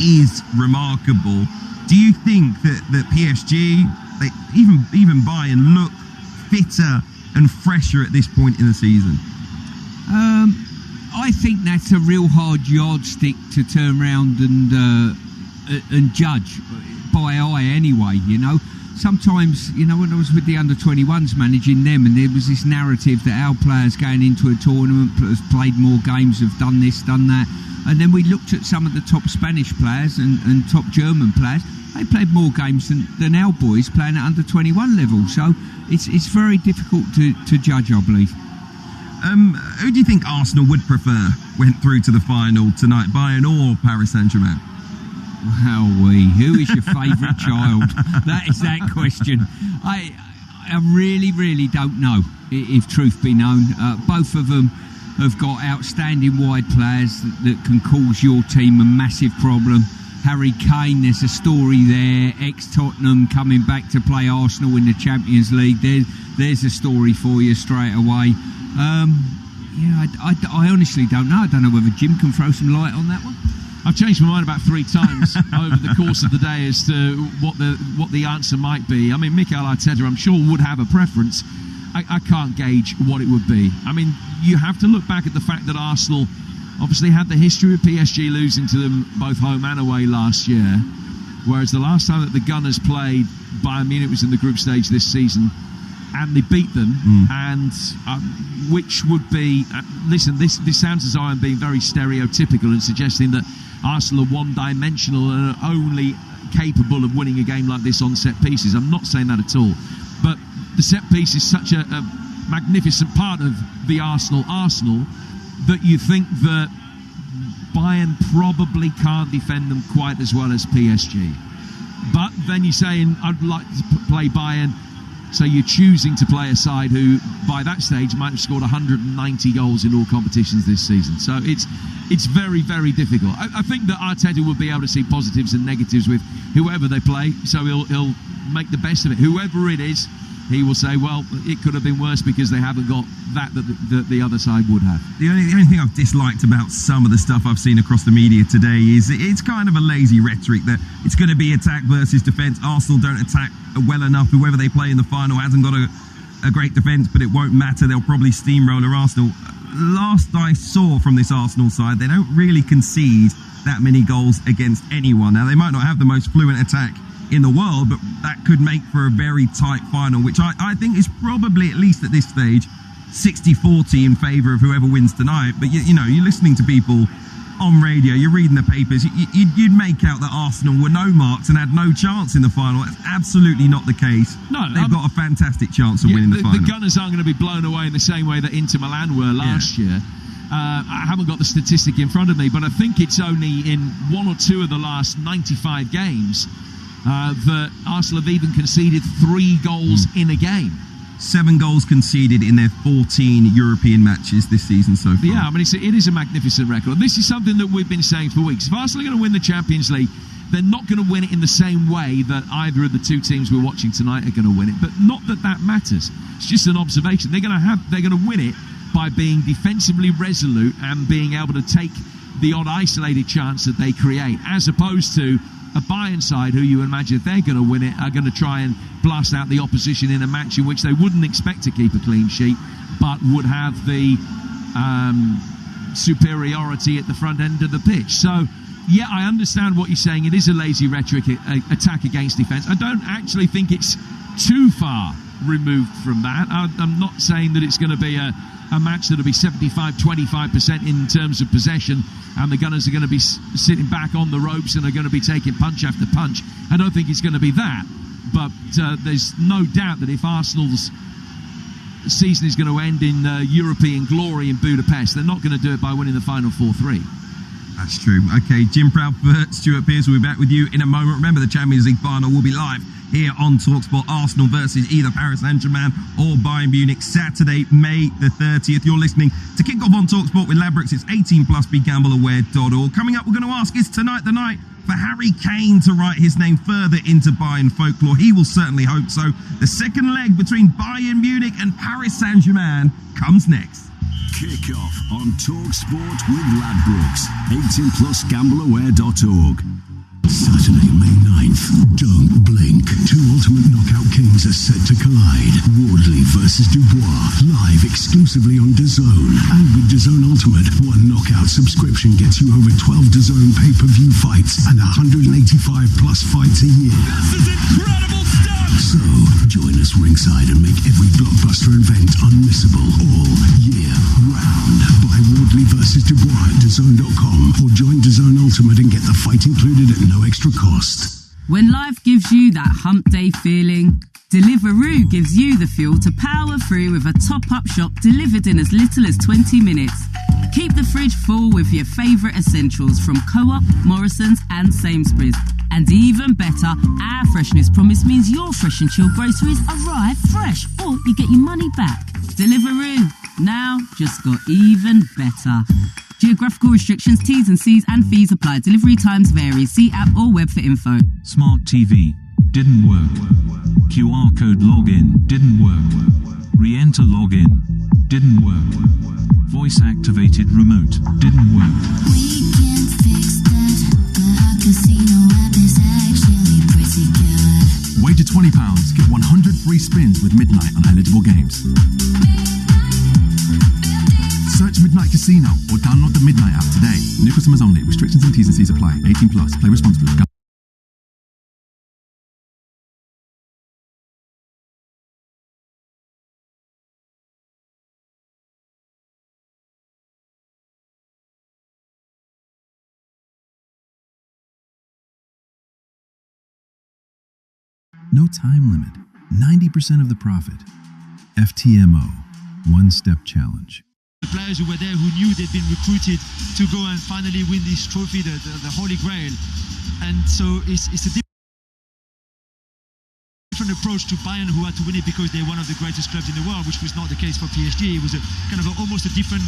is remarkable. Do you think that PSG, even Bayern, look fitter and fresher at this point in the season? I think that's a real hard yardstick to turn around and judge by eye anyway, you know. Sometimes, you know, when I was with the under-21s managing them, and there was this narrative that our players going into a tournament have played more games, have done this, done that, and then we looked at some of the top Spanish players and top German players. They played more games than our boys playing at under-21 level, so it's very difficult to judge, I believe. Who do you think Arsenal would prefer went through to the final tonight, Bayern or Paris Saint-Germain? Who is your favourite child? That is that question. I really, really don't know, if truth be known. Both of them have got outstanding wide players that can cause your team a massive problem. Harry Kane, there's a story there, ex-Tottenham coming back to play Arsenal in the Champions League. There's a story for you straight away. I honestly don't know. I don't know whether Jim can throw some light on that one. I've changed my mind about 3 times over the course of the day as to what the answer might be. I mean, Mikel Arteta, I'm sure, would have a preference. I can't gauge what it would be. I mean, you have to look back at the fact that Arsenal obviously had the history of PSG losing to them both home and away last year, whereas the last time that the Gunners played Bayern Munich was in the group stage this season, and they beat them, and which would be, listen, this sounds as though I'm being very stereotypical and suggesting that Arsenal are one-dimensional and are only capable of winning a game like this on set pieces. I'm not saying that at all, but the set piece is such a magnificent part of the Arsenal that you think that Bayern probably can't defend them quite as well as PSG. But then you're saying, I'd like to play Bayern, so you're choosing to play a side who, by that stage, might have scored 190 goals in all competitions this season. So it's very, very difficult. I think that Arteta will be able to see positives and negatives with whoever they play, so he'll make the best of it. Whoever it is, he will say, well, it could have been worse because they haven't got that the other side would have. The only thing I've disliked about some of the stuff I've seen across the media today is it's kind of a lazy rhetoric that it's going to be attack versus defence. Arsenal don't attack well enough. Whoever they play in the final hasn't got a great defence, but it won't matter. They'll probably steamroller Arsenal. Last I saw from this Arsenal side, they don't really concede that many goals against anyone. Now, they might not have the most fluent attack in the world, but that could make for a very tight final, which I think is probably, at least at this stage, 60-40 in favour of whoever wins tonight. But you know, you're listening to people on radio, you're reading the papers, you'd make out that Arsenal were no marks and had no chance in the final. That's absolutely not the case. No, they've got a fantastic chance of winning the final. The Gunners aren't going to be blown away in the same way that Inter Milan were last year. I haven't got the statistic in front of me, but I think it's only in 1 or 2 of the last 95 games that Arsenal have even conceded 3 goals in a game. 7 goals conceded in their 14 European matches this season so far. Yeah, I mean, it is a magnificent record. This is something that we've been saying for weeks. If Arsenal are going to win the Champions League, they're not going to win it in the same way that either of the 2 teams we're watching tonight are going to win it. But not that matters. It's just an observation. They're going to win it by being defensively resolute and being able to take the odd isolated chance that they create, as opposed to a Bayern side who you imagine if they're going to win it are going to try and blast out the opposition in a match in which they wouldn't expect to keep a clean sheet, but would have the superiority at the front end of the pitch. So, yeah, I understand what you're saying. It is a lazy rhetoric, attack against defence. I don't actually think it's too far removed from that. I'm not saying that it's going to be a match that'll be 75-25% in terms of possession and the Gunners are going to be sitting back on the ropes and are going to be taking punch after punch. I don't think it's going to be that, but there's no doubt that if Arsenal's season is going to end in European glory in Budapest, they're not going to do it by winning the final 4-3. That's true. Okay, Jim Proudfoot, Stuart Pearce will be back with you in a moment. Remember, the Champions League final will be live here on TalkSport. Arsenal versus either Paris Saint-Germain or Bayern Munich, Saturday, May the 30th. You're listening to Kick Off on TalkSport with Ladbrokes. It's 18+, begambleaware.org. Coming up, we're going to ask, is tonight the night for Harry Kane to write his name further into Bayern folklore? He will certainly hope so. The second leg between Bayern Munich and Paris Saint-Germain comes next. Kick Off on TalkSport with Ladbrokes. 18+, gambleaware.org. Saturday, May 9th. Don't blink. Two Ultimate Knockout Kings are set to collide. Wardley versus Dubois. Live exclusively on DAZN. And with DAZN Ultimate, one knockout subscription gets you over 12 DAZN pay-per-view fights and 185 plus fights a year. This is incredible stuff! So, join us ringside and make every blockbuster event unmissable all year round. Buy Wardley versus Dubois at DAZN.com or join DAZN Ultimate and get the fight included at no extra cost. When life gives you that hump day feeling, Deliveroo gives you the fuel to power through with a top-up shop delivered in as little as 20 minutes. Keep the fridge full with your favourite essentials from Co-op, Morrison's and Sainsbury's. And even better, our freshness promise means your fresh and chilled groceries arrive fresh or you get your money back. Deliveroo, now just got even better. Geographical restrictions, T's and C's and fees apply. Delivery times vary. See app or web for info. Smart TV didn't work. QR code login didn't work. Re-enter login didn't work. Voice activated remote didn't work. We can fix that. The casino app is actually pretty good. Wager £20, get 100 free spins with Midnight on eligible games. Search Midnight Casino or download the Midnight app today. New customers only. Restrictions and T's and C's apply. 18 plus. Play responsibly. No time limit. 90% of the profit. FTMO. One step challenge. The players who were there who knew they'd been recruited to go and finally win this trophy, the Holy Grail. And so it's a different approach to Bayern, who had to win it because they're one of the greatest clubs in the world, which was not the case for PSG. It was almost a different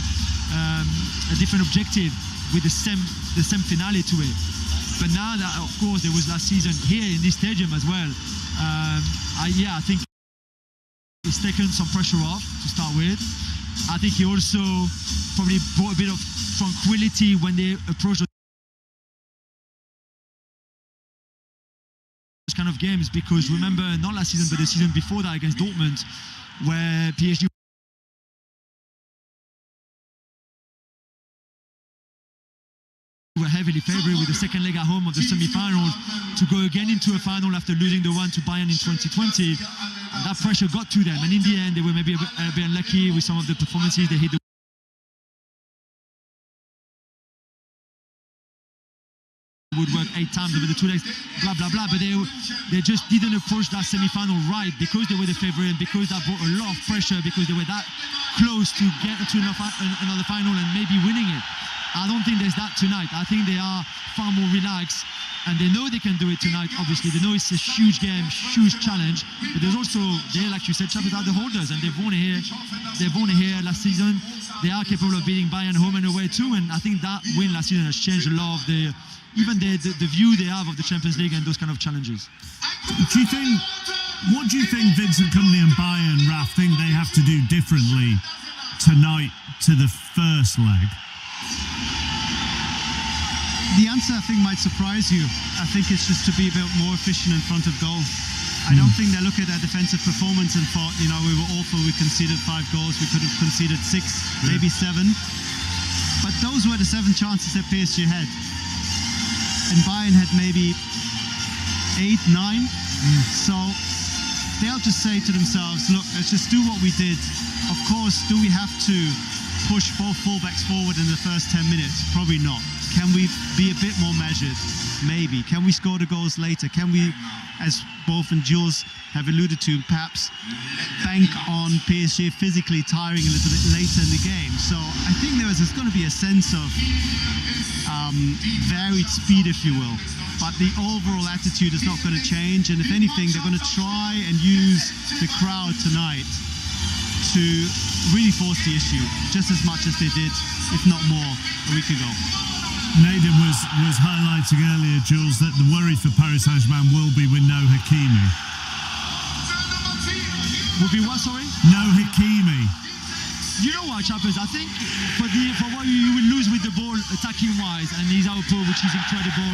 objective with the same finale to it. But now that, of course, there was last season here in this stadium as well, I think it's taken some pressure off to start with. I think he also probably brought a bit of tranquility when they approached those kind of games, because remember, not last season but the season before that against Dortmund, where PSG were heavily favoured with the second leg at home of the semi-finals to go again into a final after losing the one to Bayern in 2020. And that pressure got to them, and in the end they were maybe a bit unlucky with some of the performances. They hit the woodwork 8 times over the 2 legs, blah blah blah, but they just didn't approach that semi-final right, because they were the favourite and because that brought a lot of pressure, because they were that close to get to another final and maybe winning it. I don't think there's that tonight. I think they are far more relaxed, and they know they can do it tonight. Obviously, they know it's a huge game, huge challenge. But there's also, like you said, champions are the holders, and they've won it here. They've won it here last season. They are capable of beating Bayern home and away too. And I think that win last season has changed a lot of the view they have of the Champions League and those kind of challenges. What do you think Vincent Kompany and Bayern, Raf, think they have to do differently tonight to the first leg? The answer, I think, might surprise you. I think it's just to be a bit more efficient in front of goal. I don't think they look at their defensive performance and thought, we were awful, we conceded 5 goals, we could have conceded 6, maybe 7. But those were the 7 chances that PSG had. And Bayern had maybe 8, 9. So they'll just say to themselves, look, let's just do what we did. Of course, do we have to push both fullbacks forward in the first 10 minutes? Probably not. Can we be a bit more measured? Maybe. Can we score the goals later? Can we, as both and Jules have alluded to, perhaps bank on PSG physically tiring a little bit later in the game? So I think there's going to be a sense of varied speed, if you will. But the overall attitude is not going to change. And if anything, they're going to try and use the crowd tonight to really force the issue just as much as they did, if not more, a week ago. Nathan was highlighting earlier, Jules, that the worry for Paris Saint-Germain will be with no Hakimi. Will be what, sorry? No Hakimi. you know what, Chappers? I think for what you will lose with the ball attacking wise and his output, which is incredible,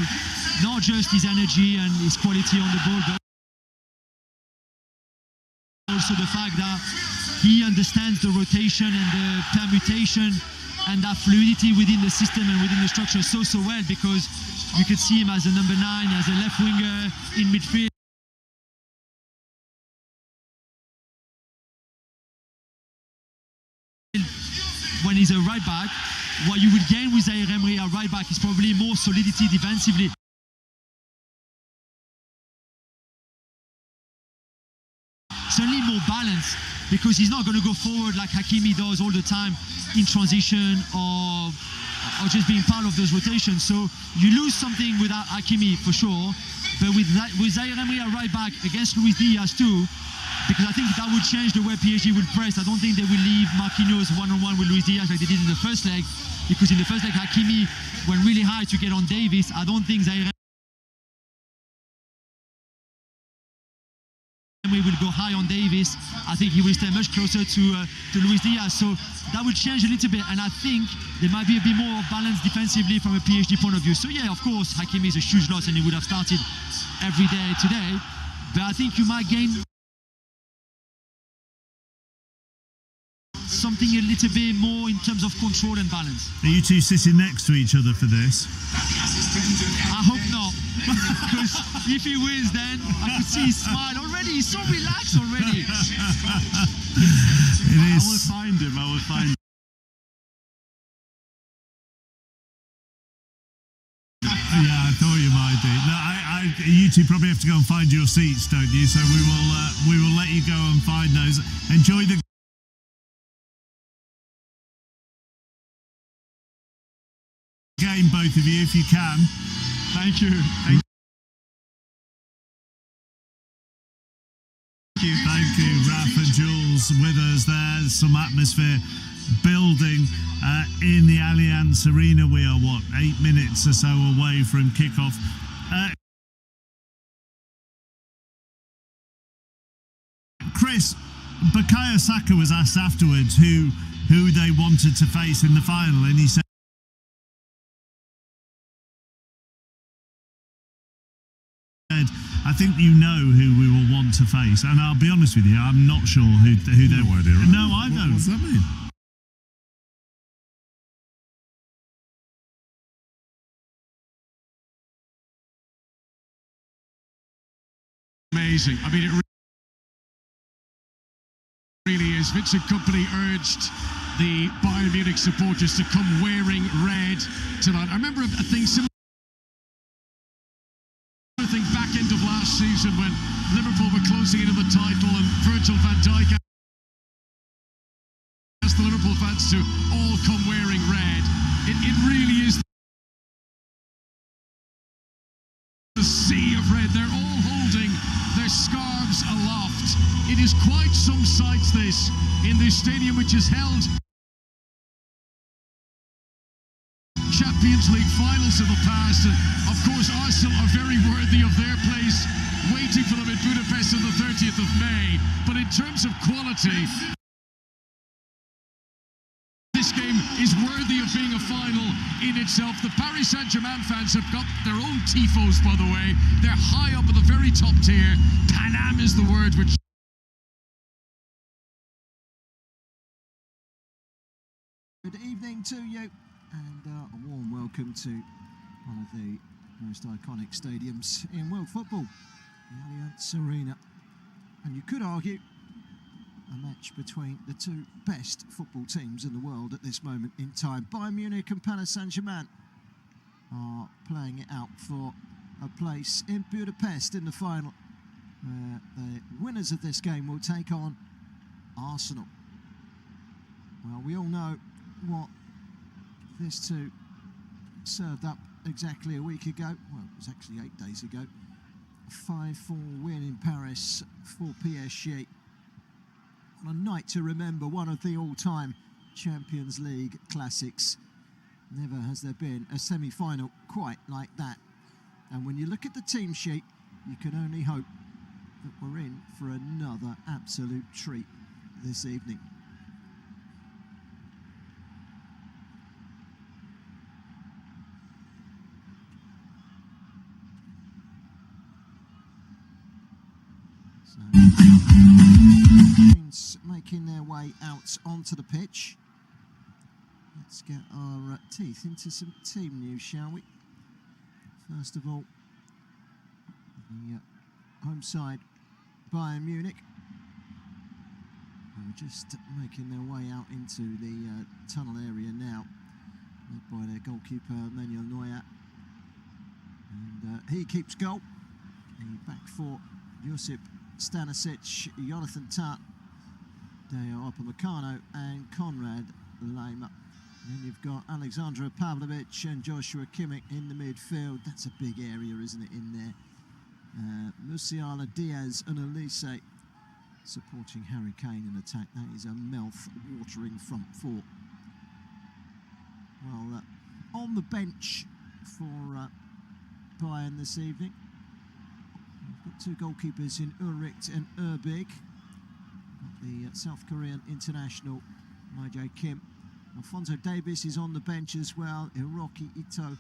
not just his energy and his quality on the ball, but also the fact that he understands the rotation and the permutation and that fluidity within the system and within the structure so well, because you could see him as a number 9, as a left winger in midfield. When he's a right back, what you would gain with Zaire Emery at right back is probably more solidity defensively. Certainly more balance, because he's not going to go forward like Hakimi does all the time in transition or just being part of those rotations. So you lose something without Hakimi for sure, but with Zaire Emery at right back against Luis Diaz too, because I think that would change the way PSG will press. I don't think they will leave Marquinhos one-on-one with Luis Diaz like they did in the first leg, because in the first leg Hakimi went really high to get on Davis. I don't think Zaire Emery will go high on Davis. I think he will stay much closer to Luis Diaz. So that will change a little bit, and I think there might be a bit more balance defensively from a PSG point of view. So yeah, of course, Hakimi is a huge loss, and he would have started every day today. But I think you might gain something a little bit more in terms of control and balance. Are you two sitting next to each other for this? I hope not, because if he wins, then I could see his smile already. He's so relaxed already. It I is. will find him. I will find him. Yeah, I thought you might do. No, you two probably have to go and find your seats, don't you? So we will let you go and find those. Enjoy the game, both of you, if you can. Thank you. Thank you, Raf and Jules with us there. Some atmosphere building in the Allianz Arena. We are, 8 minutes or so away from kickoff. Chris, Bukayo Saka was asked afterwards who they wanted to face in the final, and he said, I think you know who we will want to face, and I'll be honest with you, I'm not sure who they. No idea, right? No, I don't. What's that mean? Amazing. I mean, it really is. Vincent Kompany urged the Bayern Munich supporters to come wearing red tonight. I remember a thing similar. Back end of last season when Liverpool were closing into the title and Virgil van Dijk asked the Liverpool fans to all come wearing red. It really is the sea of red. They're all holding their scarves aloft. It is quite some sight, this, in this stadium, which is held Champions League finals in the past, and of course Arsenal are very worthy of their place, waiting for them in Budapest on the 30th of May. But in terms of quality, this game is worthy of being a final in itself. The Paris Saint-Germain fans have got their own tifos, by the way. They're high up at the very top tier. Panam is the word which Good evening to you, and a warm welcome to one of the most iconic stadiums in world football, the Allianz Arena. And you could argue a match between the two best football teams in the world at this moment in time. Bayern Munich and Paris Saint-Germain are playing it out for a place in Budapest in the final, where the winners of this game will take on Arsenal. Well, we all know what this two served up exactly a week ago. Well, it was actually 8 days ago. A 5-4 win in Paris for PSG. On a night to remember, one of the all-time Champions League classics. Never has there been a semi-final quite like that. And when you look at the team sheet, you can only hope that we're in for another absolute treat this evening. Teams making their way out onto the pitch. Let's get our teeth into some team news, shall we? First of all, the home side, Bayern Munich, who are just making their way out into the tunnel area now, led by their goalkeeper Manuel Neuer. And he keeps goal. The back four, Josip Stanisic, Jonathan Tah, Deo Upamecano and Konrad Laimer. And then you've got Alexandra Pavlovic and Joshua Kimmich in the midfield. That's a big area, isn't it, in there? Musiala, Diaz and Elise supporting Harry Kane in attack. That is a mouth-watering front four. Well, on the bench for Bayern this evening, we've got two goalkeepers in Ulrich and Erbig. Got the South Korean international, Majae Kim. Alphonso Davies is on the bench as well. Hiroki Ito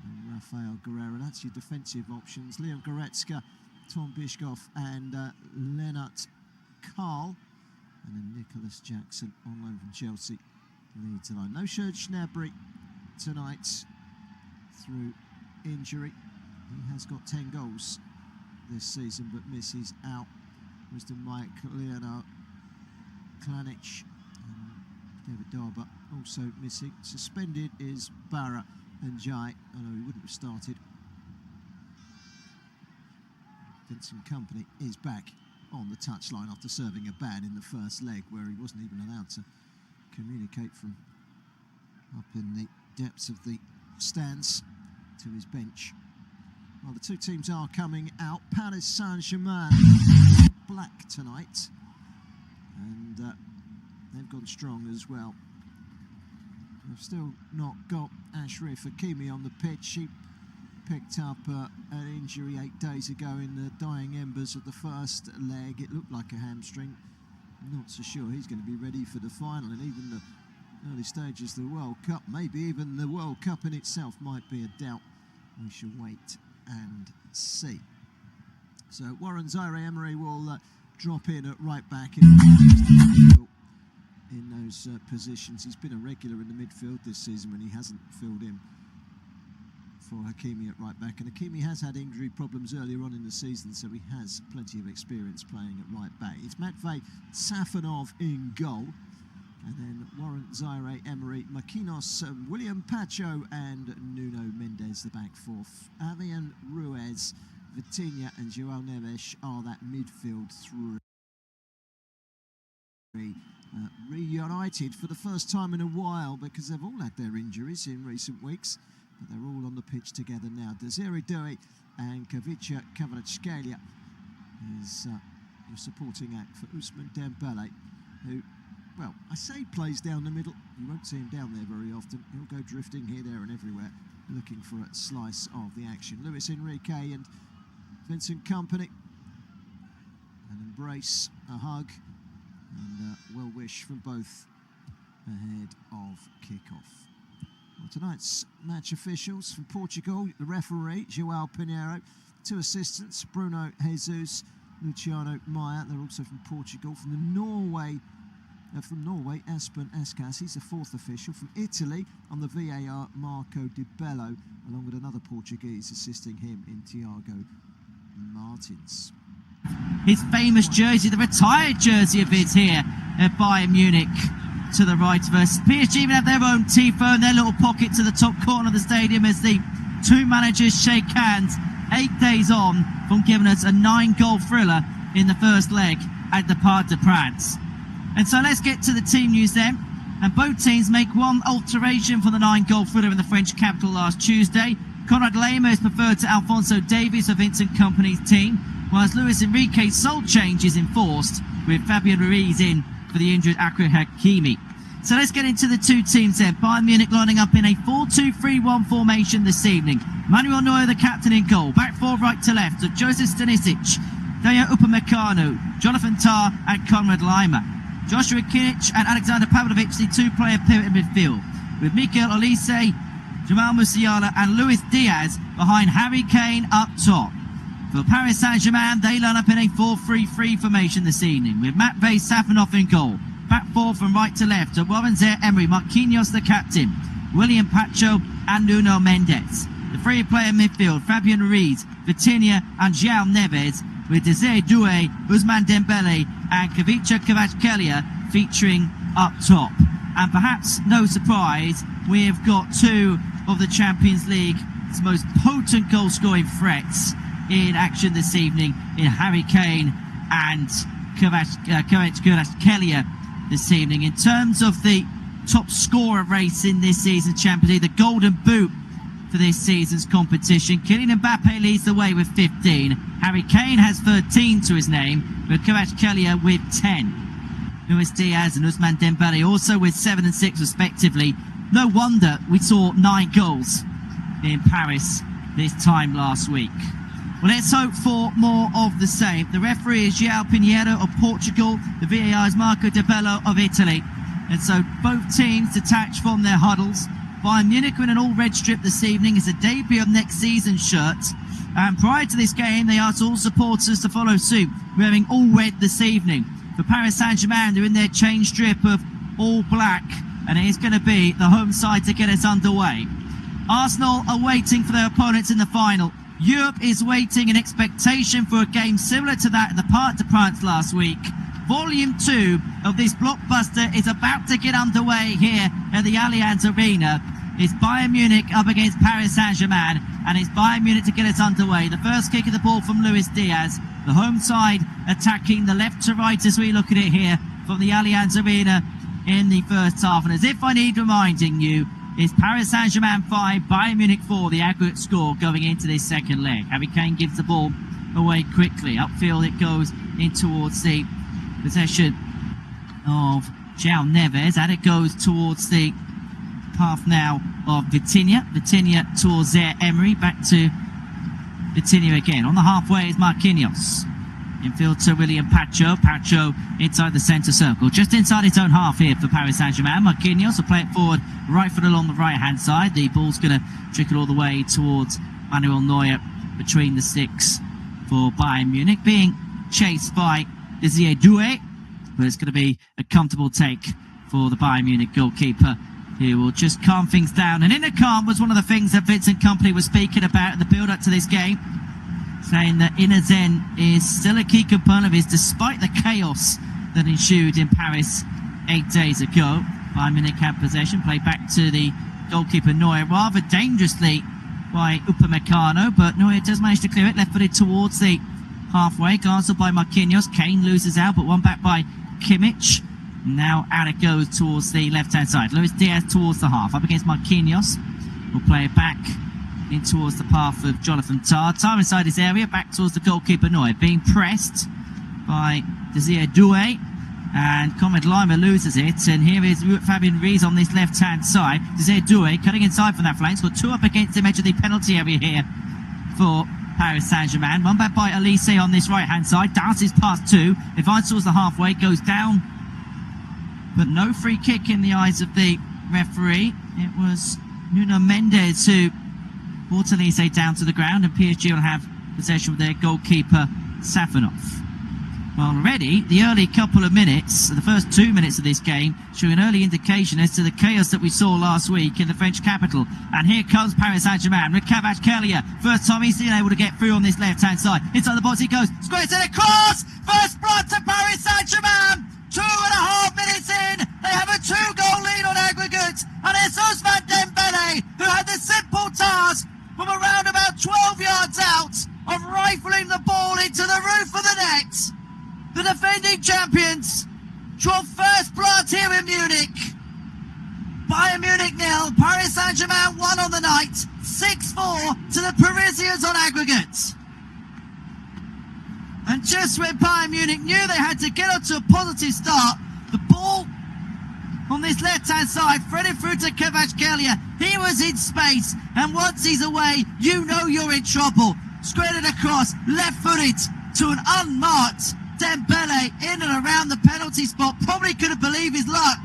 and Rafael Guerrero. That's your defensive options. Leon Goretzka, Tom Bischkoff and Lennart Karl. And then Nicholas Jackson on loan from Chelsea leads the line. No Serge Gnabry tonight through injury. He has got 10 goals this season but misses out. Mr. Mike Leonard Klanic. David Darber also missing. Suspended is Barra and Jai, although he wouldn't have started. Vincent Kompany is back on the touchline after serving a ban in the first leg where he wasn't even allowed to communicate from up in the depths of the stands to his bench. Well, the two teams are coming out. Paris Saint-Germain black tonight, and they've gone strong as well. They've still not got Ashraf Hakimi on the pitch. He picked up an injury 8 days ago in the dying embers of the first leg. It looked like a hamstring. Not so sure he's going to be ready for the final, and even the early stages of the World Cup, maybe even the World Cup in itself might be a doubt. We shall wait and see. So Warren Zaire-Emery will drop in at right back in those positions. He's been a regular in the midfield this season when he hasn't filled in for Hakimi at right back, and Hakimi has had injury problems earlier on in the season, so he has plenty of experience playing at right back. It's Matvei Safonov in goal, and then Warren Zaire-Emery, Makinos, William Pacho and Nuno Mendes the back four. Avian Ruiz, Vitinha and João Neves are that midfield three. Reunited for the first time in a while because they've all had their injuries in recent weeks, but they're all on the pitch together now. Desiree Doué and Kavica Kvaratskhelia is your supporting act for Ousmane Dembele, who, well, I say plays down the middle. You won't see him down there very often. He'll go drifting here, there and everywhere looking for a slice of the action. Luis Enrique and Vincent Kompany, an embrace, a hug and well wish from both ahead of kick-off. Well, tonight's match officials from Portugal, the referee João Pinheiro, two assistants Bruno Jesus, Luciano Maia. They're also from Portugal. From Norway, Espen Eskas, he's the fourth official. From Italy, on the VAR, Marco Di Bello, along with another Portuguese assisting him in Tiago Martins. His famous jersey, the retired jersey of his here at Bayern Munich, to the right of us. PSG even have their own tifo in their little pocket to the top corner of the stadium as the two managers shake hands 8 days on from giving us a 9-goal thriller in the first leg at the Parc des Princes. And so let's get to the team news then. And both teams make one alteration from the 9-goal thriller in the French capital last Tuesday. Konrad Laimer is preferred to Alphonso Davies of Vincent Kompany's team, whilst Luis Enrique's sole change is enforced, with Fabian Ruiz in for the injured Achraf Hakimi. So let's get into the two teams then. Bayern Munich lining up in a 4-2-3-1 formation this evening. Manuel Neuer, the captain, in goal. Back four, right to left, of Joseph Stanisic, Deo Upamecano, Jonathan Tah and Konrad Laimer. Joshua Kimmich and Alexander Pavlovic, the two-player pivot in midfield, with Mikel Olise, Jamal Musiala and Luis Diaz behind Harry Kane up top. For Paris Saint-Germain, they line up in a 4-3-3 formation this evening, with Matvei Safanov in goal. Back four from right to left, Warren Zaire-Emery, Marquinhos the captain, William Pacho and Nuno Mendes. The three-player midfield, Fabian Ruiz, Vitinha and João Neves, with Desiré Doué, Ousmane Dembele and Kavica Kvaratskhelia featuring up top. And perhaps no surprise, we have got two of the Champions League's most potent goal-scoring threats in action this evening, in Harry Kane and Kvaratskhelia this evening. In terms of the top scorer race in this season's Champions League, the Golden Boot for this season's competition, Kylian Mbappe leads the way with 15. Harry Kane has 13 to his name, with Kvaratskhelia with 10. Luis Diaz and Ousmane Dembele also with 7 and 6 respectively. No wonder we saw 9 goals in Paris this time last week. Well, let's hope for more of the same. The referee is João Pinheiro of Portugal. The VAR is Marco De Bello of Italy. And so both teams detach from their huddles. Bayern Munich in an all-red strip this evening is a debut of next season's shirts. And prior to this game, they asked all supporters to follow suit, wearing all red this evening. For Paris Saint-Germain, they're in their change strip of all black. And it is going to be the home side to get us underway. Arsenal are waiting for their opponents in the final. Europe is waiting in expectation for a game similar to that in the Parc des Princes last week. Volume 2 of this blockbuster is about to get underway here at the Allianz Arena. It's Bayern Munich up against Paris Saint-Germain, and it's Bayern Munich to get us underway. The first kick of the ball from Luis Diaz. The home side attacking the left to right as we look at it here from the Allianz Arena in the first half. And as if I need reminding you, it's Paris Saint-Germain 5, Bayern Munich 4, the aggregate score going into this second leg. Harry Kane gives the ball away quickly. Upfield it goes in towards the possession of João Neves, and it goes towards the path now of Vitinha. Vitinha towards Zaire-Emery, back to Vitinha again. On the halfway is Marquinhos. Infield to William Pacho. Pacho inside the centre circle. Just inside his own half here for Paris Saint-Germain. Marquinhos will play it forward, right foot along the right-hand side. The ball's going to trickle all the way towards Manuel Neuer between the sticks for Bayern Munich. Being chased by Desiré Doué, but it's going to be a comfortable take for the Bayern Munich goalkeeper, who will just calm things down. And in the calm was one of the things that Vincent Kompany was speaking about in the build-up to this game, saying that inner zen is still a key component of his, despite the chaos that ensued in Paris 8 days ago. Bayern Munich had possession, played back to the goalkeeper Neuer, rather dangerously by Upamecano, but Neuer does manage to clear it, left-footed towards the halfway, guarded by Marquinhos. Kane loses out, but one back by Kimmich. Now out it goes towards the left-hand side. Luis Diaz towards the half, up against Marquinhos. We'll play it back in towards the path of Jonathan Tah. Tah inside his area, back towards the goalkeeper Neuer, being pressed by Desiré Doué, and Conrad Lima loses it, and here is Fabian Ruiz on this left-hand side. Desiré Doué cutting inside from that flank, got two up against him, edge of the penalty area here for Paris Saint-Germain. One back by Elise on this right-hand side, dances past two, advances towards the halfway, goes down, but no free kick in the eyes of the referee. It was Nuno Mendes who brought Elise down to the ground, and PSG will have possession with their goalkeeper Safanov. Well, already the early couple of minutes, the first 2 minutes of this game, show an early indication as to the chaos that we saw last week in the French capital. And here comes Paris Saint-Germain with Kvaratskhelia. First time he's been able to get through on this left-hand side. Inside the box he goes, squares it across! First blood to Paris Saint-Germain! 2.5 minutes in, they have a 2-goal lead on aggregate, and it's Ousmane Dembele who had the simple task from around about 12 yards out of rifling the ball into the roof of the net. The defending champions draw first blood here in Munich. Bayern Munich 0, Paris Saint-Germain 1 on the night, 6-4 to the Parisians on aggregate. And just when Bayern Munich knew they had to get up to a positive start, the ball on this left-hand side, threaded through to Kvaratskhelia. He was in space, and once he's away, you know you're in trouble. Squared it across, left-footed to an unmarked Dembele in and around the penalty spot. Probably couldn't believe his luck.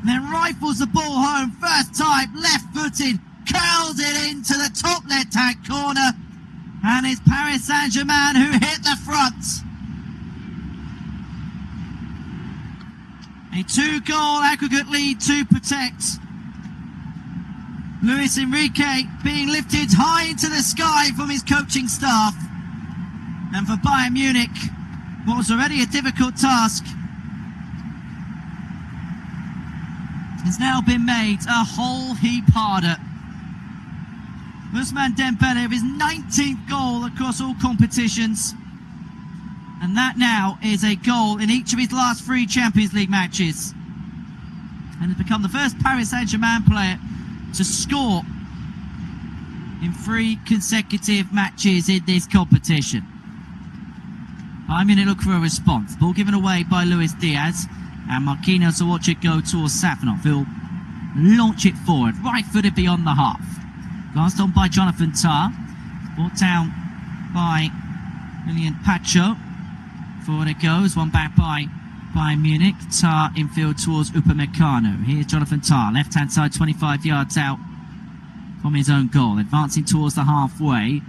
And then rifles the ball home, first time, left-footed, curls it into the top left-hand corner. And it's Paris Saint-Germain who hit the front. A 2-goal aggregate lead to protect. Luis Enrique being lifted high into the sky from his coaching staff. And for Bayern Munich, what was already a difficult task has now been made a whole heap harder. Ousmane Dembele with his 19th goal across all competitions. And that now is a goal in each of his last 3 Champions League matches. And has become the first Paris Saint-Germain player to score in 3 consecutive matches in this competition. I'm going to look for a response. Ball given away by Luis Diaz. And Marquinhos will watch it go towards Safanov. He'll launch it forward, right-footed beyond the half. Glanced on by Jonathan Tah. Brought down by William Pacho. Forward it goes, one back by Bayern Munich. Tah infield towards Upamecano. Here's Jonathan Tah, left-hand side, 25 yards out from his own goal. Advancing towards the halfway.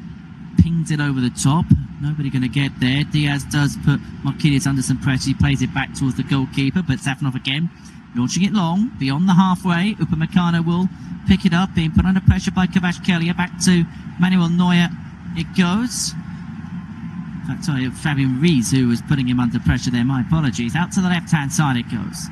Pings it over the top. Nobody going to get there. Diaz does put Marquinhos under some pressure. He plays it back towards the goalkeeper, but Safanov again, launching it long, beyond the halfway. Upamecano will pick it up, being put under pressure by Kvaratskhelia. Back to Manuel Neuer it goes. In fact, sorry, Fabian Ruiz, who was putting him under pressure there. My apologies. Out to the left-hand side it goes.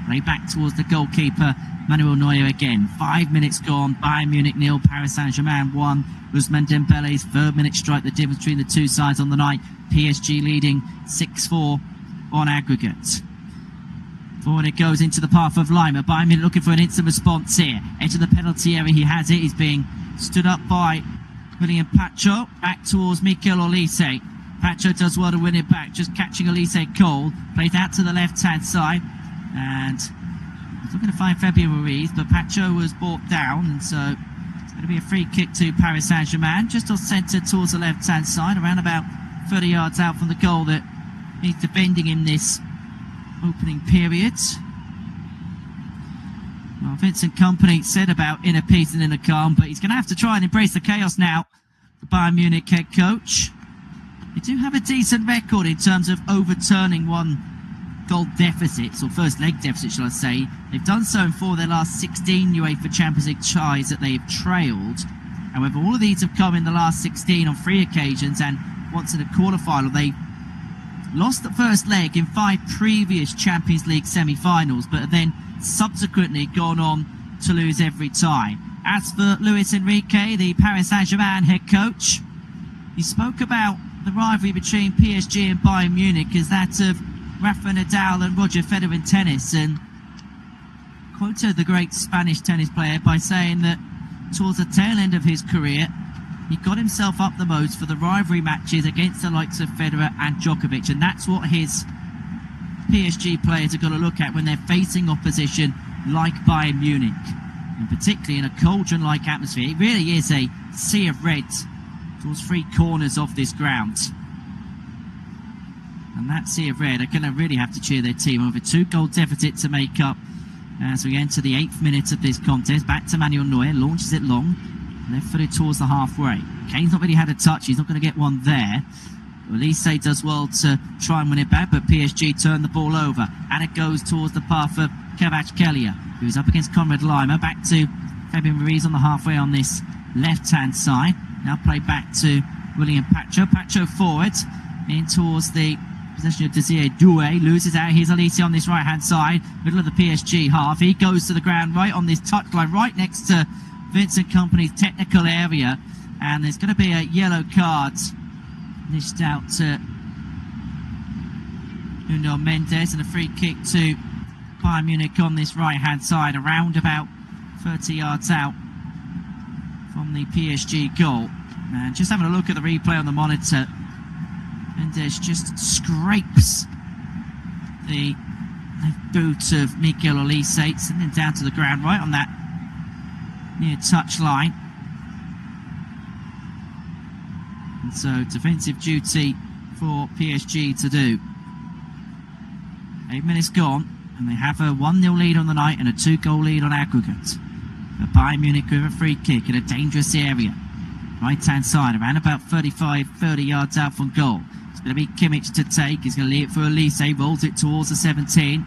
Play back towards the goalkeeper, Manuel Neuer again. 5 minutes gone. Bayern Munich 0, Paris Saint-Germain 1. Ousmane Dembele's 3rd minute strike, the difference between the two sides on the night. PSG leading 6-4 on aggregate. Forward it goes into the path of Lima. Bayern Munich looking for an instant response here. Edge of the penalty area, he has it. He's being stood up by William Pacho. Back towards Mikel Olise. Pacho does well to win it back, just catching Olise cold. Plays out to the left-hand side. And he's looking to find Fabian Ruiz, but Pacho was brought down, and so it's going to be a free kick to Paris Saint-Germain, just off centre towards the left-hand side, around about 30 yards out from the goal that he's defending in this opening period. Well, Vincent Kompany said about inner peace and inner calm, but he's going to have to try and embrace the chaos now, the Bayern Munich head coach. They do have a decent record in terms of overturning goal deficits, or first leg deficit, shall I say. They've done so in 4 of their last 16 UEFA Champions League ties that they've trailed. However, all of these have come in the last 16 on 3 occasions, and once in a quarter-final. They lost the first leg in 5 previous Champions League semi-finals, but have then subsequently gone on to lose every tie. As for Luis Enrique, the Paris Saint-Germain head coach, he spoke about the rivalry between PSG and Bayern Munich as that of Rafa Nadal and Roger Federer in tennis, and quoted the great Spanish tennis player by saying that towards the tail end of his career, he got himself up the most for the rivalry matches against the likes of Federer and Djokovic, and that's what his PSG players are going to look at when they're facing opposition like Bayern Munich, and particularly in a cauldron-like atmosphere. It really is a sea of red towards 3 corners of this ground. And that sea of red are going to really have to cheer their team over. 2-goal deficit to make up as we enter the 8th minute of this contest. Back to Manuel Neuer, launches it long, left-footed towards the halfway. Kane's not really had a touch, he's not going to get one there. Olise does well to try and win it back, but PSG turn the ball over, and it goes towards the path of Kvaratskhelia, who's up against Conrad Lima. Back to Fabian Ruiz on the halfway on this left-hand side. Now play back to William Pacho. Pacho forward, in towards the possession of Desire Doué, loses out. Here's Olise on this right-hand side, middle of the PSG half. He goes to the ground right on this touchline, right next to Vincent Kompany's technical area, and there's going to be a yellow card dished out to Nuno Mendes, and a free kick to Bayern Munich on this right-hand side, around about 30 yards out from the PSG goal. And just having a look at the replay on the monitor, Mendes just scrapes the left boot of Mikel Olise, sending him down to the ground right on that near touch line. And so defensive duty for PSG to do. 8 minutes gone, and they have a 1-0 lead on the night and a 2-goal lead on aggregate. But Bayern Munich with a free kick in a dangerous area. right-hand side, around about 30 yards out from goal. It's going to be Kimmich to take. He's going to leave it for Elise, rolls it towards the 17,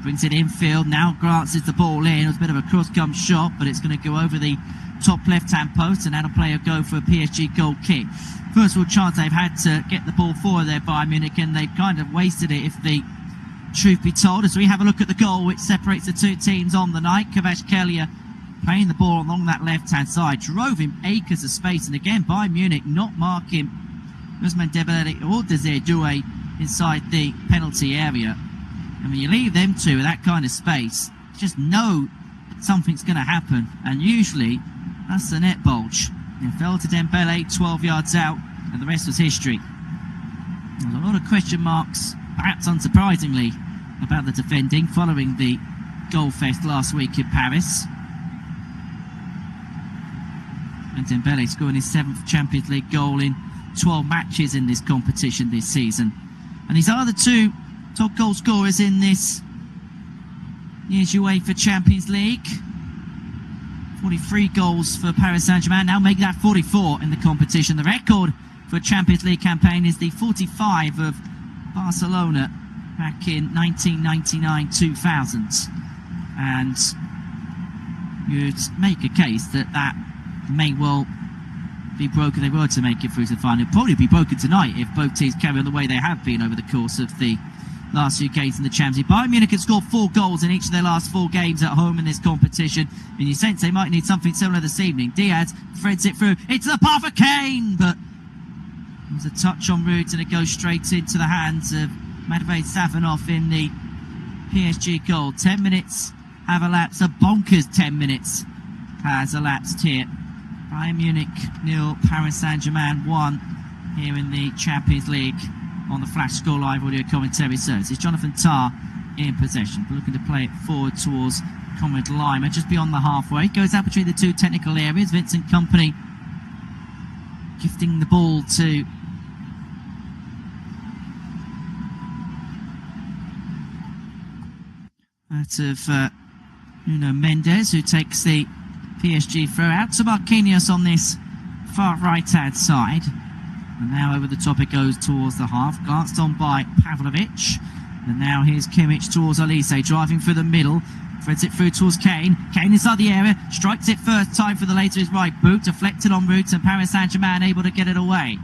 brings it infield. Now glances the ball in. It was a bit of a cross-come shot, but it's going to go over the top left-hand post, and that'll play a go for a PSG goal kick. First real chance they've had to get the ball forward there, Bayern Munich, and they've kind of wasted it, if the truth be told. As we have a look at the goal which separates the two teams on the night, Kvaratskhelia playing the ball along that left-hand side, drove him acres of space, and again Bayern Munich not marking Ousmane Dembele or Desire Doué inside the penalty area. And when you leave them two with that kind of space, just know something's going to happen, and usually that's the net bulge. It fell to Dembele 12 yards out, and the rest was history. There's a lot of question marks, perhaps unsurprisingly, about the defending following the goal fest last week in Paris. And Dembele scoring his 7th Champions League goal in 12 matches in this competition this season. And these are the two top goal scorers in this year's UEFA Champions League. 43 goals for Paris Saint-Germain, now making that 44 in the competition. The record for a Champions League campaign is the 45 of Barcelona back in 1999-2000. And you'd make a case that that may well be broken. They were to make it through to the final. It'll probably be broken tonight if both teams carry on the way they have been over the course of the last few games in the Champions League. Bayern Munich have scored 4 goals in each of their last 4 games at home in this competition, and you sense they might need something similar this evening. Diaz threads it through into the path of Kane, but there's a touch on route and it goes straight into the hands of Matvei Safonov in the PSG goal. 10 minutes have elapsed, a bonkers 10 minutes has elapsed here. Bayern Munich 0, Paris Saint-Germain 1 here in the Champions League on the Flash Score Live audio commentary service. It's Jonathan Tah in possession, looking to play it forward towards Conrad Lima, just beyond the halfway. Goes out between the two technical areas. Vincent Kompany gifting the ball to out of Nuno Mendes, who takes the PSG throw out to Marquinhos on this far right-hand side. And now over the top it goes towards the half, glanced on by Pavlovic. And now here's Kimmich towards Elise, driving through the middle, threads it through towards Kane. Kane inside the area, strikes it first time for the later his right boot, deflected en route, and Paris Saint-Germain able to get it away.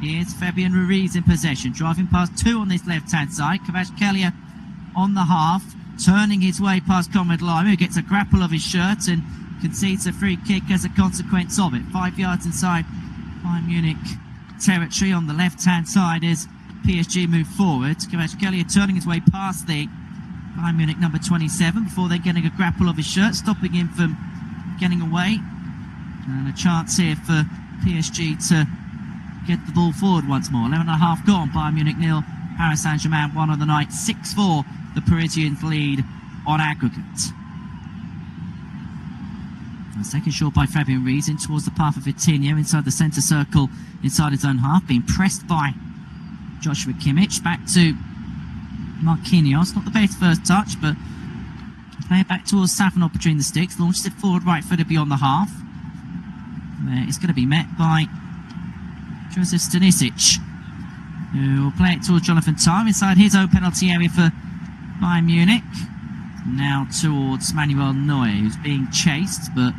Here's Fabian Ruiz in possession, driving past 2 on this left-hand side. Kvaratskhelia on the half, turning his way past Conrad Lima, who gets a grapple of his shirt and concedes a free kick as a consequence of it. 5 yards inside Bayern Munich territory on the left-hand side as PSG move forward. Kvaratskhelia turning his way past the Bayern Munich number 27 before they're getting a grapple of his shirt, stopping him from getting away. And a chance here for PSG to get the ball forward once more. 11.5 gone. Bayern Munich 0, Paris Saint-Germain 1 on the night. 6-4 the Parisians lead on aggregate. The second shot by Fabian Ruiz in towards the path of Vitinha inside the centre circle, inside his own half, being pressed by Joshua Kimmich. Back to Marquinhos. Not the best first touch, but play it back towards Safonov between the sticks. Launches it forward, right footed beyond the half. It's going to be met by Joseph Stanisic, who will play it towards Jonathan Tah inside his own penalty area for Bayern Munich. Now towards Manuel Neuer, who's being chased, but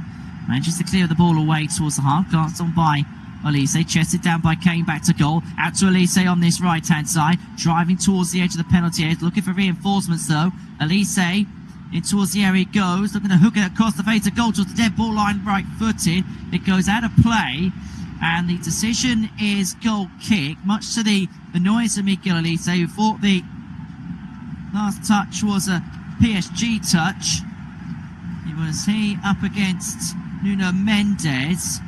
manages to clear the ball away towards the half. Glanced on by Elise, chested down by Kane, back to goal. Out to Elise on this right-hand side, driving towards the edge of the penalty area, looking for reinforcements though. Elise in towards the area he goes, looking to hook it across the face of goal towards the dead ball line, right-footed. It goes out of play, and the decision is goal kick, much to the annoyance of Mikel Elise, who thought the last touch was a PSG touch. It was he up against Nuno Mendes.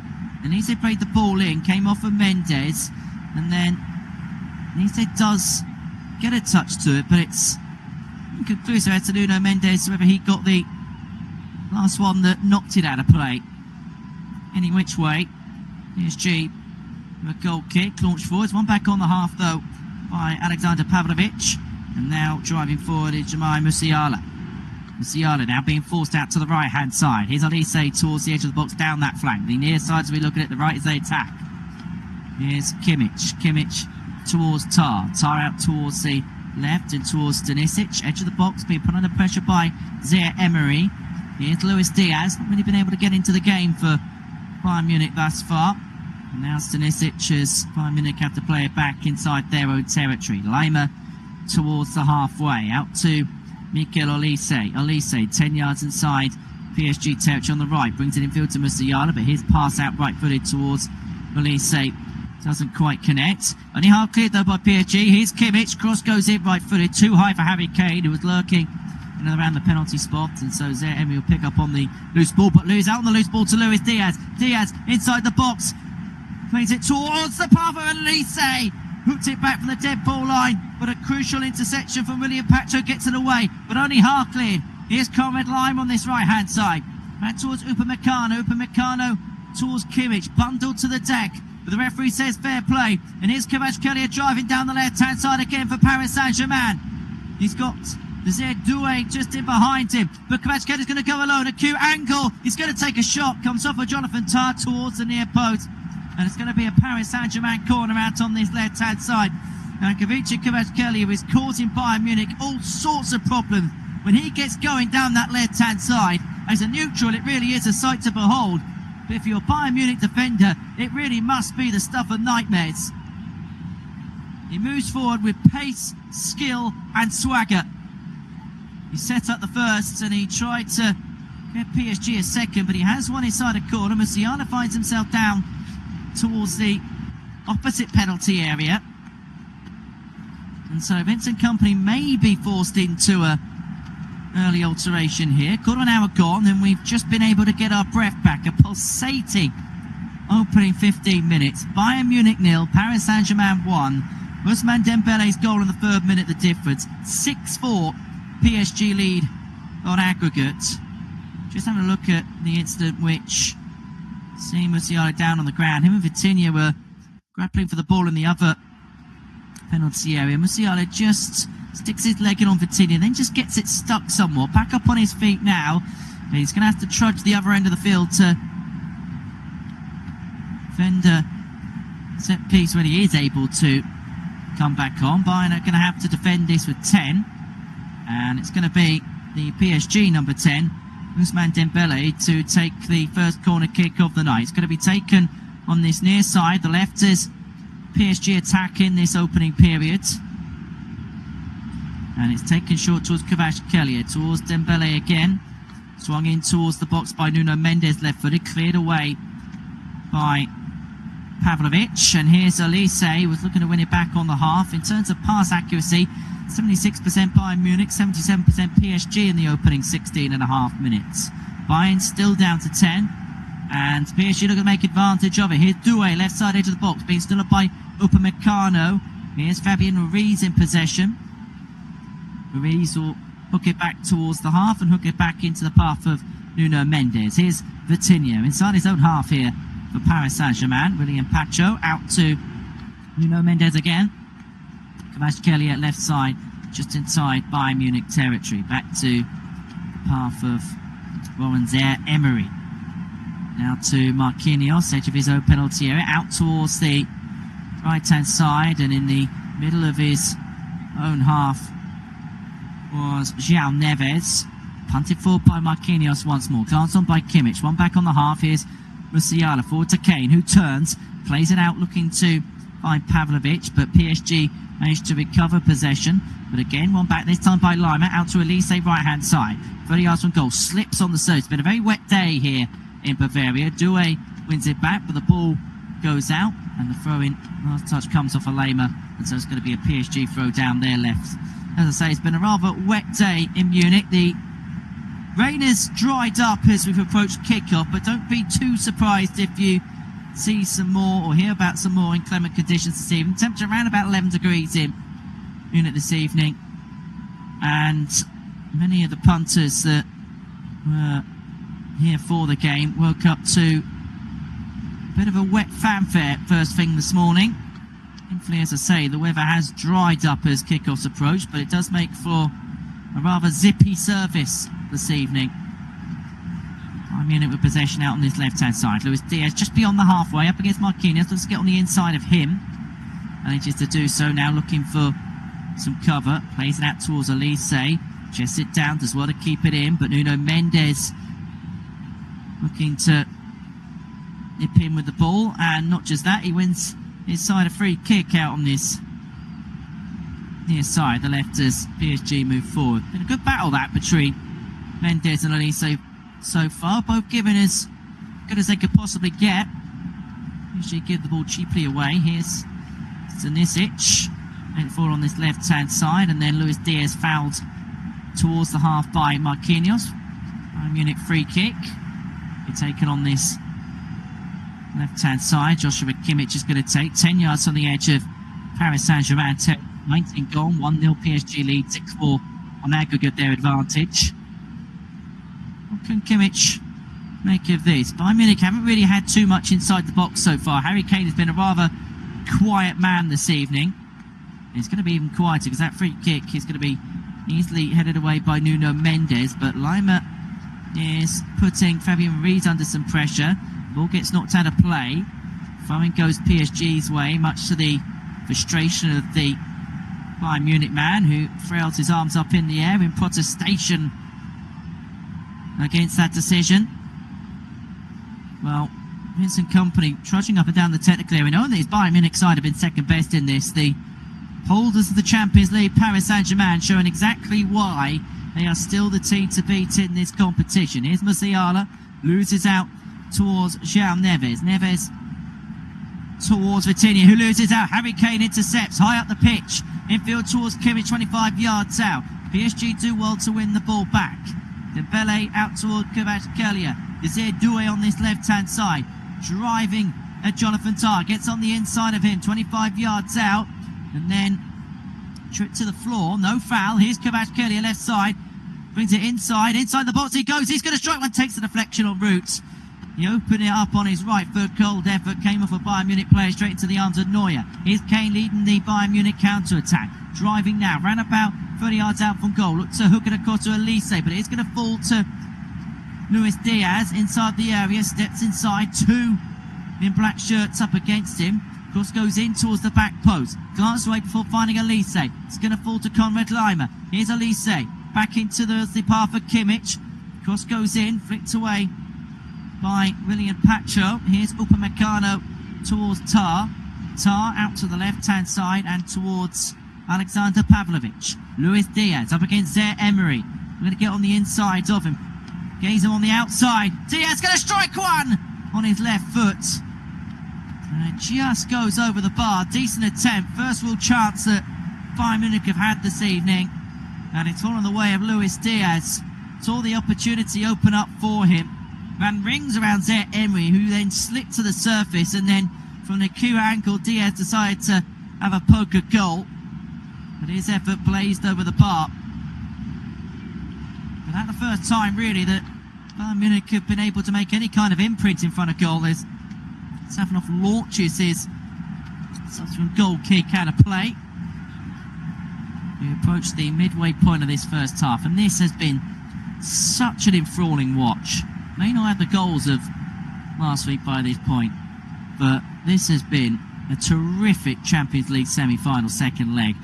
Elise played the ball in, came off of Mendes, and then Elise does get a touch to it, but it's inconclusive as to Nuno Mendes whether he got the last one that knocked it out of play. Any which way, PSG with a goal kick, launched forwards, one back on the half though by Alexander Pavlovic, and now driving forward is Jamal Musiala. Musiala now being forced out to the right-hand side. Here's Elise towards the edge of the box, down that flank. The near side as we look at it, the right is the attack. Here's Kimmich. Kimmich towards Tar. Tar out towards the left and towards Stanisic. Edge of the box being put under pressure by Zaire Emery. Here's Luis Diaz. Not really been able to get into the game for Bayern Munich thus far. And now Stanisic as Bayern Munich have to play it back inside their own territory. Lima towards the halfway. Out to Mikel Olise. Olise 10 yards inside PSG territory on the right. Brings it infield to Musiala, but his pass out right-footed towards Olise doesn't quite connect. Only half cleared though by PSG. Here's Kimmich. Cross goes in right-footed. Too high for Harry Kane, who was lurking in and around the penalty spot. And so Zaire Emery will pick up on the loose ball, but lose out on the loose ball to Luis Diaz. Diaz inside the box. Plays it towards the path of Olise. Hooked it back from the dead ball line, but a crucial interception from William Pacho gets it away, but only half cleared. Here's Conrad Lime on this right-hand side. Back towards Upamecano. Upamecano towards Kimmich. Bundled to the deck. But the referee says fair play. And here's Kvaratskhelia driving down the left-hand side again for Paris Saint-Germain. He's got Desire Doué just in behind him. But Kvaratskhelia is going to go alone. Acute angle. He's going to take a shot. Comes off of Jonathan Tah towards the near post. And it's going to be a Paris Saint-Germain corner out on this left-hand side. Now Kvaratskhelia is causing Bayern Munich all sorts of problems. When he gets going down that left-hand side, as a neutral, it really is a sight to behold. But if you're a Bayern Munich defender, it really must be the stuff of nightmares. He moves forward with pace, skill and swagger. He set up the first and he tried to get PSG a second, but he has one inside a corner. Musiala finds himself down towards the opposite penalty area. And so Vincent Kompany may be forced into a early alteration here. Quarter of an hour gone, and we've just been able to get our breath back. A pulsating opening 15 minutes. Bayern Munich 0, Paris Saint-Germain 1. Ousmane Dembele's goal in the third minute, the difference. 6-4 PSG lead on aggregate. Just having a look at the incident which seeing Musiala down on the ground. Him and Vitinha were grappling for the ball in the other penalty area. Musiala just sticks his leg in on Vitinha, then just gets it stuck somewhat. Back up on his feet now. He's going to have to trudge the other end of the field to defend a set piece when he is able to come back on. Bayern are going to have to defend this with 10. And it's going to be the PSG number 10, Ousmane Dembele, to take the first corner kick of the night. It's going to be taken on this near side. The left is PSG attack in this opening period. And it's taken short towards Kvaratskhelia, towards Dembele again. Swung in towards the box by Nuno Mendes, left-footed, cleared away by Pavlovic. And here's Elise, who was looking to win it back on the half. In terms of pass accuracy, 76% Bayern Munich, 77% PSG in the opening 16.5 minutes. Bayern still down to 10, and PSG looking to make advantage of it. Here's Doué, left side edge of the box, being stood up by Upamecano. Here's Fabian Ruiz in possession. Ruiz will hook it back towards the half and hook it back into the path of Nuno Mendes. Here's Vitinha inside his own half here for Paris Saint-Germain. William Pacho out to Nuno Mendes again. Kvaratskhelia at left side, just inside Bayern Munich territory. Back to the path of Warren Zaire Emery. Now to Marquinhos, edge of his own penalty area, out towards the right-hand side, and in the middle of his own half was João Neves. Punted forward by Marquinhos once more. Glanced on by Kimmich. One back on the half. Here's Musiala forward to Kane, who turns, plays it out, looking to find Pavlovic, but PSG managed to recover possession. But again, one back this time by Lima, out to Elise, right-hand side. 30 yards from goal, slips on the surge. It's been a very wet day here in Bavaria. Doué wins it back, but the ball goes out, and the throw-in, last touch comes off a Lima, and so it's going to be a PSG throw down their left. As I say, it's been a rather wet day in Munich. The rain has dried up as we've approached kick-off, but don't be too surprised if you see some more or hear about some more inclement conditions this evening. Temperature around about 11 degrees in Munich this evening, and many of the punters that were here for the game woke up to a bit of a wet fanfare first thing this morning. Thankfully, as I say, the weather has dried up as kick-offs approach, but it does make for a rather zippy service this evening. Bayern Munich with possession out on this left-hand side. Luis Diaz just beyond the halfway, up against Marquinhos. Let's get on the inside of him. Manages to do so now, looking for some cover. Plays it out towards Elise. Chests it down, does well to keep it in, but Nuno Mendes looking to nip in with the ball, and not just that, he wins inside a free kick out on this near side, the left, as PSG move forward. Been a good battle that between Mendes and Elise so far, both giving as good as they could possibly get. Usually give the ball cheaply away. Here's Stanisic, went forward on this left hand side, and then Luis Diaz fouled towards the half by Marquinhos. Bayern Munich free kick. Be taken on this left hand side. Joshua Kimmich is going to take 10 yards on the edge of Paris Saint-Germain. 19 gone, 1-0 PSG lead, 6-4 on aggregate their advantage. What can Kimmich make of this? Bayern Munich haven't really had too much inside the box so far. Harry Kane has been a rather quiet man this evening. It's going to be even quieter because that free kick is going to be easily headed away by Nuno Mendes, but Lima is putting Fabian Ruiz under some pressure. Ball gets knocked out of play. Throwing goes PSG's way, much to the frustration of the Bayern Munich man, who trails his arms up in the air in protestation against that decision. Well, Vincent Kompany trudging up and down the technical area, knowing that his Bayern Munich side have been second best in this. The holders of the Champions League, Paris Saint-Germain, showing exactly why they are still the team to beat in this competition. Here's Musiala, loses out towards João Neves. Neves towards Vitinha, who loses out. Harry Kane intercepts high up the pitch. Infield towards Kimmich, 25 yards out. PSG do well to win the ball back. Dembele out toward Kvaratskhelia. Desir Doué on this left-hand side, driving at Jonathan Tah. Gets on the inside of him, 25 yards out. And then trip to the floor, no foul. Here's Kvaratskhelia left side, brings it inside the box he goes. He's going to strike one, takes the deflection en route. He opened it up on his right foot. Cold effort came off a Bayern Munich player straight into the arms of Neuer. Here's Kane leading the Bayern Munich counter-attack. Driving now, ran about 30 yards out from goal. Looks to hook it across to Elise, but it's going to fall to Luis Diaz inside the area. Steps inside, two in black shirts up against him. Cross goes in towards the back post. Glance away before finding Elise. It's going to fall to Konrad Lima. Here's Elise. Back into the path of Kimmich. Cross goes in, flicked away by William Pacho. Here's Upamecano towards Tah. Tah out to the left-hand side and towards Alexander Pavlovich. Luis Diaz up against Zaire Emery. We're going to get on the inside of him. Gaze him on the outside. Diaz going to strike one on his left foot. And it just goes over the bar. Decent attempt. First real chance that Bayern Munich have had this evening. And it's all in the way of Luis Diaz. Saw the opportunity open up for him. Ran rings around Zaire Emery, who then slipped to the surface. And then from the acute angle, Diaz decided to have a poke at goal. But his effort blazed over the bar. But that's the first time, really, that Bayern Munich have been able to make any kind of imprint in front of goal. There's Safanov launches his subsequent goal kick out of play. We approach the midway point of this first half, and this has been such an enthralling watch. May not have the goals of last week by this point, but this has been a terrific Champions League semi-final second leg.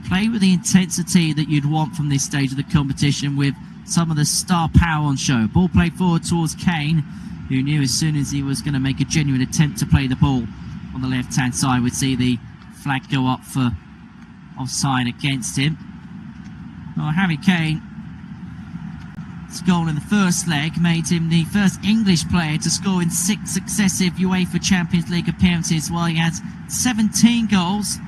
Play with the intensity that you'd want from this stage of the competition, with some of the star power on show. Ball played forward towards Kane, who knew as soon as he was going to make a genuine attempt to play the ball on the left-hand side, we'd see the flag go up for offside against him. Well, Harry Kane, his goal in the first leg made him the first English player to score in 6 successive UEFA Champions League appearances, while he has 17 goals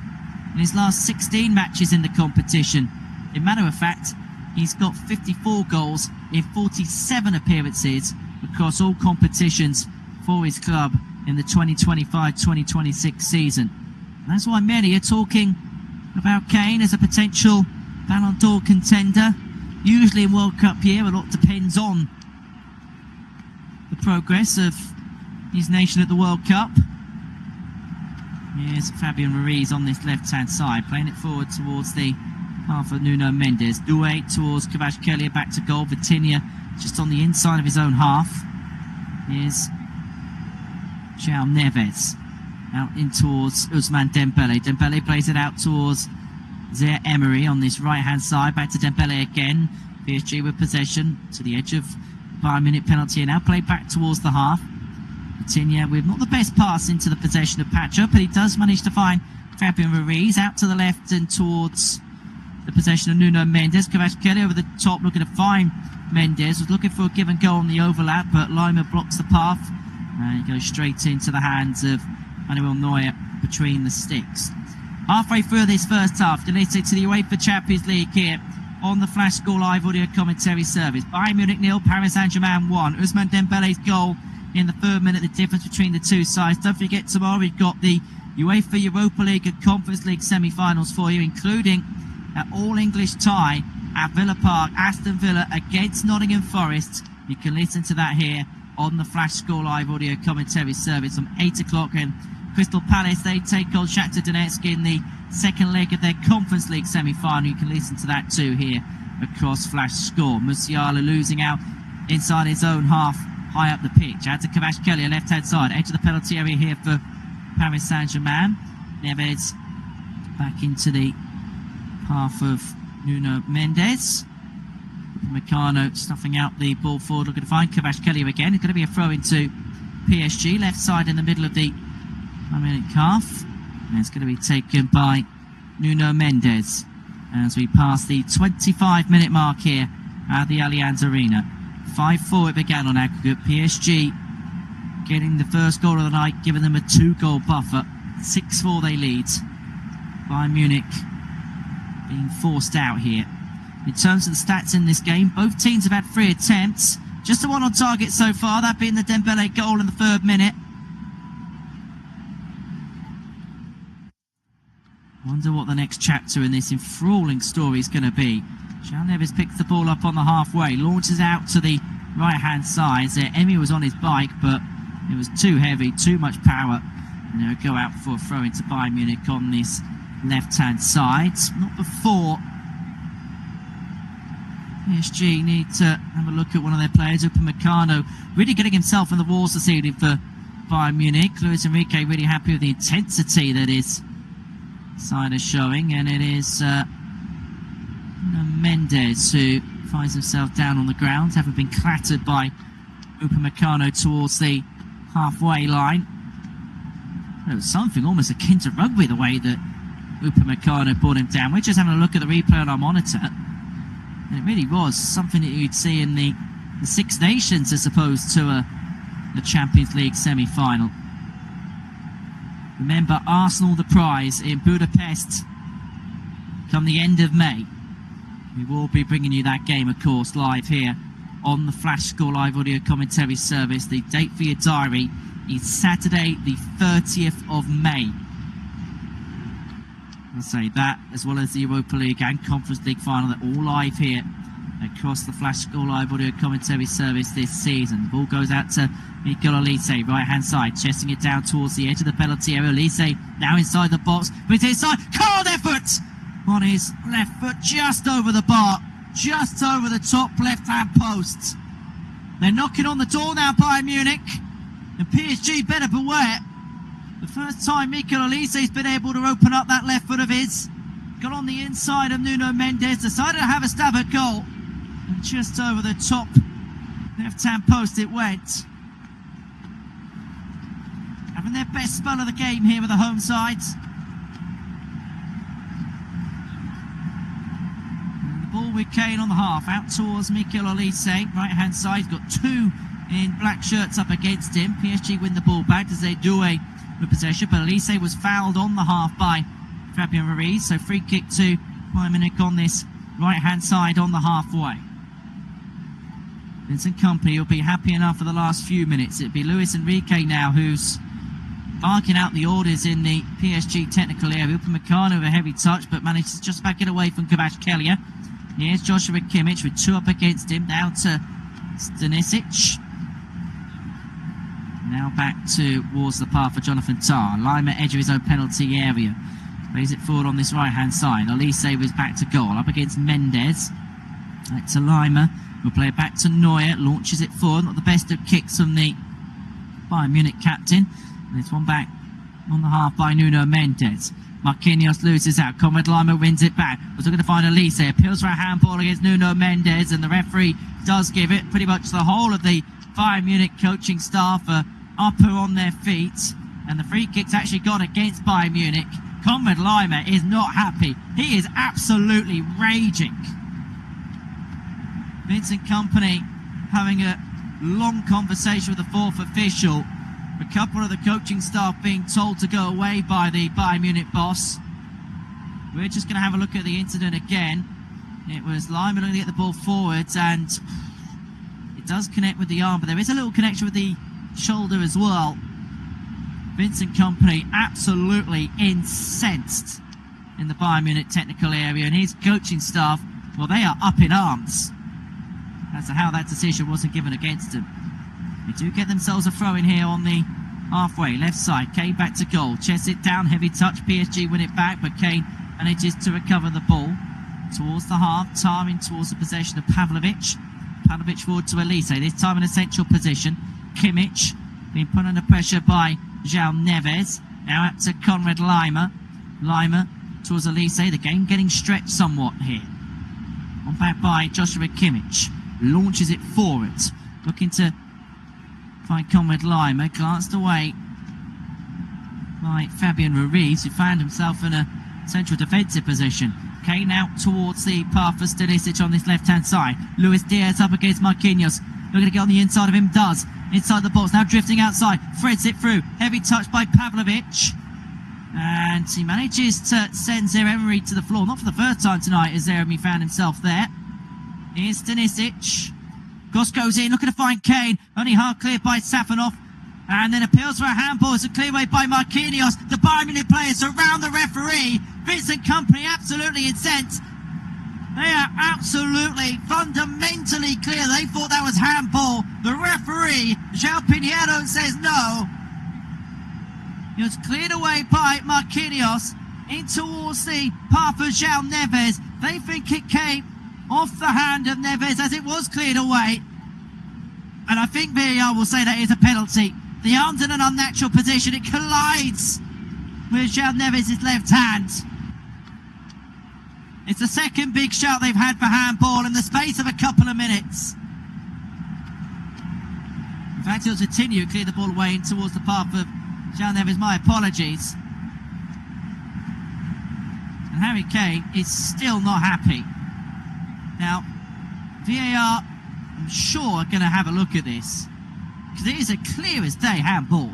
in his last 16 matches in the competition. In matter of fact, he's got 54 goals in 47 appearances across all competitions for his club in the 2025-2026 season. And that's why many are talking about Kane as a potential Ballon d'Or contender. Usually in World Cup year, a lot depends on the progress of his nation at the World Cup. Here's Fabian Ruiz on this left-hand side, playing it forward towards the half of Nuno Mendes. Doué towards Kvaratskhelia, back to goal. Vitinha just on the inside of his own half. Here's João Neves out in towards Ousmane Dembele. Dembele plays it out towards Zaire Emery on this right hand side. Back to Dembele again. PSG with possession to the edge of Bayern Munich penalty and now played back towards the half. Vitinha with not the best pass into the possession of Pacho, but he does manage to find Fabian Ruiz out to the left and towards the possession of Nuno Mendes. Kvaratskhelia over the top looking to find Mendes. Was looking for a give and go on the overlap, but Lima blocks the path and goes straight into the hands of Manuel Neuer between the sticks. Halfway through this first half, Delete to the UEFA Champions League here on the Flash Score Live audio commentary service. Bayern Munich 0, Paris Saint-Germain 1. Ousmane Dembele's goal in the 3rd minute, the difference between the two sides. Don't forget, tomorrow we've got the UEFA Europa League and Conference League semi-finals for you, including an all-English tie at Villa Park, Aston Villa against Nottingham Forest. You can listen to that here on the Flash Score Live audio commentary service from 8 o'clock. And Crystal Palace, they take on Shakhtar Donetsk in the second leg of their Conference League semi-final. You can listen to that too here across Flash Score. Musiala losing out inside his own half, high up the pitch. Out to Kvaratskhelia, left-hand side, edge of the penalty area here for Paris Saint-Germain. Neves back into the path of Nuno Mendes. Meccano stuffing out the ball forward, looking to find Kvaratskhelia again. It's going to be a throw into PSG, left side in the middle of the half. And it's going to be taken by Nuno Mendes as we pass the 25-minute mark here at the Allianz Arena. 5-4 it began on aggregate. PSG getting the first goal of the night, giving them a 2-goal buffer. 6-4 they lead. Bayern Munich being forced out here. In terms of the stats in this game, both teams have had 3 attempts. Just the one on target so far, that being the Dembele goal in the 3rd minute. Wonder what the next chapter in this enthralling story is going to be. João Neves picks the ball up on the halfway, launches out to the right-hand side. Emi was on his bike, but it was too heavy, too much power. And they'll go out for a throw into Bayern Munich on this left-hand side. Not before PSG need to have a look at one of their players, Upamecano, really getting himself on the walls this evening for Bayern Munich. Luis Enrique really happy with the intensity that his side is showing, and it is Mendes who finds himself down on the ground, having been clattered by Upamecano towards the halfway line. It was something almost akin to rugby, the way that Upamecano brought him down. We're just having a look at the replay on our monitor, and it really was something that you'd see in the Six Nations as opposed to the Champions League semi-final. Remember, Arsenal the prize in Budapest come the end of May. We will be bringing you that game, of course, live here on the Flash Score Live audio commentary service. The date for your diary is Saturday the 30th of May. I'll say that, as well as the Europa League and Conference League final, they're all live here across the Flash Score Live audio commentary service this season. The ball goes out to Mikel Olise, right hand side, chesting it down towards the edge of the penalty area. Olise now inside the box, but it's inside. Card effort on his left foot, just over the bar, just over the top left hand post. They're knocking on the door now, Bayern Munich, and PSG better beware. The first time Mikel Olise's been able to open up that left foot of his. Got on the inside of Nuno Mendes, decided to have a stab at goal, and just over the top left hand post it went. Having their best spell of the game here with the home sides. And the ball with Kane on the half, out towards Mikel Olise, right hand side. He's got 2 in black shirts up against him. PSG win the ball back as they do a possession, but Olise was fouled on the half by Fabian Ruiz, so free kick to Bayern Munich on this right hand side on the halfway. Vincent Kompany will be happy enough for the last few minutes. It'll be Luis Enrique now who's barking out the orders in the PSG technical area. Upamecano with a heavy touch, but manages to just back it away from Kvaratskhelia. Here's Joshua Kimmich with 2 up against him, down to Stanisic. Now back towards the path for Jonathan Tah. Lima edge of his own penalty area. Plays it forward on this right-hand side. Elise was back to goal, up against Mendes. Back to Lima. We'll play it back to Neuer. Launches it forward. Not the best of kicks from the Bayern Munich captain. And it's one back on the half by Nuno Mendes. Marquinhos loses out. Conrad Lima wins it back. Was looking to find Elise. Appeals for a handball against Nuno Mendes, and the referee does give it. Pretty much the whole of the Bayern Munich coaching staff are up on their feet, and the free kick's actually gone against Bayern Munich. Conrad Lima is not happy. He is absolutely raging. Vincent Kompany having a long conversation with the fourth official. A couple of the coaching staff being told to go away by the Bayern Munich boss. We're just going to have a look at the incident again. It was Lima looking to get the ball forwards, and it does connect with the arm, but there is a little connection with the shoulder as well. Vincent Kompany absolutely incensed in the Bayern Munich technical area, and his coaching staff, well, they are up in arms as to how that decision wasn't given against him. They do get themselves a throw in here on the halfway left side. Kane back to goal, chests it down, heavy touch. PSG win it back, but Kane manages to recover the ball towards the half, timing towards the possession of Pavlovic. Pavlovic forward to Elise, this time in a central position. Kimmich being put under pressure by João Neves. Now out to Conrad Lima. Lima towards Elise. The game getting stretched somewhat here. On back by Joshua Kimmich. Launches it forward. Looking to find Conrad Lima. Glanced away by Fabian Ruiz, who found himself in a central defensive position. Kane out towards the path for Stanisic on this left-hand side. Luis Diaz up against Marquinhos. Looking to get on the inside of him, does. Inside the box, now drifting outside. Threads it through. Heavy touch by Pavlovic. And he manages to send Zaire-Emery to the floor. Not for the first time tonight as Zaire-Emery found himself there. Here's Stanisic. Goss goes in, looking to find Kane. Only half cleared by Safanov. And then appeals for a handball. It's a clear way by Marquinhos. The Bayern Munich players surround the referee. Vincent Kompany absolutely incensed. They are absolutely fundamentally clear. They thought that was handball. The referee, João Pinheiro, says no. It was cleared away by Marquinhos in towards the path of João Neves. They think it came off the hand of Neves as it was cleared away. And I think VAR will say that is a penalty. The arm's in an unnatural position. It collides with João Neves' left hand. It's the second big shout they've had for handball in the space of a couple of minutes. In fact, he'll continue to clear the ball away in towards the path of João Neves. My apologies. And Harry Kane is still not happy. Now, VAR, I'm sure, are going to have a look at this, because it is a clear as day handball.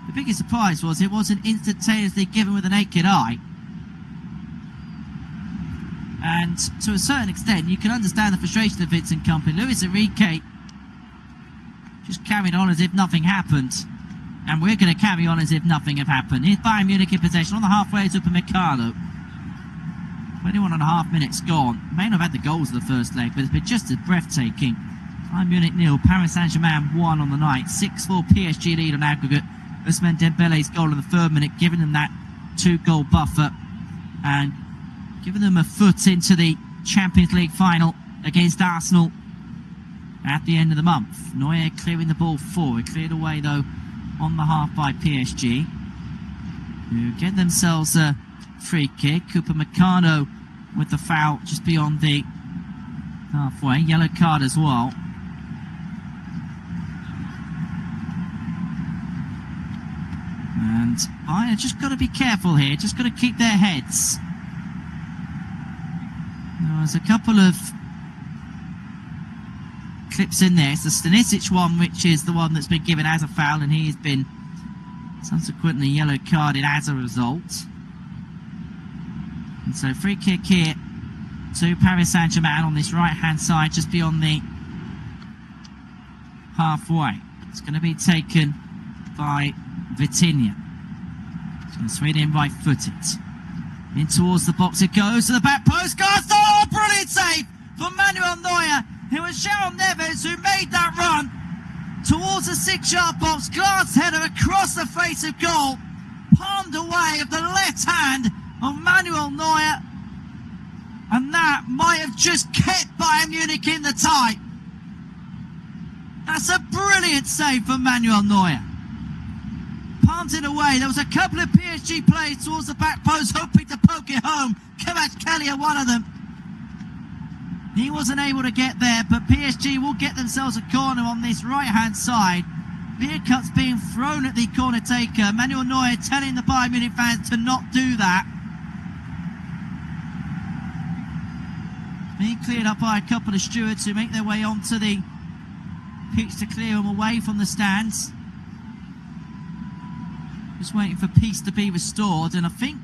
The biggest surprise was it wasn't instantaneously given with a naked eye. And to a certain extent, you can understand the frustration of Vincent Kompany. Luis Enrique just carried on as if nothing happened. And we're going to carry on as if nothing had happened. Here's Bayern Munich in possession on the halfway to Upamecano. 21.5 minutes gone. May not have had the goals of the first leg, but it's been just as breathtaking. Bayern Munich 0, Paris Saint-Germain 1 on the night. 6-4 PSG lead on aggregate. Ousmane Dembele's goal in the third minute, giving them that 2-goal buffer and giving them a foot into the Champions League final against Arsenal at the end of the month. Neuer clearing the ball forward. Cleared away, though, on the half by PSG, who get themselves a free kick. Upamecano with the foul just beyond the halfway. Yellow card as well. And Bayern just got to be careful here. Just got to keep their heads. There's a couple of clips in there. It's the Stanisic one, which is the one that's been given as a foul, and he has been subsequently yellow carded as a result. And so free kick here to Paris Saint-Germain on this right hand side, just beyond the halfway. It's going to be taken by Vitinha. It's going to swing in right footed. In towards the box it goes, to the back post. Oh, brilliant save from Manuel Neuer. It was João Neves who made that run towards the 6-yard box. Glass header across the face of goal. palmed away of the left hand of Manuel Neuer, and that might have just kept Bayern Munich in the tie. That's a brilliant save from Manuel Neuer. Palmed it away. There was a couple of PSG players towards the back post hoping to poke it home. Kvaratskhelia, one of them. He wasn't able to get there, but PSG will get themselves a corner on this right-hand side. Beer cuts being thrown at the corner taker. Manuel Neuer telling the Bayern Munich fans to not do that. Being cleared up by a couple of stewards who make their way onto the pitch to clear them away from the stands. Just waiting for peace to be restored, and I think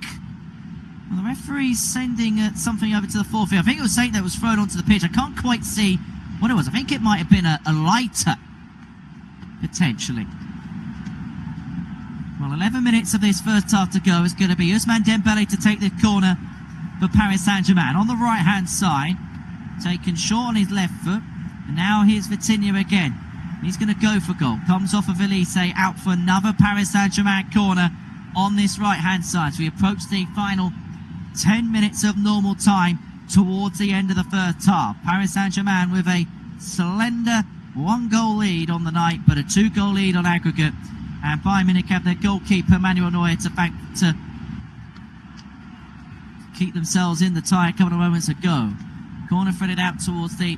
the referee's sending something over to the forfeit. I think it was something that was thrown onto the pitch. I can't quite see what it was. I think it might have been a lighter, potentially. Well, 11 minutes of this first half to go. It's going to be Ousmane Dembele to take the corner for Paris Saint-Germain on the right-hand side, taken short on his left foot, and now here's Vitinha again. He's going to go for goal. Comes off of Elise, out for another Paris Saint-Germain corner on this right-hand side. So we approach the final 10 minutes of normal time towards the end of the first half. Paris Saint-Germain with a slender 1-goal lead on the night, but a 2-goal lead on aggregate. And Bayern Munich have their goalkeeper Manuel Neuer to keep themselves in the tie a couple of moments ago. Corner threaded out towards the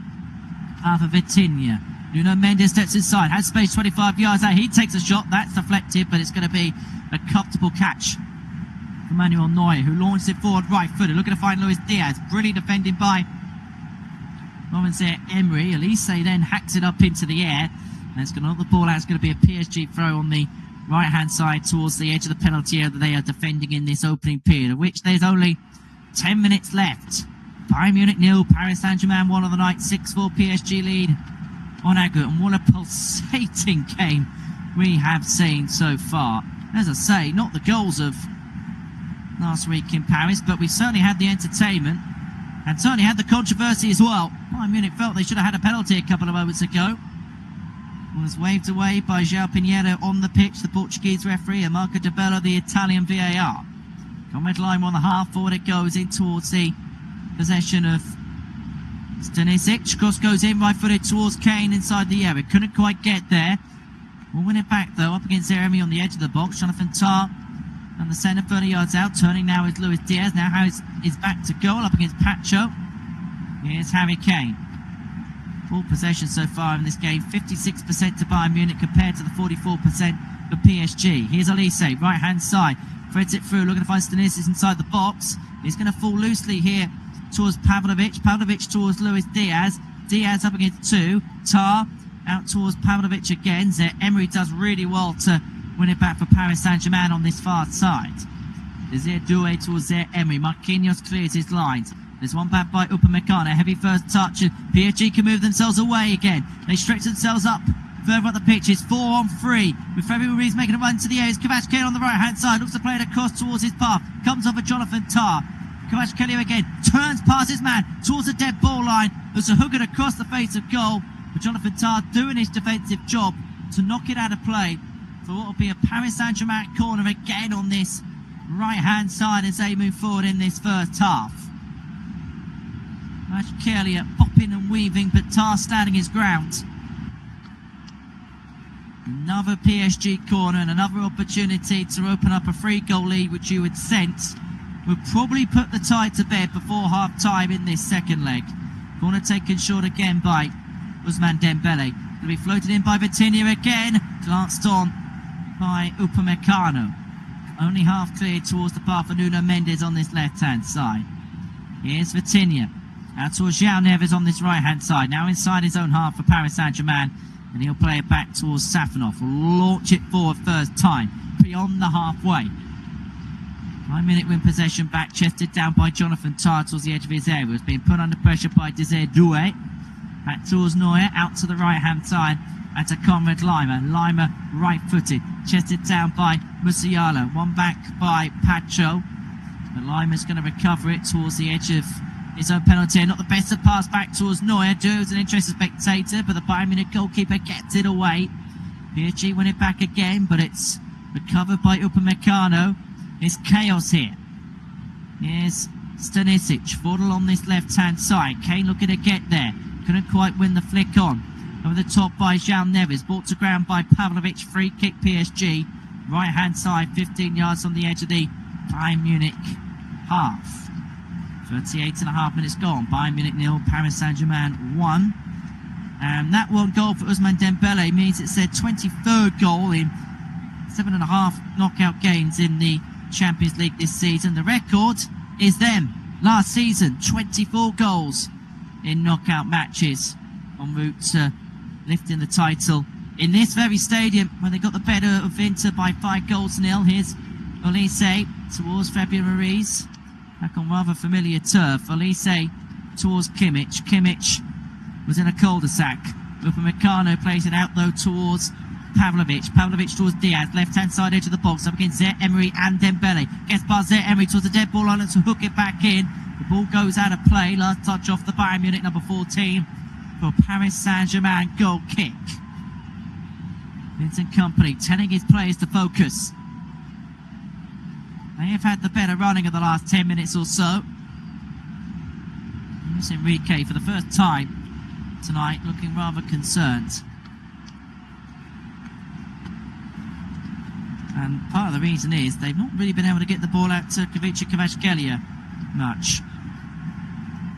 half of Vitinha. Nuno Mendes steps inside, has space 25 yards out. He takes a shot, that's deflected, but it's going to be a comfortable catch for Manuel Neuer, who launched it forward right-footed, looking to find Luis Diaz. Brilliant defending by Emery. Elise then hacks it up into the air, and it's going to knock the ball out. It's going to be a PSG throw on the right-hand side towards the edge of the penalty area that they are defending in this opening period, of which there's only 10 minutes left. Bayern Munich 0, Paris Saint-Germain 1 on the night, 6-4 PSG lead on aggregate. And what a pulsating game we have seen so far. As I say, not the goals of last week in Paris, but we certainly had the entertainment and certainly had the controversy as well. Bayern Munich felt they should have had a penalty a couple of moments ago. It was waved away by João Pinheiro on the pitch, the Portuguese referee, and Marco De Bello, the Italian VAR. Comment line on the half forward it goes in towards the possession of Stanisic. Cross goes in right-footed towards Kane inside the area. Couldn't quite get there. We'll win it back though, up against Jeremy on the edge of the box. Jonathan Tah on the centre, 30 yards out. Turning now is Luis Diaz. Now Harris is back to goal up against Pacho. Here's Harry Kane. Full possession so far in this game. 56% to Bayern Munich compared to the 44% for PSG. Here's Elise, right-hand side. Threads it through, looking to find Stanisic inside the box. He's going to fall loosely here towards Pavlovic. Pavlovic towards Luis Diaz. Diaz up against two. Tah out towards Pavlovic again. Emery does really well to win it back for Paris Saint-Germain on this far side. Desire Doué towards Emery. Marquinhos clears his lines. There's one back by Upamecano. Heavy first touch. PSG can move themselves away again. They stretch themselves up further up the pitch. It's 4-on-3 with Fabio Ruiz making a run to the air. It's Kvaratskhelia on the right hand side. Looks to play it across towards his path. Comes over Jonathan Tah. Kvaratskhelia again turns past his man towards the dead ball line. There's a hooker across the face of goal. But Jonathan Tah doing his defensive job to knock it out of play for what will be a Paris Saint-Germain corner again on this right hand side as they move forward in this first half. Kvaratskhelia popping and weaving, but Tah standing his ground. Another PSG corner and another opportunity to open up a 3-goal lead, which you would sense would probably put the tie to bed before half-time in this second leg. Corner taken short again by Ousmane Dembele. Going to be floated in by Vitinha again. Glanced on by Upamecano. Only half cleared towards the path for Nuno Mendes on this left-hand side. Here's Vitinha. Out towards João Neves on this right-hand side. Now inside his own half for Paris Saint-Germain. And he'll play it back towards Safonov. Will launch it forward first time. Beyond the halfway. 9 minute win possession back, chested down by Jonathan Tah towards the edge of his area. It's being put under pressure by Desire Doué. Back towards Neuer, out to the right hand side, and to Conrad Lima. Lima right footed, chested down by Musiala. One back by Pacho. But Lima's going to recover it towards the edge of his own penalty. Not the best of pass back towards Neuer. Does an interested spectator, but the Bayern Munich goalkeeper gets it away. PSG win it back again, but it's recovered by Upamecano. It's chaos here. Here's Stanisic, Fordle on this left-hand side. Kane looking to get there. Couldn't quite win the flick on. Over the top by João Neves. Brought to ground by Pavlovic. Free kick PSG. Right-hand side, 15 yards on the edge of the Bayern Munich half. 38.5 minutes gone. Bayern Munich 0, Paris Saint-Germain 1. And that one goal for Ousmane Dembele means it's their 23rd goal in 7.5 knockout games in the Champions League this season. The record is them. Last season, 24 goals in knockout matches, en route to lifting the title in this very stadium when they got the better of Inter by 5-0. Here's Olise towards Fabian Ruiz, back on rather familiar turf. Olise towards Kimmich. Kimmich was in a cul-de-sac. Upamecano plays it out though towards Pavlovic. Pavlovic towards Diaz, left-hand side edge of the box, up against Zaire Emery and Dembele. Gets past Zaire Emery towards the dead ball line to hook it back in. The ball goes out of play. Last touch off the Bayern Munich number 14 for Paris Saint-Germain goal kick. Vincent Kompany telling his players to focus. They have had the better running of the last 10 minutes or so. Luis Enrique for the first time tonight looking rather concerned. And part of the reason is they've not really been able to get the ball out to Kvaratskhelia Kvaratskhelia much.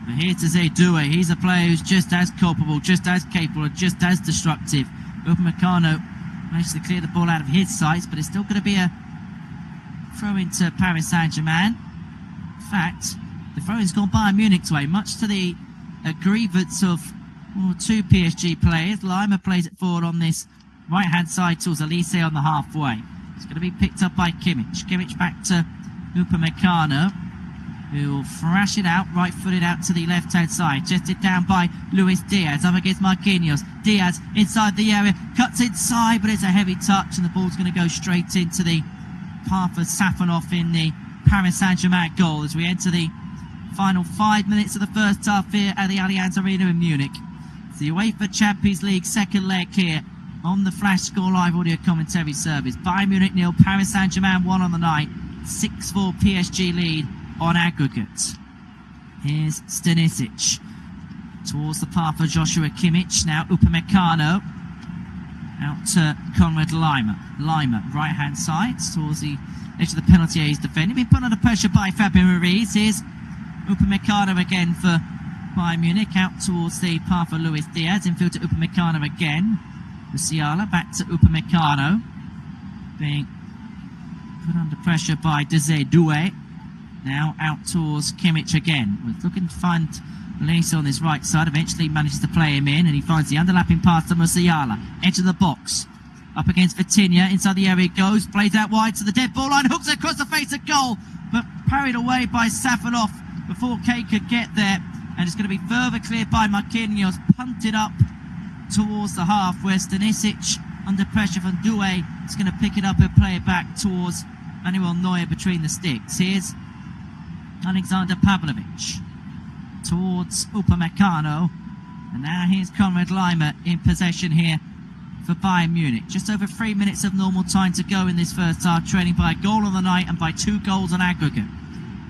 But here's Désiré Doué. He's a player who's just as culpable, just as capable, just as destructive. Upamecano managed to clear the ball out of his sights, but it's still going to be a throw into Paris Saint-Germain. In fact, the throw-in's gone Bayern Munich's way, much to the grievance of two PSG players. Lima plays it forward on this right-hand side towards Olise on the halfway. It's going to be picked up by Kimmich. Kimmich back to Upamecano, who will thrash it out, right-footed out to the left-hand side. Chested down by Luis Diaz, up against Marquinhos. Diaz inside the area, cuts inside, but it's a heavy touch, and the ball's going to go straight into the path of Safonov in the Paris Saint-Germain goal as we enter the final 5 minutes of the first half here at the Allianz Arena in Munich. It's the UEFA Champions League second leg here on the Flash Score Live audio commentary service. Bayern Munich 0, Paris Saint-Germain 1 on the night. 6-4 PSG lead on aggregate. Here's Stanisic towards the path of Joshua Kimmich. Now Upamecano out to Konrad Lima. Lima, right hand side towards the edge of the penalty area. He's defending. Been put under pressure by Fabian Ruiz. Here's Upamecano again for Bayern Munich, out towards the path of Luis Diaz. Infield to Upamecano again. Musiala back to Upamecano, being put under pressure by Désiré Doué. Now out towards Kimmich again. We're looking to find Olise on this right side. Eventually manages to play him in, and he finds the underlapping pass to Musiala. Edge of the box. Up against Vitinha. Inside the area it goes. Plays out wide to the dead ball line. Hooks it across the face of goal, but parried away by Safonov before Kane could get there. And it's going to be further cleared by Marquinhos. Punted up towards the half, where Stanisic, under pressure from Doué, is going to pick it up and play it back towards Manuel Neuer between the sticks. Here's Alexander Pavlovic towards Upamecano, and now here's Konrad Lima in possession here for Bayern Munich. Just over 3 minutes of normal time to go in this first half, trailing by a goal on the night and by 2 goals on aggregate.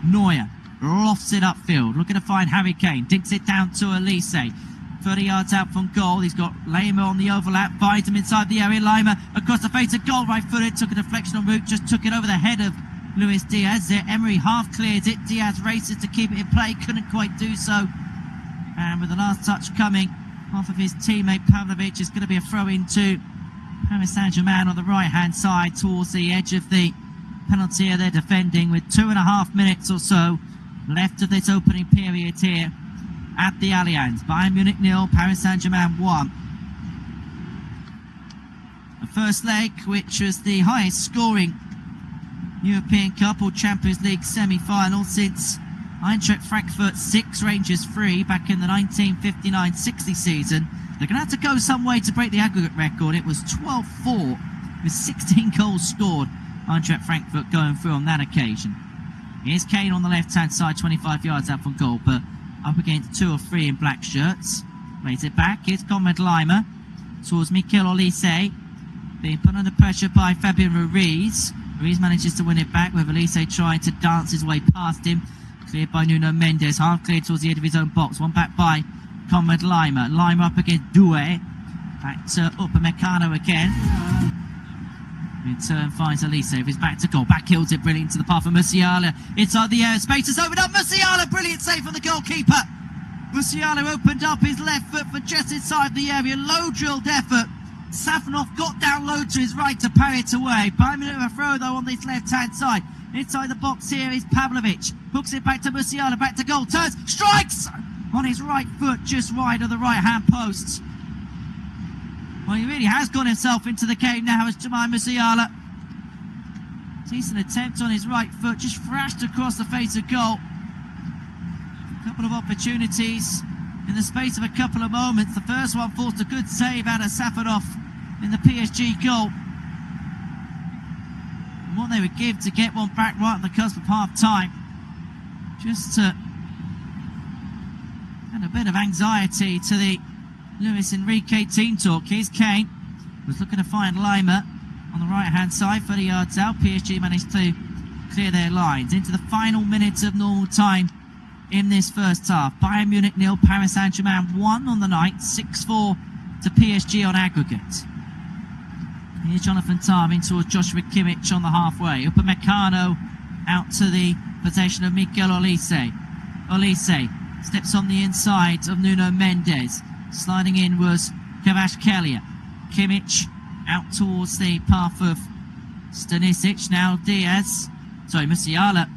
Neuer lofts it upfield, looking to find Harry Kane, dinks it down to Olise. 30 yards out from goal, he's got Lima on the overlap, finds him inside the area. Lima across the face of goal, right-footed, took a deflection en route, just took it over the head of Luis Diaz. Emery half clears it. Diaz races to keep it in play, couldn't quite do so. And with the last touch coming off of his teammate Pavlovic, it's going to be a throw into Paris Saint-Germain on the right-hand side towards the edge of the penalty area. They're defending with 2.5 minutes or so left of this opening period here at the Allianz. Bayern Munich 0, Paris Saint-Germain 1. The first leg, which was the highest scoring European Cup or Champions League semi-final since Eintracht Frankfurt 6, Rangers 3 back in the 1959-60 season. They're going to have to go some way to break the aggregate record. It was 12-4 with 16 goals scored. Eintracht Frankfurt going through on that occasion. Here's Kane on the left-hand side, 25 yards out from goal, but up against 2 or 3 in black shirts. Plays it back. Here's Konrad Lima towards Mikel Olise, being put under pressure by Fabian Ruiz. Ruiz manages to win it back with Elise trying to dance his way past him. Cleared by Nuno Mendes, half cleared towards the edge of his own box. One back by Conrad Lima. Lima up against Doué. Back to Upamecano again. In turn finds Elise. He's back to goal. Back kills it brilliant to the path of Musiala. Inside the air. Space is opened up. Musiala. Brilliant save from the goalkeeper. Musiala opened up his left foot for just inside the area. Low drilled effort. Safanov got down low to his right to parry it away. Bayern Munich with a throw though on this left hand side. Inside the box here is Pavlovic. Hooks it back to Musiala. Back to goal. Turns. Strikes! On his right foot, just wide of the right hand post. Well, he really has got himself into the game now as Jamal Musiala. Decent attempt on his right foot, just thrashed across the face of goal. A couple of opportunities in the space of a couple of moments. The first one forced a good save out of Safanov in the PSG goal. And what they would give to get one back right on the cusp of half time. Just to add a bit of anxiety to the Luis Enrique team talk. Here's Kane, was looking to find Lima on the right hand side, 30 yards out. PSG managed to clear their lines into the final minutes of normal time in this first half. Bayern Munich 0, Paris Saint-Germain 1 on the night, 6-4 to PSG on aggregate. Here's Jonathan Tah in towards Joshua Kimmich on the halfway. Upamecano out to the possession of Mikel Olise. Olise steps on the inside of Nuno Mendes. Sliding in was Kvaratskhelia. Kimmich out towards the path of Stanisic. Now Musiala.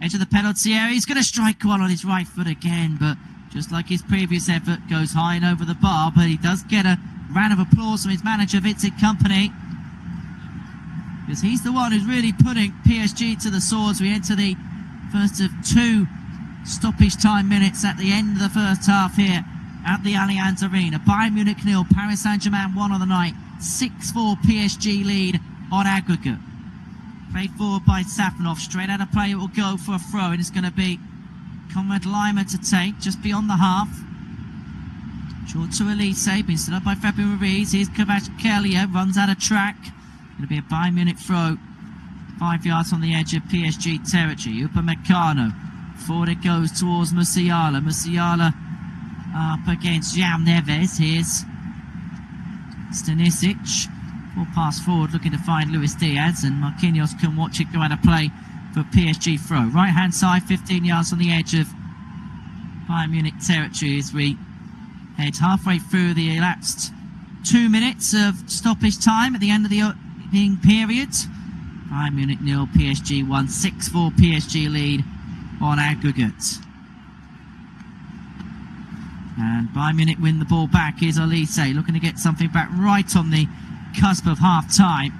Edge of the penalty area. He's going to strike one on his right foot again, but just like his previous effort, goes high and over the bar. But he does get a round of applause from his manager, Vincent Kompany, because he's the one who's really putting PSG to the swords. We enter the first of two stoppage time minutes at the end of the first half here at the Allianz Arena. Bayern Munich 0, Paris Saint-Germain 1 on the night. 6-4 PSG lead on aggregate. Played forward by Safanov. Straight out of play it will go for a throw, and it's going to be Conrad Lima to take just beyond the half. Short to Elise, being stood up by Fabian Ruiz. Here's Kvaratskhelia, runs out of track. Going to be a Bayern Munich throw. 5 yards on the edge of PSG territory. Upamecano. Forward it goes towards Musiala. Musiala up against Jam Neves. Here's Stanisic. Full pass forward, looking to find Luis Diaz, and Marquinhos can watch it go out of play for PSG throw. Right hand side, 15 yards on the edge of Bayern Munich territory as we head halfway through the elapsed 2 minutes of stoppage time at the end of the opening period. Bayern Munich 0, PSG 1, 6-4 PSG lead on aggregate. And Bayern Munich win the ball back. Here's Olise looking to get something back right on the cusp of half time.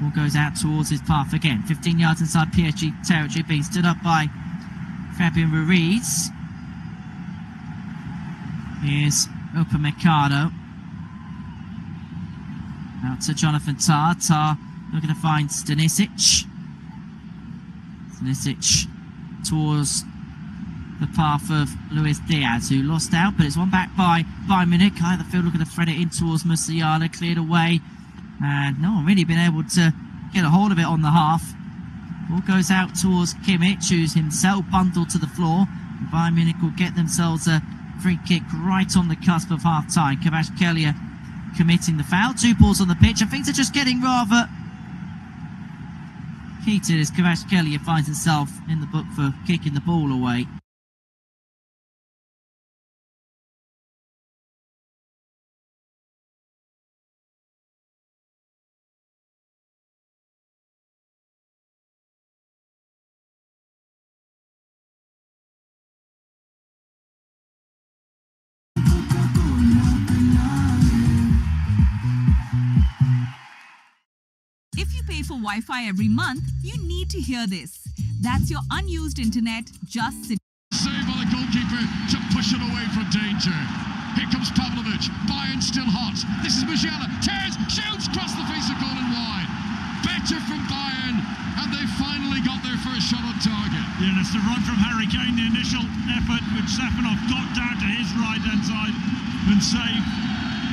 Ball goes out towards his path again. 15 yards inside PSG territory, being stood up by Fabian Ruiz. Here's Upamecano. Out to Jonathan Tah. Tah looking to find Stanisic. Stanisic towards the path of Luis Diaz, who lost out, but it's one back by Bayern Munich. Either field looking to thread it in towards Musiala, cleared away, and no one really been able to get a hold of it on the half. Ball goes out towards Kimmich, who's himself bundled to the floor. And Bayern Munich will get themselves a free kick right on the cusp of half time. Kvaratskhelia committing the foul. 2 balls on the pitch, and things are just getting rather heated as Kvaratskhelia finds himself in the book for kicking the ball away. If you pay for Wi-Fi every month, you need to hear this. That's your unused internet just sitting. Save by the goalkeeper to push it away from danger. Here comes Pavlovic. Bayern still hot. This is Musiala. Turns, shoots, across the face of goal and wide. Better from Bayern, and they finally got their first shot on target. Yeah, that's the run from Harry Kane, the initial effort, which Safanov got down to his right-hand side and saved.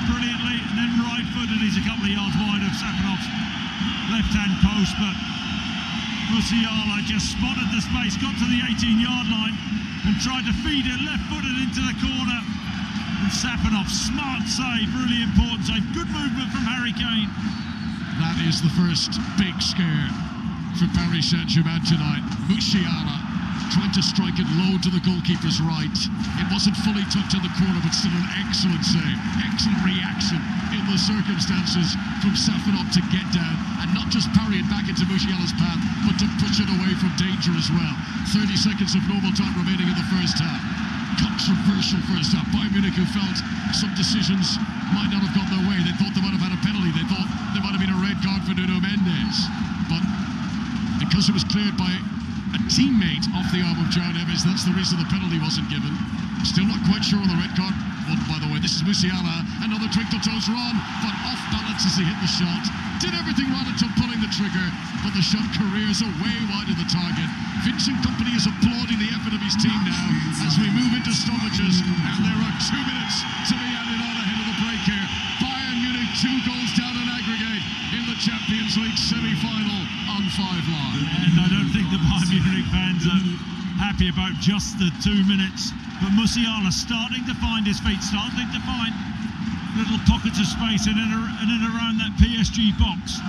brilliantly, and then right-footed. He's a couple of yards wide of Safanov's left-hand post, but Musiala just spotted the space, got to the 18-yard line, and tried to feed it left-footed into the corner. And Safanov, smart save, really important save. Good movement from Harry Kane. That is the first big scare for Paris Saint-Germain tonight. Musiala trying to strike it low to the goalkeeper's right. It wasn't fully tucked in the corner, but still an excellent save. Excellent reaction in the circumstances from Safanov to get down and not just parry it back into Musiala's path, but to push it away from danger as well. 30 seconds of normal time remaining in the first half. Controversial first half. Bayern Munich, who felt some decisions might not have gone their way. They thought they might have had a penalty. They thought there might have been a red card for Nuno Mendes. But because it was cleared by a teammate off the arm of João Neves, that's the reason the penalty wasn't given. Still not quite sure on the red card one, by the way. This is Musiala, another twinkle toes run, but off balance as he hit the shot. Did everything right until pulling the trigger, but the shot careers away wide of the target. Vincent Kompany is applauding the effort of his team now as we move into stoppages, and there are 2 minutes to be added on ahead of the break here. Bayern Munich 2 goals down in aggregate in the Champions League semi-final on 5 Live. And I don't think the Bayern Munich fans are happy about just the 2 minutes, but Musiala starting to find his feet, starting to find little pockets of space in and around that PSG box.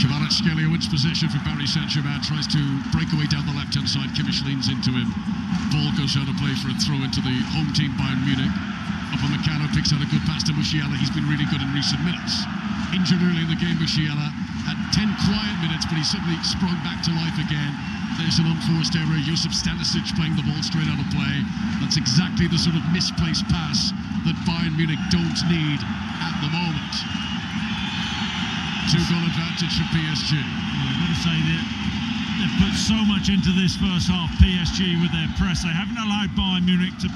Kvaratskhelia wins possession for Paris Saint-Germain, tries to break away down the left-hand side. Kimmich leans into him. Ball goes out of play for a throw into the home team Bayern Munich. Upamecano picks out a good pass to Musiala. He's been really good in recent minutes. Injured early in the game, Musiala had 10 quiet minutes, but he suddenly sprung back to life again. There's an unforced error. Josip Stanisic playing the ball straight out of play. That's exactly the sort of misplaced pass that Bayern Munich don't need at the moment. 2-goal advantage for PSG. I've got to say that they've put so much into this first half, PSG, with their press. They haven't allowed Bayern Munich to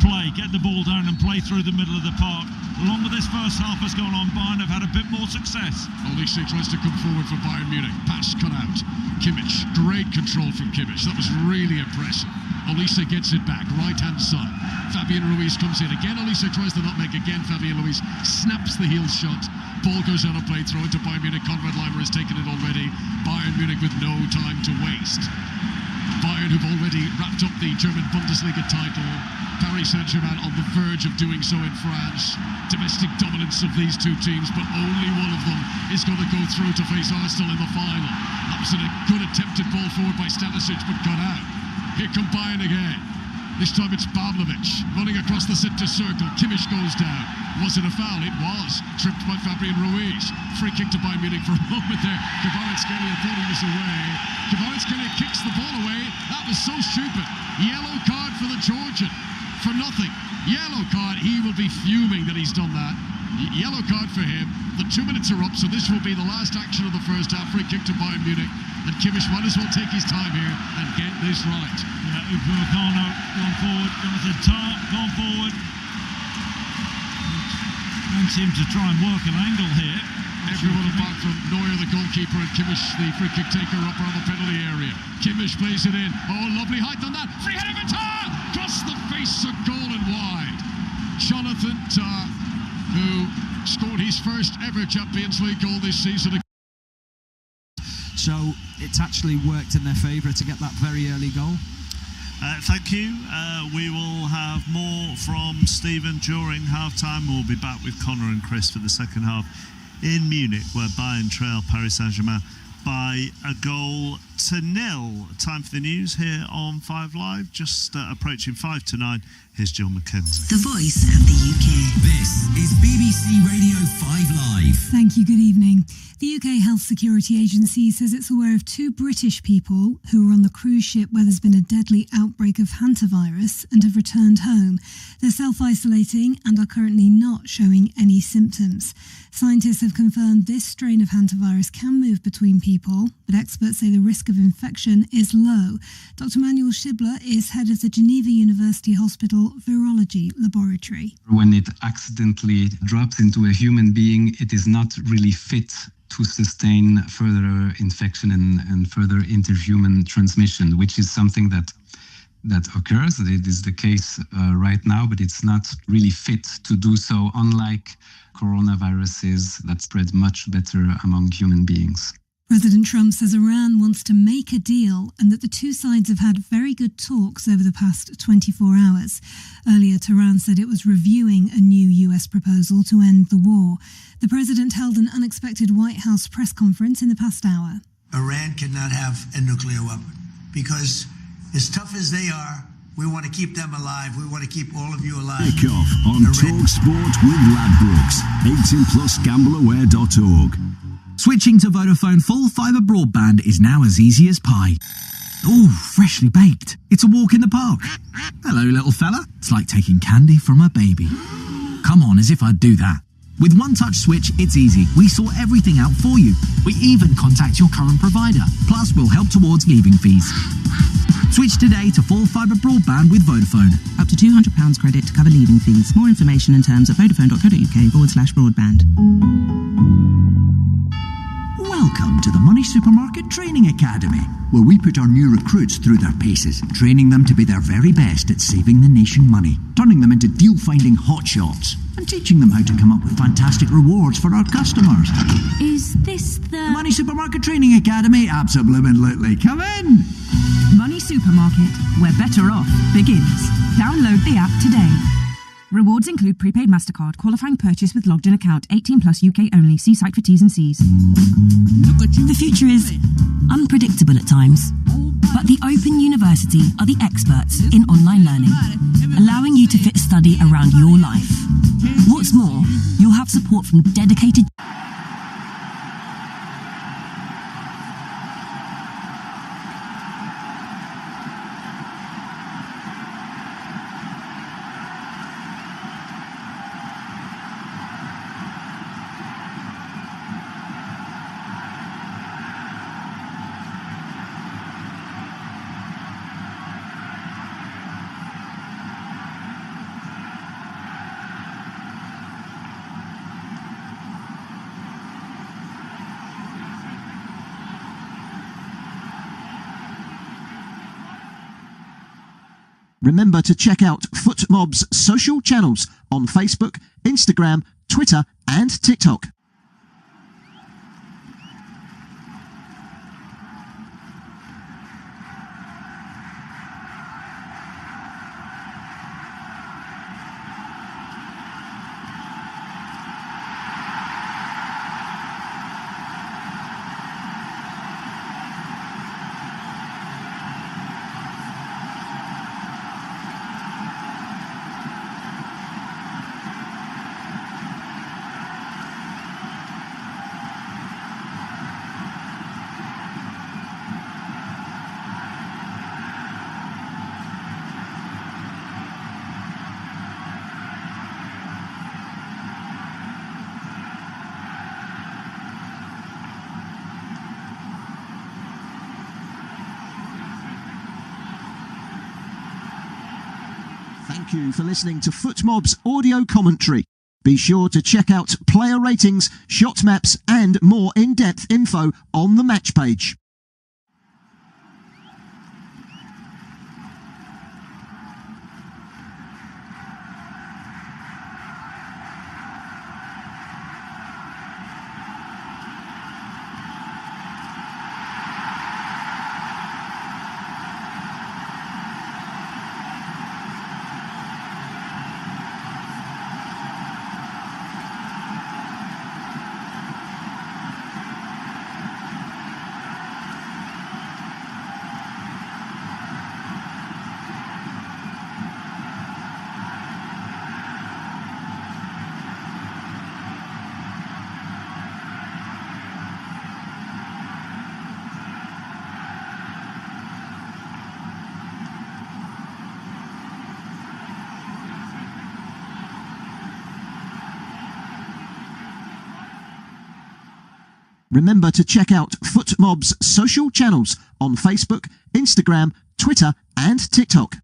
play, get the ball down and play through the middle of the park. The longer this first half has gone on, Bayern have had a bit more success. Olise tries to come forward for Bayern Munich. Pass cut out. Kimmich, great control from Kimmich. That was really impressive. Olise gets it back, right-hand side. Fabian Ruiz comes in again. Olise tries to nutmeg again. Fabian Ruiz snaps the heel shot. Ball goes out of play, throw into Bayern Munich. Konrad Laimer has taken it already. Bayern Munich with no time to waste. Bayern, who've already wrapped up the German Bundesliga title. Paris Saint-Germain on the verge of doing so in France. Domestic dominance of these two teams, but only one of them is going to go through to face Arsenal in the final. That was a good attempted ball forward by Stanisic, but cut out. Here come Bayern again. This time it's Pavlovic running across the centre circle. Kimmich goes down. Was it a foul? It was. Tripped by Fabian Ruiz. Free kick to Bayern Munich for a moment there. Kvaratskhelia thought he was away. Kvaratskhelia kicks the ball away. That was so stupid. Yellow card for the Georgian. For nothing. Yellow card. He will be fuming that he's done that. Yellow card for him. The 2 minutes are up, so this will be the last action of the first half. Free kick to Bayern Munich. And Kimmich might as well take his time here and get this right. Yeah, Upamecano gone forward. Jonathan Tah gone forward. And seems to try and work an angle here. Everyone apart from Neuer, the goalkeeper, and Kimmich, the free kick taker, up around the penalty area. Kimmich plays it in. Oh, lovely height on that. Free header for Tah! Across the face, a goal and wide. Jonathan Tah, who scored his first ever Champions League goal this season. So it's actually worked in their favour to get that very early goal. Thank you. We will have more from Stephen during half-time. We'll be back with Connor and Chris for the second half in Munich, where Bayern trail Paris Saint-Germain by 1-0. Time for the news here on 5 Live. Just approaching 5 to 9. Here's Jill McKenzie. The voice of the UK. This is BBC Radio 5 Live. Thank you. Good evening. The UK Health Security Agency says it's aware of 2 British people who were on the cruise ship where there's been a deadly outbreak of hantavirus and have returned home. They're self-isolating and are currently not showing any symptoms. Scientists have confirmed this strain of hantavirus can move between people, but experts say the risk of infection is low. Dr. Manuel Schibler is head of the Geneva University Hospital Virology Laboratory. When it accidentally drops into a human being, it is not really fit to sustain further infection and further interhuman transmission, which is something that that occurs. It is the case right now, but it's not really fit to do so, unlike coronaviruses that spread much better among human beings. President Trump says Iran wants to make a deal and that the two sides have had very good talks over the past 24 hours. Earlier, Tehran said it was reviewing a new US proposal to end the war. The president held an unexpected White House press conference in the past hour. Iran cannot have a nuclear weapon because as tough as they are, we want to keep them alive. We want to keep all of you alive. Kick off on Talk Sport with Ladbrokes. 18+ gambleaware.org. Switching to Vodafone full fibre broadband is now as easy as pie. Ooh, freshly baked. It's a walk in the park. Hello, little fella. It's like taking candy from a baby. Come on, as if I'd do that. With One Touch Switch, it's easy. We sort everything out for you. We even contact your current provider. Plus, we'll help towards leaving fees. Switch today to full fibre broadband with Vodafone. Up to £200 credit to cover leaving fees. More information and terms at vodafone.co.uk/broadband. Welcome to the Money Supermarket Training Academy, where we put our new recruits through their paces, training them to be their very best at saving the nation money, turning them into deal-finding hotshots, and teaching them how to come up with fantastic rewards for our customers. Is this the Money Supermarket Training Academy? Absolutely. Come in! Money Supermarket, where better off begins. Download the app today. Rewards include prepaid MasterCard, qualifying purchase with logged-in account, 18+ UK only. See site for T's and C's. The future is unpredictable at times, but the Open University are the experts in online learning, allowing you to fit study around your life. What's more, you'll have support from dedicated... Remember to check out FootMob's social channels on Facebook, Instagram, Twitter and TikTok. Thank you for listening to FootMob's audio commentary. Be sure to check out player ratings, shot maps and more in-depth info on the match page. Remember to check out FootMob's social channels on Facebook, Instagram, Twitter and TikTok.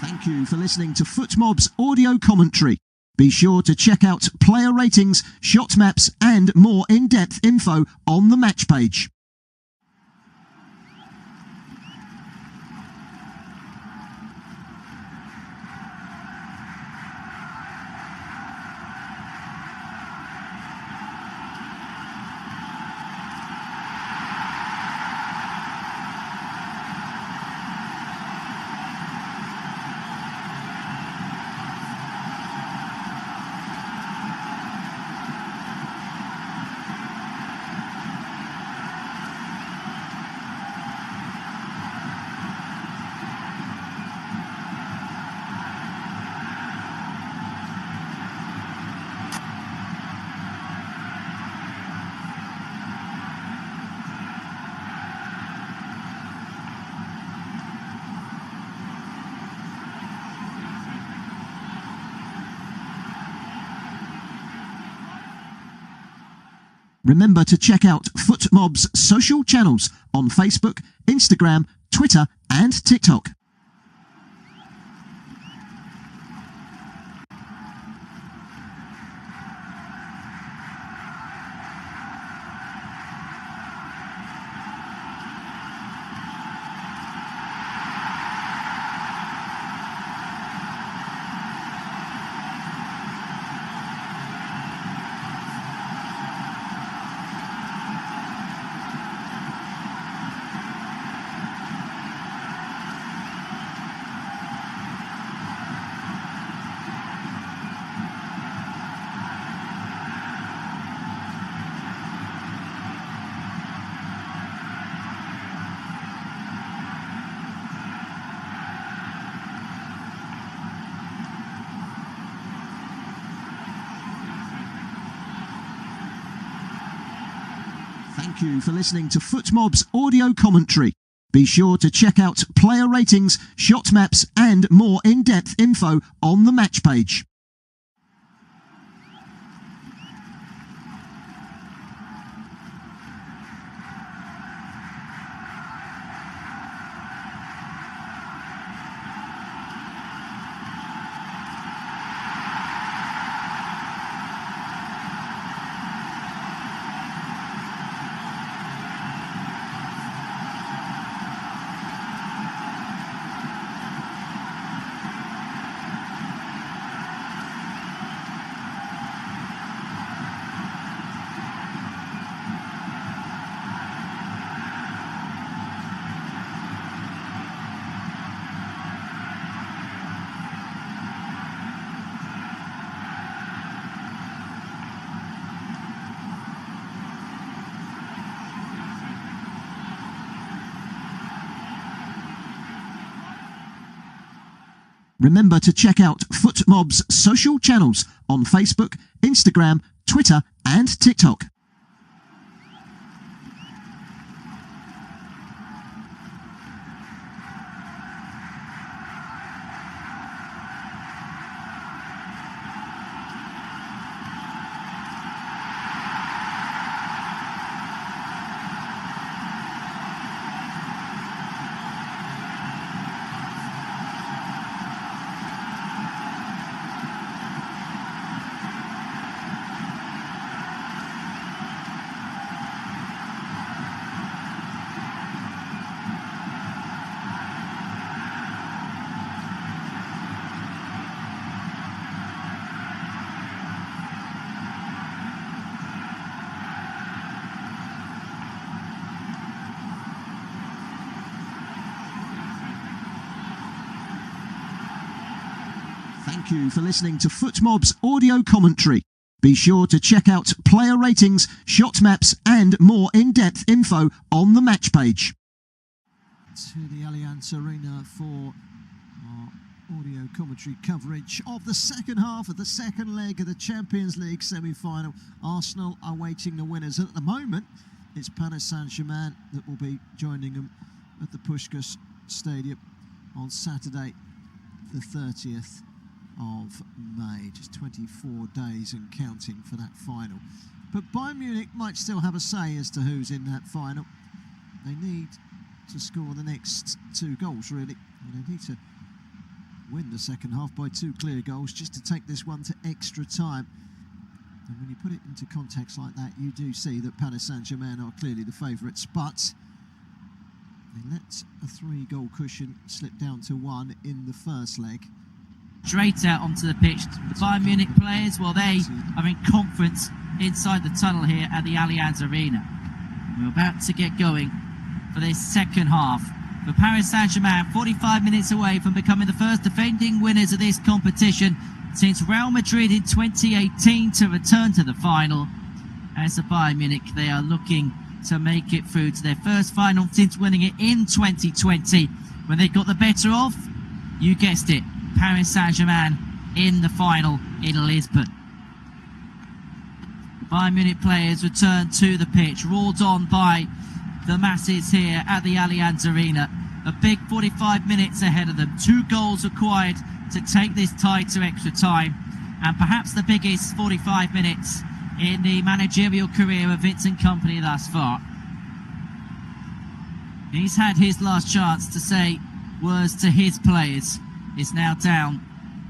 Thank you for listening to FootMob's audio commentary. Be sure to check out player ratings, shot maps and more in-depth info on the match page. Remember to check out FootMob's social channels on Facebook, Instagram, Twitter and TikTok. Thank you for listening to FootMob's audio commentary. Be sure to check out player ratings, shot maps and more in-depth info on the match page. Remember to check out FootMob's social channels on Facebook, Instagram, Twitter and TikTok. Thank you for listening to FootMob's audio commentary. Be sure to check out player ratings, shot maps and more in-depth info on the match page. To the Allianz Arena for our audio commentary coverage of the second half of the second leg of the Champions League semi-final. Arsenal are waiting the winners. At the moment, it's Paris Saint-Germain that will be joining them at the Puskás Stadium on Saturday, the 30th of May. Just 24 days and counting for that final. But Bayern Munich might still have a say as to who's in that final. They need to score the next 2 goals, really. They need to win the second half by 2 clear goals just to take this one to extra time. And when you put it into context like that, you do see that Paris Saint-Germain are clearly the favourites, but they let a 3-goal cushion slip down to 1 in the first leg. Straight out onto the pitch. The Bayern Munich players, well, they are in conference inside the tunnel here at the Allianz Arena. We're about to get going for this second half. For Paris Saint-Germain, 45 minutes away from becoming the first defending winners of this competition since Real Madrid in 2018 to return to the final. As the Bayern Munich, they are looking to make it through to their first final since winning it in 2020 when they got the better of, you guessed it, Paris Saint-Germain in the final in Lisbon. The Bayern Munich players return to the pitch, roared on by the masses here at the Allianz Arena. A big 45 minutes ahead of them. 2 goals required to take this tie to extra time, and perhaps the biggest 45 minutes in the managerial career of Vincent Kompany thus far. He's had his last chance to say words to his players. It's now down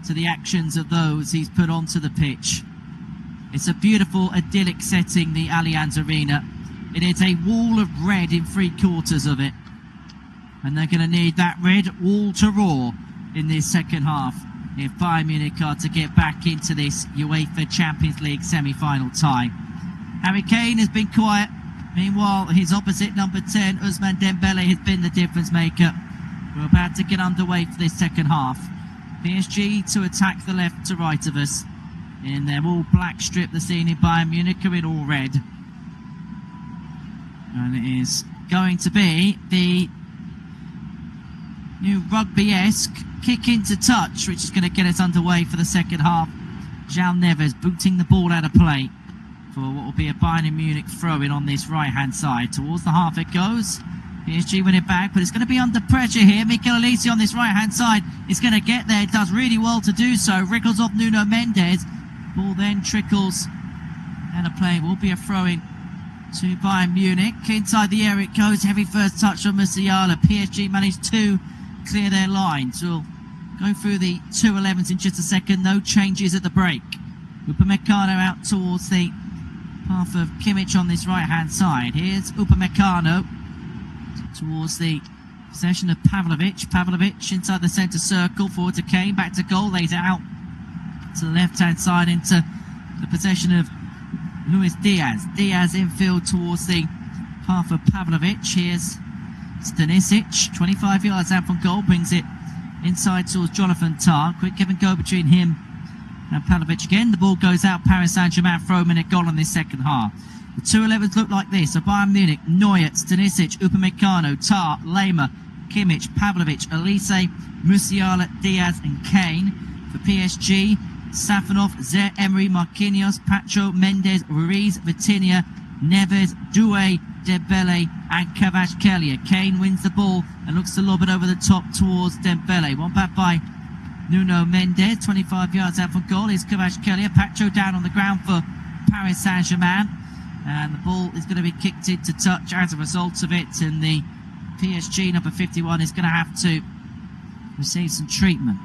to the actions of those he's put onto the pitch. It's a beautiful, idyllic setting, the Allianz Arena. It is a wall of red in 3 quarters of it. And they're going to need that red wall to roar in this second half if Bayern Munich are to get back into this UEFA Champions League semi-final tie. Harry Kane has been quiet. Meanwhile, his opposite, number 10, Ousmane Dembele, has been the difference maker. We're about to get underway for this second half. PSG to attack the left to right of us. In their all-black strip, the scene in Bayern Munich are in all red. And it is going to be the new rugby-esque kick into touch, which is going to get us underway for the second half. João Neves booting the ball out of play for what will be a Bayern Munich throw-in on this right-hand side. Towards the half it goes. PSG win it back, but it's going to be under pressure here. Mikel Olise on this right-hand side is going to get there. It does really well to do so. Wriggles off Nuno Mendes. Ball then trickles, and a play will be a throw-in to Bayern Munich. Inside the area it goes. Heavy first touch on Musiala. PSG managed to clear their lines. We'll go through the 2-11s in just a second. No changes at the break. Upamecano out towards the path of Kimmich on this right-hand side. Here's Upamecano towards the possession of Pavlovic. Pavlovic inside the centre circle. Forward to Kane. Back to goal. Lays it out to the left-hand side into the possession of Luis Diaz. Diaz infield towards the path of Pavlovic. Here's Stanisic, 25 yards out from goal, brings it inside towards Jonathan Tah. Quick give and go between him and Pavlovic again. The ball goes out. Paris Saint-Germain throw in a goal in this second half. The 2-11s look like this. So Bayern Munich, Neuer, Stanisic, Upamecano, Tah, Lema, Kimmich, Pavlovic, Olise, Musiala, Diaz and Kane. For PSG, Safanov, Zaire Emery, Marquinhos, Pacho, Mendes, Ruiz, Vitinha, Neves, Doué, Dembele and Kvaratskhelia. Kane wins the ball and looks to lob it over the top towards Dembele. One back by Nuno Mendes, 25 yards out from goal is Kvaratskhelia. Pacho down on the ground for Paris Saint-Germain, and the ball is going to be kicked into touch as a result of it, and the PSG number 51 is going to have to receive some treatment.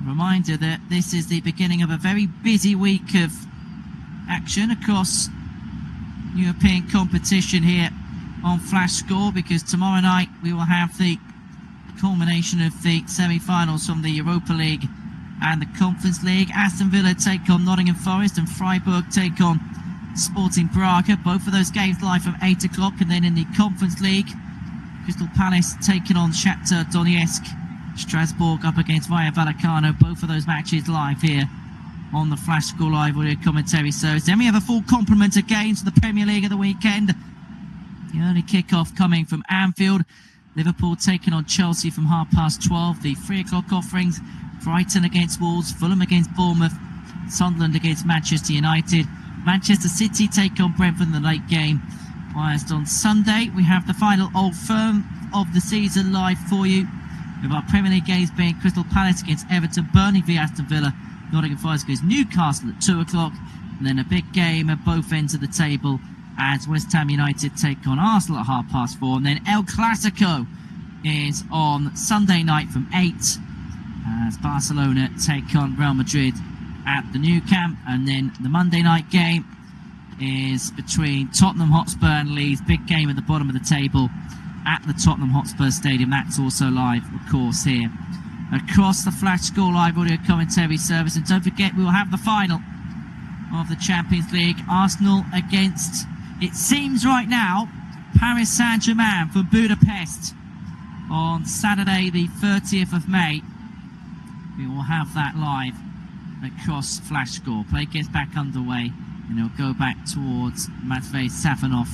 A reminder that this is the beginning of a very busy week of action across European competition here on Flash Score, because tomorrow night we will have the culmination of the semi-finals from the Europa League and the Conference League. Aston Villa take on Nottingham Forest and Freiburg take on Sporting Braga. Both of those games live from 8 o'clock, and then in the Conference League, Crystal Palace taking on Shakhtar Donetsk. Strasbourg up against Rayo Vallecano. Both of those matches live here on the Flash Score Live audio commentary service. Then we have a full complement of games for the Premier League at the weekend. The early kick-off coming from Anfield. Liverpool taking on Chelsea from 12:30. The 3 o'clock offerings: Brighton against Wolves, Fulham against Bournemouth, Sunderland against Manchester United. Manchester City take on Brentford in the late game. Whilst on Sunday we have the final Old Firm of the season live for you, with our Premier League games being Crystal Palace against Everton, Burnley v Aston Villa, Nottingham Forest against Newcastle at 2 o'clock, and then a big game at both ends of the table as West Ham United take on Arsenal at 4:30, and then El Clasico is on Sunday night from 8. as Barcelona take on Real Madrid at the Nou Camp. And then the Monday night game is between Tottenham Hotspur and Leeds. Big game at the bottom of the table at the Tottenham Hotspur Stadium. That's also live, of course, here across the Flash Score Live audio commentary service. And don't forget, we will have the final of the Champions League. Arsenal against, it seems right now, Paris Saint-Germain from Budapest on Saturday the 30th of May. We will have that live across Flash Score. Play gets back underway and it'll go back towards Matvei Safonov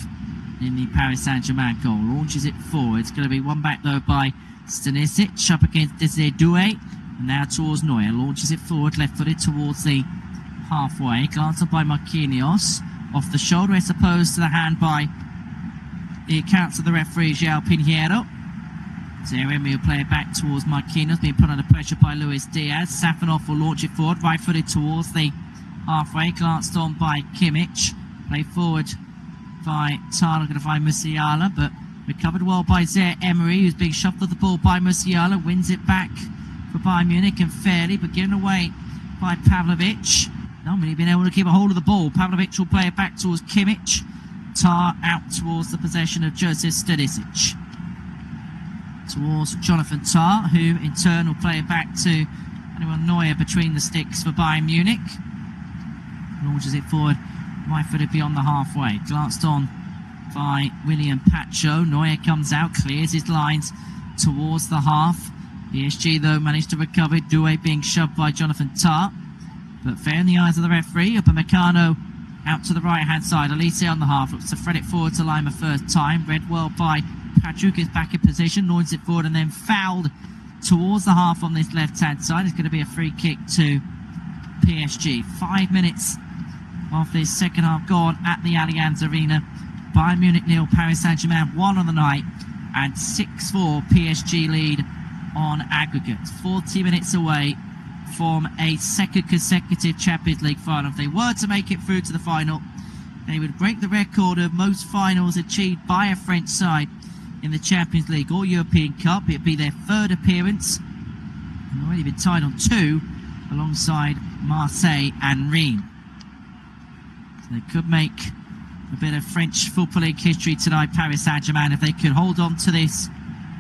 in the Paris Saint-Germain goal. Launches it forward. It's going to be one back though by Stanisic up against Desiree Doué, and now towards Neuer. Launches it forward, left-footed towards the halfway. Glanced up by Marquinhos. Off the shoulder, as opposed to the hand by the accounts of the referee, João Pinheiro. Zeremi will play it back towards Marquinhos, being put under pressure by Luis Diaz. Safonov will launch it forward, right-footed towards the halfway. Glanced on by Kimmich. Play forward by Tah, looking to find Musiala, but recovered well by Zaire-Emery, who's being shoved at the ball by Musiala. Wins it back for Bayern Munich and fairly, but given away by Pavlovic. Not really been able to keep a hold of the ball. Pavlovic will play it back towards Kimmich. Tah out towards the possession of Josef Stanisic. Towards Jonathan Tah, who in turn will play it back to Manuel Neuer between the sticks for Bayern Munich. Launches it forward, right-footed beyond the halfway. Glanced on by William Pacho. Neuer comes out, clears his lines towards the half. PSG though managed to recover it. Doué being shoved by Jonathan Tah, but fair in the eyes of the referee. Upamecano out to the right hand side. Elise on the half looks to thread it forward to Lima first time. Read well by Patrick, is back in position, launches it forward and then fouled towards the half on this left hand side. It's going to be a free kick to PSG. 5 minutes of this second half gone at the Allianz Arena. Bayern Munich 0, Paris Saint-Germain 1 on the night, and 6-4 PSG lead on aggregate. 40 minutes away from a second consecutive Champions League final. If they were to make it through to the final, they would break the record of most finals achieved by a French side in the Champions League or European Cup. It'd be their third appearance, and already been tied on 2 alongside Marseille and Reims. So they could make a bit of French Football League history tonight, Paris Saint-Germain, if they could hold on to this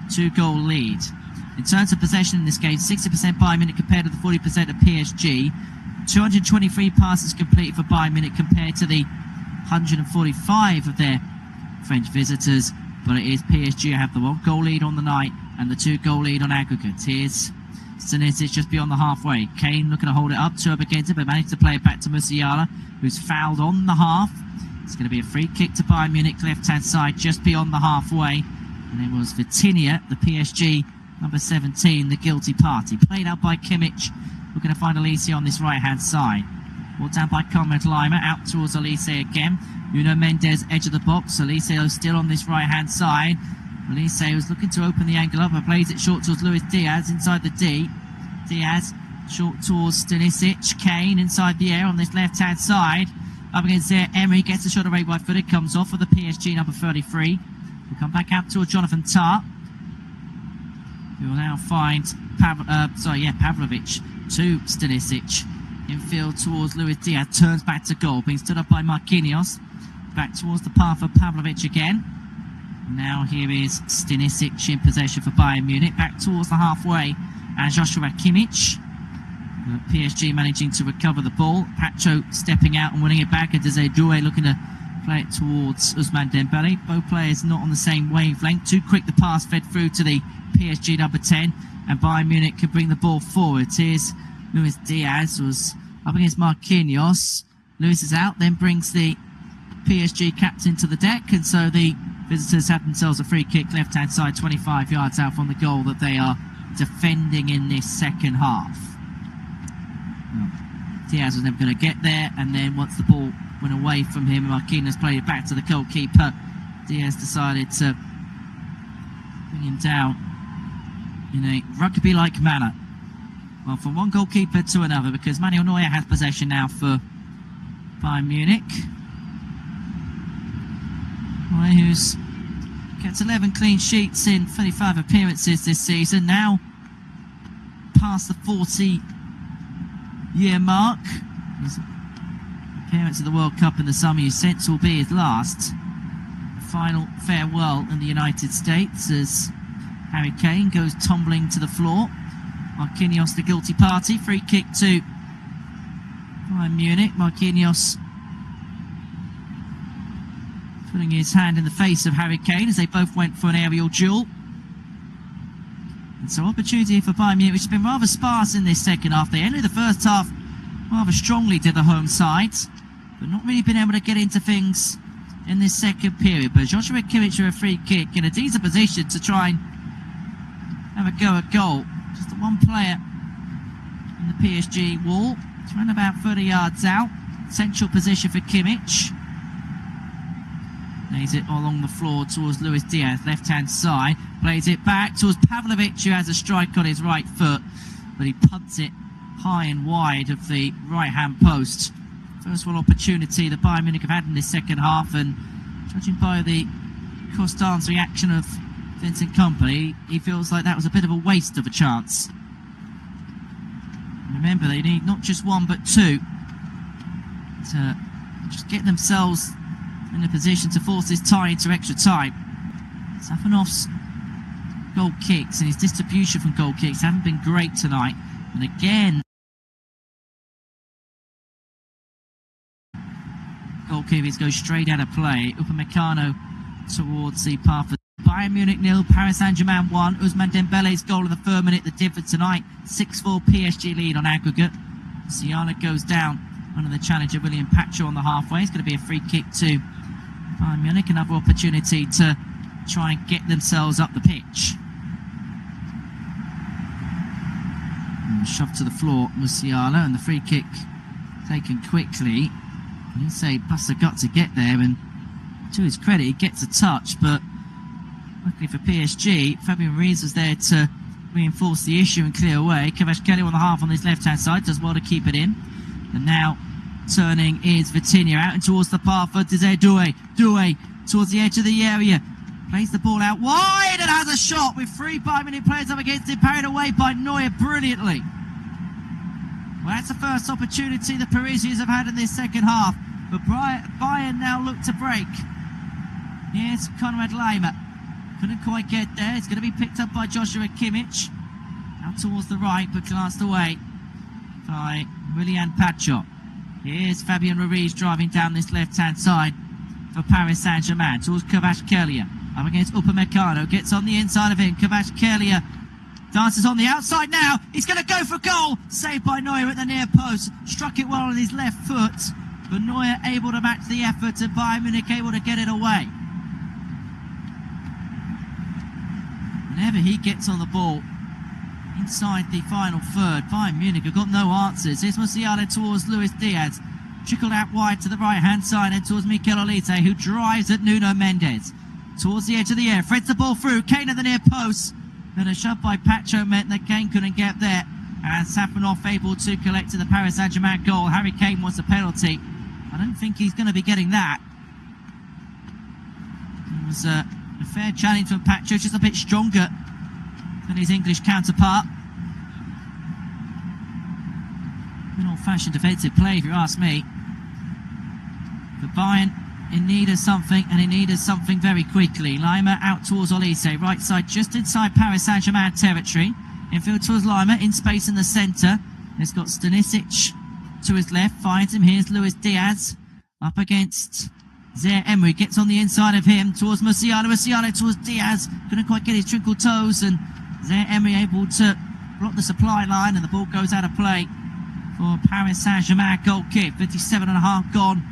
2-goal lead. In terms of possession in this game, 60% Bayern Munich compared to the 40% of PSG. 223 passes completed for Bayern Munich compared to the 145 of their French visitors. But it is PSG who have the 1-goal lead on the night and the 2-goal lead on aggregate. Here's Stanisic just beyond the halfway. Kane looking to hold it up, 2 up against it, but managed to play it back to Musiala, who's fouled on the half. It's going to be a free kick to Bayern Munich, left-hand side, just beyond the halfway. And it was Vitinha, the PSG number 17, the guilty party. Played out by Kimmich, looking to find Elise on this right-hand side. Brought down by Conrad Lima, out towards Elise again. Nuno Mendes, edge of the box. Elise still on this right-hand side. Elise was looking to open the angle up, but plays it short towards Luis Diaz inside the D. Diaz short towards Stanisic. Kane inside the air on this left-hand side. Up against there, Emery gets a shot away by foot. It comes off for the PSG number 33. We'll come back out towards Jonathan Tah. We will now find Pavlovic to Stanisic. Infield towards Luis Diaz. Turns back to goal. Being stood up by Marquinhos. Back towards the path of Pavlovic again. Now here is Stanisic in possession for Bayern Munich. Back towards the halfway. And Joshua Kimmich. PSG managing to recover the ball. Pacho stepping out and winning it back. And Desiree Doué looking to play it towards Ousmane Dembele. Both players not on the same wavelength. Too quick the pass fed through to the PSG number 10. And Bayern Munich can bring the ball forward. Here's Luis Diaz, was up against Marquinhos. Luis is out, then brings the PSG captain to the deck. And so the visitors have themselves a free kick left-hand side, 25 yards out from the goal that they are defending in this second half. Diaz was never going to get there, and then once the ball went away from him, Marquinhos played it back to the goalkeeper. Diaz decided to bring him down in a rugby-like manner. Well, from one goalkeeper to another, because Manuel Neuer has possession now for Bayern Munich. Neuer, who's kept 11 clean sheets in 35 appearances this season. Now past the 40-year mark. His appearance at the World Cup in the summer, you sense, will be his last. Final farewell in the United States as Harry Kane goes tumbling to the floor. Marquinhos the guilty party. Free kick to Bayern Munich. Marquinhos putting his hand in the face of Harry Kane as they both went for an aerial duel. And so opportunity for Bayern Munich, which has been rather sparse in this second half. They ended the first half rather strongly to the home side, but not really been able to get into things in this second period. But Joshua Kimmich with a free kick in a decent position to try and have a go at goal. Just the one player in the PSG wall. It's around about 30 yards out. Central position for Kimmich. Lays it along the floor towards Luis Diaz, left-hand side. Plays it back towards Pavlovic, who has a strike on his right foot, but he punts it high and wide of the right-hand post. First one opportunity that Bayern Munich have had in this second half, and judging by the cross-dance reaction of Vincent Kompany, he feels like that was a bit of a waste of a chance. Remember, they need not just one but two to just get themselves in a position to force this tie into extra time. Safanov's goal kicks and his distribution from goal kicks haven't been great tonight, and again goalkeepers go straight out of play. Upamecano towards the path of Bayern Munich 0, Paris Saint-Germain 1. Ousmane Dembele's goal in the third minute, the difference tonight. 6-4 PSG lead on aggregate. Musiala goes down under the challenger William Pacho on the halfway. It's going to be a free kick to Bayern Munich. Another opportunity to try and get themselves up the pitch. And shoved to the floor, Musiala, and the free kick taken quickly. He'd say bust a gut to get there, and to his credit, he gets a touch, but luckily for PSG, Fabian Ruiz was there to reinforce the issue and clear away. Kvaratskhelia on the half on his left-hand side, does well to keep it in. And now turning is Vitinha out and towards the path for Desire Doué. Doué towards the edge of the area. Plays the ball out wide and has a shot with 3 Bayern Munich players up against him, parried away by Neuer brilliantly. Well, that's the first opportunity the Parisians have had in this second half. But Bayern now look to break. Here's Konrad Laimer. Couldn't quite get there. It's going to be picked up by Joshua Kimmich. Now towards the right, but glanced away by Willian Pacho. Here's Fabian Ruiz driving down this left-hand side for Paris Saint-Germain towards Kvaratskhelia. Up against Upamecano. Gets on the inside of him. Kvaratskhelia dances on the outside now. He's going to go for goal. Saved by Neuer at the near post. Struck it well on his left foot. But Neuer able to match the effort and Bayern Munich able to get it away. Whenever he gets on the ball inside the final third, Bayern Munich have got no answers. Here's Musiala towards Luis Diaz. Trickled out wide to the right-hand side and towards Mikel Olise, who drives at Nuno Mendes. Towards the edge of the area, threads the ball through. Kane at the near post. Then a shove by Pacho meant that Kane couldn't get there. And Safanov able to collect to the Paris Saint-Germain goal. Harry Kane wants a penalty. I don't think he's going to be getting that. It was a fair challenge from Pacho, just a bit stronger than his English counterpart. An old-fashioned defensive play, if you ask me. But Bayern in need of something, and in need of something very quickly. Laimer out towards Olise, right side just inside Paris Saint-Germain territory. Infield towards Laimer, in space in the centre. He's got Stanisic to his left, finds him. Here's Luis Diaz up against Zaire Emery, gets on the inside of him towards Musiala. Musiala towards Diaz, couldn't quite get his twinkle toes, and Zaire Emery able to block the supply line, and the ball goes out of play for Paris Saint-Germain. Goal kick, 57.5 gone.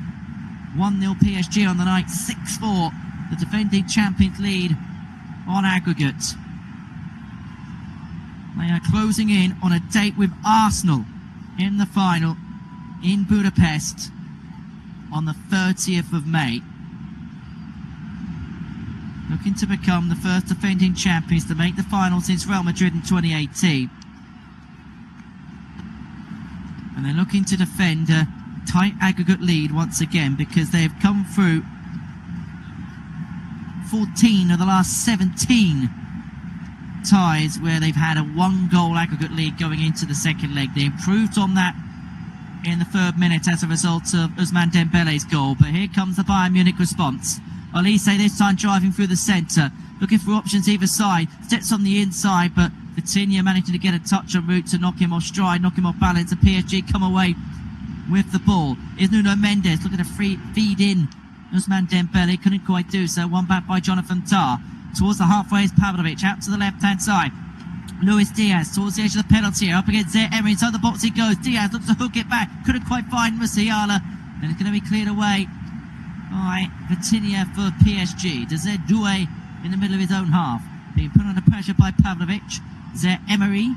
1-0 PSG on the night, 6-4. The defending champions lead on aggregate. They are closing in on a date with Arsenal in the final in Budapest on the 30th of May. Looking to become the first defending champions to make the final since Real Madrid in 2018. And they're looking to defend a tight aggregate lead once again, because they've come through 14 of the last 17 ties where they've had a 1-goal aggregate lead going into the second leg. They improved on that in the 3rd minute as a result of Ousmane Dembele's goal. But here comes the Bayern Munich response. Olise this time driving through the centre, looking for options either side, steps on the inside, but Vitinha managing to get a touch en route to knock him off stride, knock him off balance, and PSG come away with the ball. Is Nuno Mendes looking to feed in Ousmane Dembele, couldn't quite do so. One back by Jonathan Tah. Towards the halfway is Pavlovic, out to the left-hand side. Luis Diaz towards the edge of the penalty area, up against Zaire Emery, inside the box he goes. Diaz looks to hook it back, couldn't quite find Musiala, and it's going to be cleared away by Vitinha for PSG. Desire Doué in the middle of his own half, being put under pressure by Pavlovic. Zaire Emery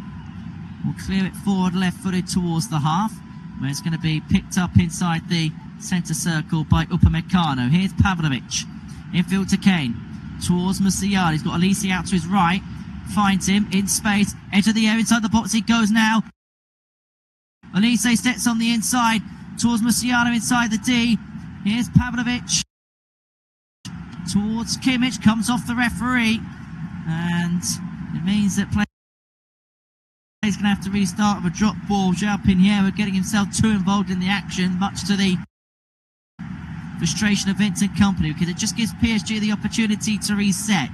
will clear it forward, left-footed towards the half, where it's going to be picked up inside the centre circle by Upamecano. Here's Pavlovic, infield to Kane, towards Musiala. He's got Olise out to his right, finds him in space, edge of the area, inside the box he goes now. Olise steps on the inside towards Musiala inside the D. Here's Pavlovic towards Kimmich, comes off the referee, and it means that he's going to have to restart with a drop ball. João Pinheiro getting himself too involved in the action, much to the frustration of Vincent Kompany, because it just gives PSG the opportunity to reset.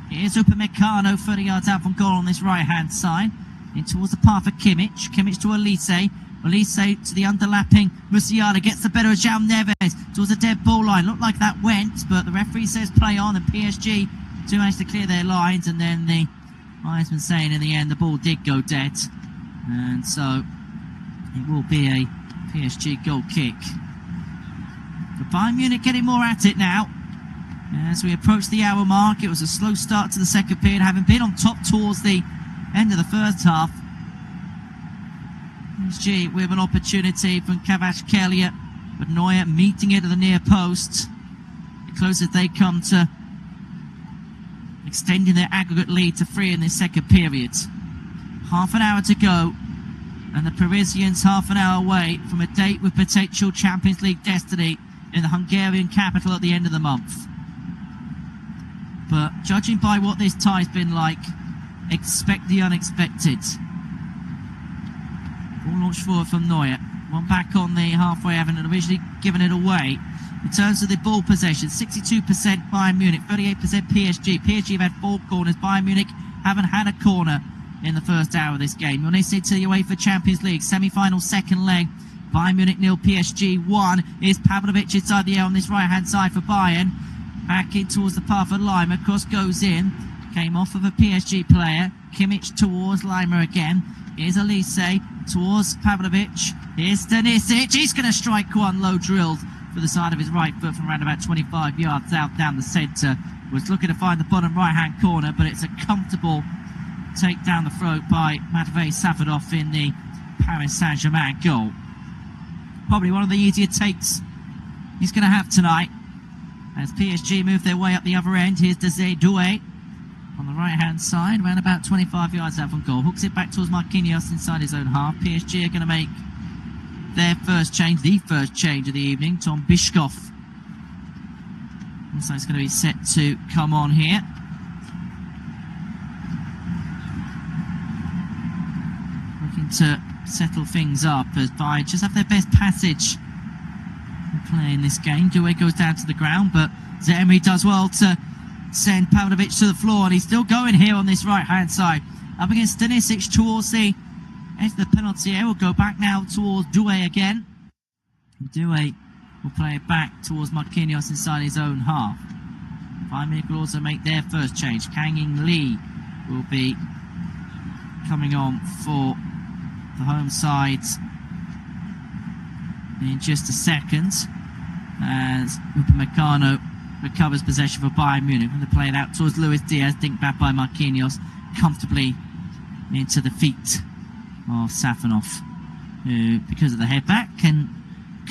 Here's Upamecano 30 yards out from goal on this right hand side, in towards the path of Kimmich. Kimmich to Olise. Olise to the underlapping Musiala, gets the better of João Neves towards the dead ball line. Looked like that went, but the referee says play on, and PSG do manage to clear their lines, and then the linesman saying in the end the ball did go dead, and so it will be a PSG goal kick. But Bayern Munich getting more at it now as we approach the hour mark. It was a slow start to the second period, having been on top towards the end of the first half. PSG with an opportunity from Kvaratskhelia, but Neuer meeting it at the near post. The closer they come to extending their aggregate lead to 3 in this second period. Half an hour to go, and the Parisians half an hour away from a date with potential Champions League destiny in the Hungarian capital at the end of the month. But judging by what this tie's been like, expect the unexpected. Ball launched forward from Neuer. One back on the halfway, having originally given it away. In terms of the ball possession, 62% Bayern Munich, 38% PSG. PSG have had 4 corners. Bayern Munich haven't had a corner in the first hour of this game. When they sit to the UEFA Champions League semi-final second leg, Bayern Munich 0, PSG 1. Is Pavlovic inside the air on this right-hand side for Bayern. Back in towards the path of Lima. Cross goes in. Came off of a PSG player. Kimmich towards Lima again. Here's Olise towards Pavlovic. Here's Stanisic. He's going to strike one low drilled for the side of his right foot from around about 25 yards out down the centre. Was looking to find the bottom right-hand corner, but it's a comfortable take down the throat by Matvei Safonov in the Paris Saint-Germain goal. Probably one of the easier takes he's going to have tonight as PSG move their way up the other end. Here's Desire Doué on the right-hand side, around about 25 yards out from goal. Hooks it back towards Marquinhos inside his own half. PSG are going to make their first change, the first change of the evening. Tom Bischkoff. So it's going to be set to come on here. Looking to settle things up as Bayern just have their best passage play in this game. Doué goes down to the ground, but Zaire Emery does well to send Pavlovic to the floor, and he's still going here on this right-hand side. Up against Stanisic towards the edge of the penalty area. We'll go back now towards Doué again. Doué will play it back towards Marquinhos inside his own half. Bayern Munich will also make their first change. Kang In Lee will be coming on for the home side in just a second as Upamecano recovers possession for Bayern Munich. Going to play it out towards Luis Diaz, dinked back by Marquinhos, comfortably into the feet of Safonov, who, because of the head back, can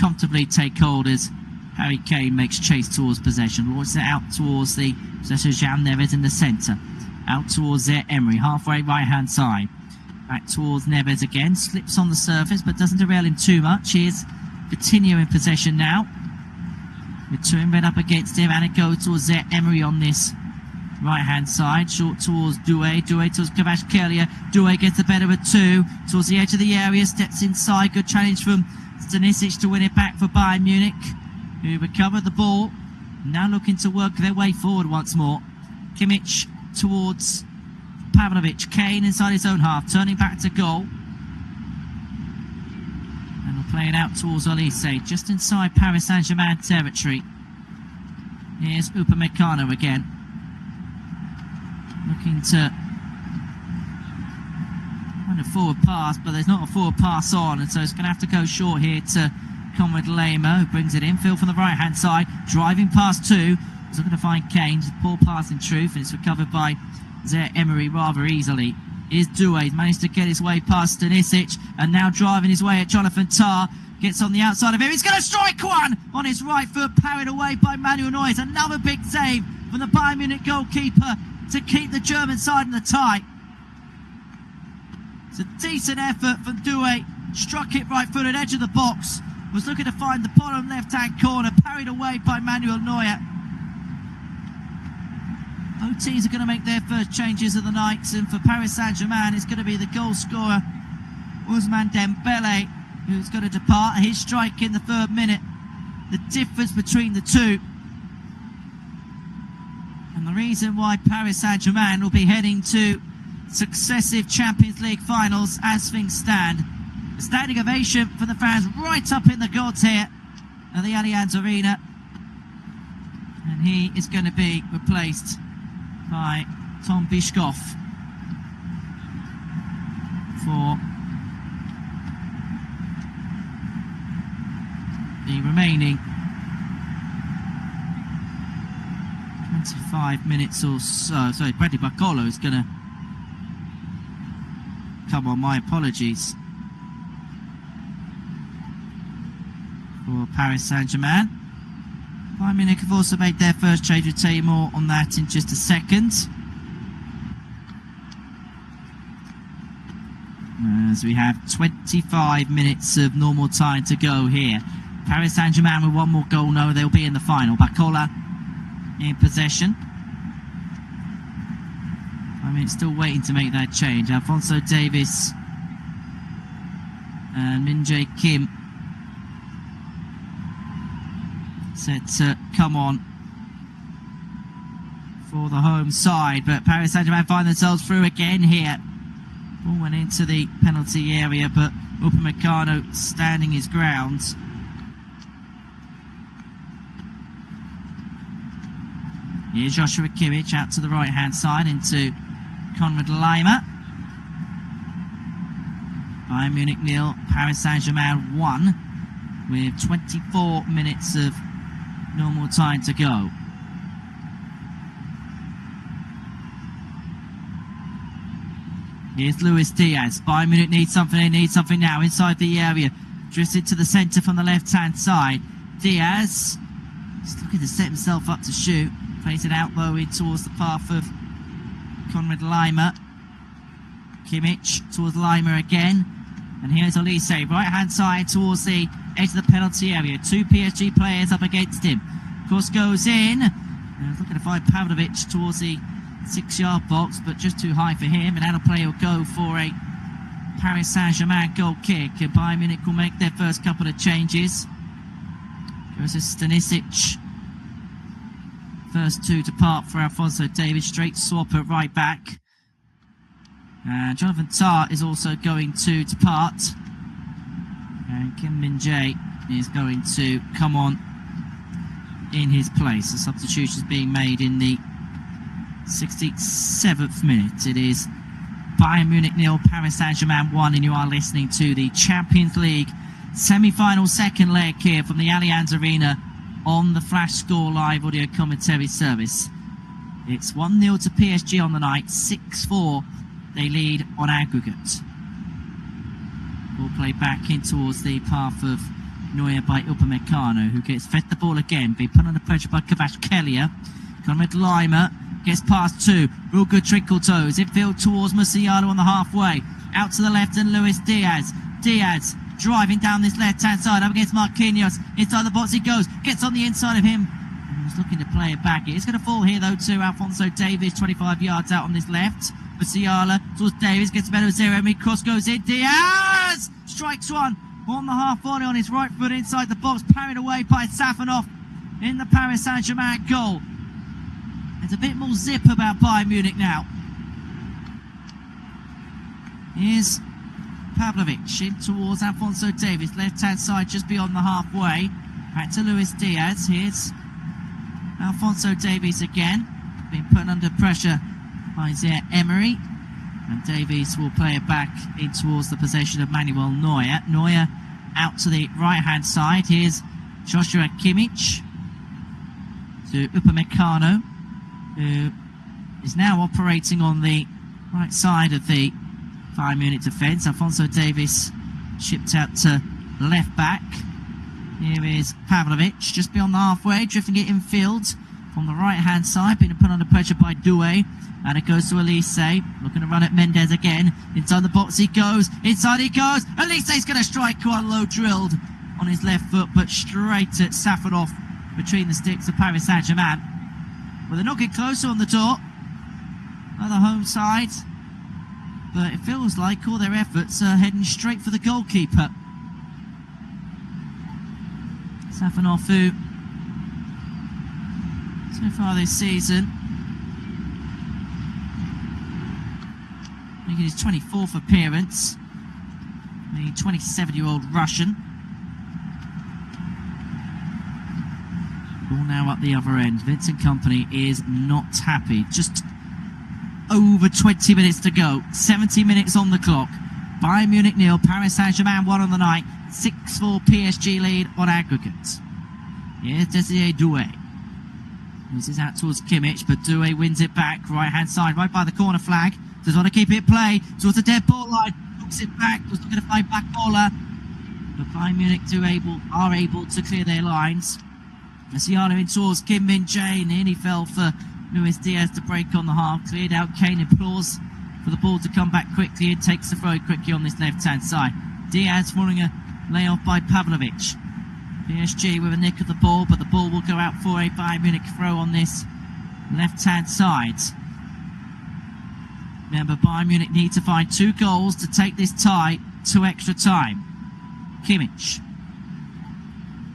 comfortably take hold as Harry Kane makes chase towards possession. Launches it out towards the possession of João Neves in the centre. Out towards Zaire Emery, halfway right-hand side. Back towards Neves again, slips on the surface but doesn't derail him too much. Here's Vitinha in possession now, with two men up against him, and it goes towards Zaire Emery on this Right-hand side, short towards Doué. Doué towards Kvaratskhelia. Doué gets the better of 2. Towards the edge of the area, steps inside. Good challenge from Stanisic to win it back for Bayern Munich, who recovered the ball. Now looking to work their way forward once more. Kimmich towards Pavlovic. Kane inside his own half, turning back to goal. And we'll play it out towards Olise, just inside Paris Saint-Germain territory. Here's Upamecano again. Looking to find a forward pass, but there's not a forward pass on, and so it's going to have to go short here to Conrad Lema, who brings it in. Phil from the right-hand side, driving past 2. He's looking to find Kane. Just poor pass in truth, and it's recovered by Zaire Emery rather easily. Here's Doué. He's managed to get his way past Stanisic, and now driving his way at Jonathan Tah. Gets on the outside of him. He's going to strike one on his right foot, parried away by Manuel Neuer. Another big save from the Bayern Munich goalkeeper to keep the German side in the tie. It's a decent effort from Doué. Struck it right footed, edge of the box. Was looking to find the bottom left-hand corner, parried away by Manuel Neuer. Both teams are going to make their first changes of the night, and for Paris Saint-Germain, it's going to be the goal scorer, Ousmane Dembele, who's going to depart. His strike in the 3rd minute. The difference between the two. And the reason why Paris Saint-Germain will be heading to successive Champions League finals as things stand. A standing ovation for the fans right up in the gods here at the Allianz Arena. And he is going to be replaced by Tom Bischkoff for the remaining 25 minutes or so. Sorry, Bradley Barcolo is going to come on. My apologies for Paris Saint-Germain. Bayern Munich have also made their first change. We'll tell you more on that in just a second. As we have 25 minutes of normal time to go here. Paris Saint-Germain with one more goal, no, they'll be in the final. Barcola in possession. I mean, still waiting to make that change. Alphonso Davies and Min-Jae Kim set to come on for the home side, but Paris Saint-Germain find themselves through again here. Ball went into the penalty area, but Upamecano standing his ground. Here's Joshua Kimmich out to the right-hand side into Konrad Laimer. Bayern Munich 0, Paris Saint-Germain 1, with 24 minutes of normal time to go. Here's Luis Diaz. Bayern Munich needs something. They need something now inside the area. Drifts into the centre from the left-hand side. Diaz just looking to set himself up to shoot. Plays it out though in towards the path of Konrad Laimer. Kimmich towards Laimer again. And here's Olise, right-hand side towards the edge of the penalty area. 2 PSG players up against him. Cross goes in. And he's looking to find Pavlovic towards the 6-yard box, but just too high for him. And now the play will go for a Paris Saint-Germain goal kick. And Bayern Munich will make their first couple of changes. Goes to Stanisic. First 2 depart for Alphonso Davies. Straight swap at right back. And Jonathan Tah is also going to depart. And Kim Min-jae is going to come on in his place. The substitution is being made in the 67th minute. It is Bayern Munich 0, Paris Saint-Germain 1, and you are listening to the Champions League semi-final second leg here from the Allianz Arena on the Flash Score Live audio commentary service. It's 1-0 to PSG on the night, 6-4 they lead on aggregate. Ball play back in towards the path of Neuer by Upamecano, who gets fed the ball again, being put under pressure by Kvaratskhelia. Konrad Laimer gets past 2, real good trickle toes, infield towards Musiala on the halfway, out to the left and Luis Diaz. Diaz driving down this left-hand side, up against Marquinhos, inside the box he goes, gets on the inside of him, and He's looking to play it back. It's going to fall here, though, to Alphonso Davies, 25 yards out on his left. Musiala towards Davies, gets better with zero. Cross goes in. Diaz strikes one on the half volley on his right foot inside the box, parried away by Safanov in the Paris Saint-Germain goal. There's a bit more zip about Bayern Munich now. Here's Pavlovic in towards Alphonso Davies, left-hand side just beyond the halfway. Back to Luis Diaz. Here's Alphonso Davies again, being put under pressure by Zaire Emery. And Davies will play it back in towards the possession of Manuel Neuer. Neuer out to the right-hand side. Here's Joshua Kimmich to Upamecano, who is now operating on the right side of the Bayern Munich defence. Alphonso Davies shipped out to left back. Here is Pavlovic, just beyond the halfway, drifting it infield from the right-hand side, being put under pressure by Doué. And it goes to Elise, looking to run at Mendes again. Inside the box he goes, inside he goes. Elise's going to strike quite low, drilled on his left foot, but straight at Safanov between the sticks of Paris Saint-Germain. Well, they're not getting closer on the door on the home side, but it feels like all their efforts are heading straight for the goalkeeper. Safanov, who so far this season making his 24th appearance, the 27-year-old Russian. Ball now up the other end. Vincent Kompany is not happy. Just over 20 minutes to go. 70 minutes on the clock. Bayern Munich 0, Paris Saint-Germain 1 on the night. 6-4 PSG lead on aggregate. Here's Desiree Doué. This is out towards Kimmich, but Doué wins it back. Right-hand side, right by the corner flag. Does want to keep it play towards the dead ball line. Hooks it back. Was looking to find backballer. But Bayern Munich are able to clear their lines. Musiala in towards Kim Min-jae. Nearly fell for Luis Diaz to break on the half. Cleared out. Kane implores for the ball to come back quickly and takes the throw quickly on this left-hand side. Diaz following a layoff by Pavlovic. PSG with a nick of the ball, but the ball will go out for a Bayern Munich throw on this left-hand side. Remember, Bayern Munich need to find 2 goals to take this tie to extra time. Kimmich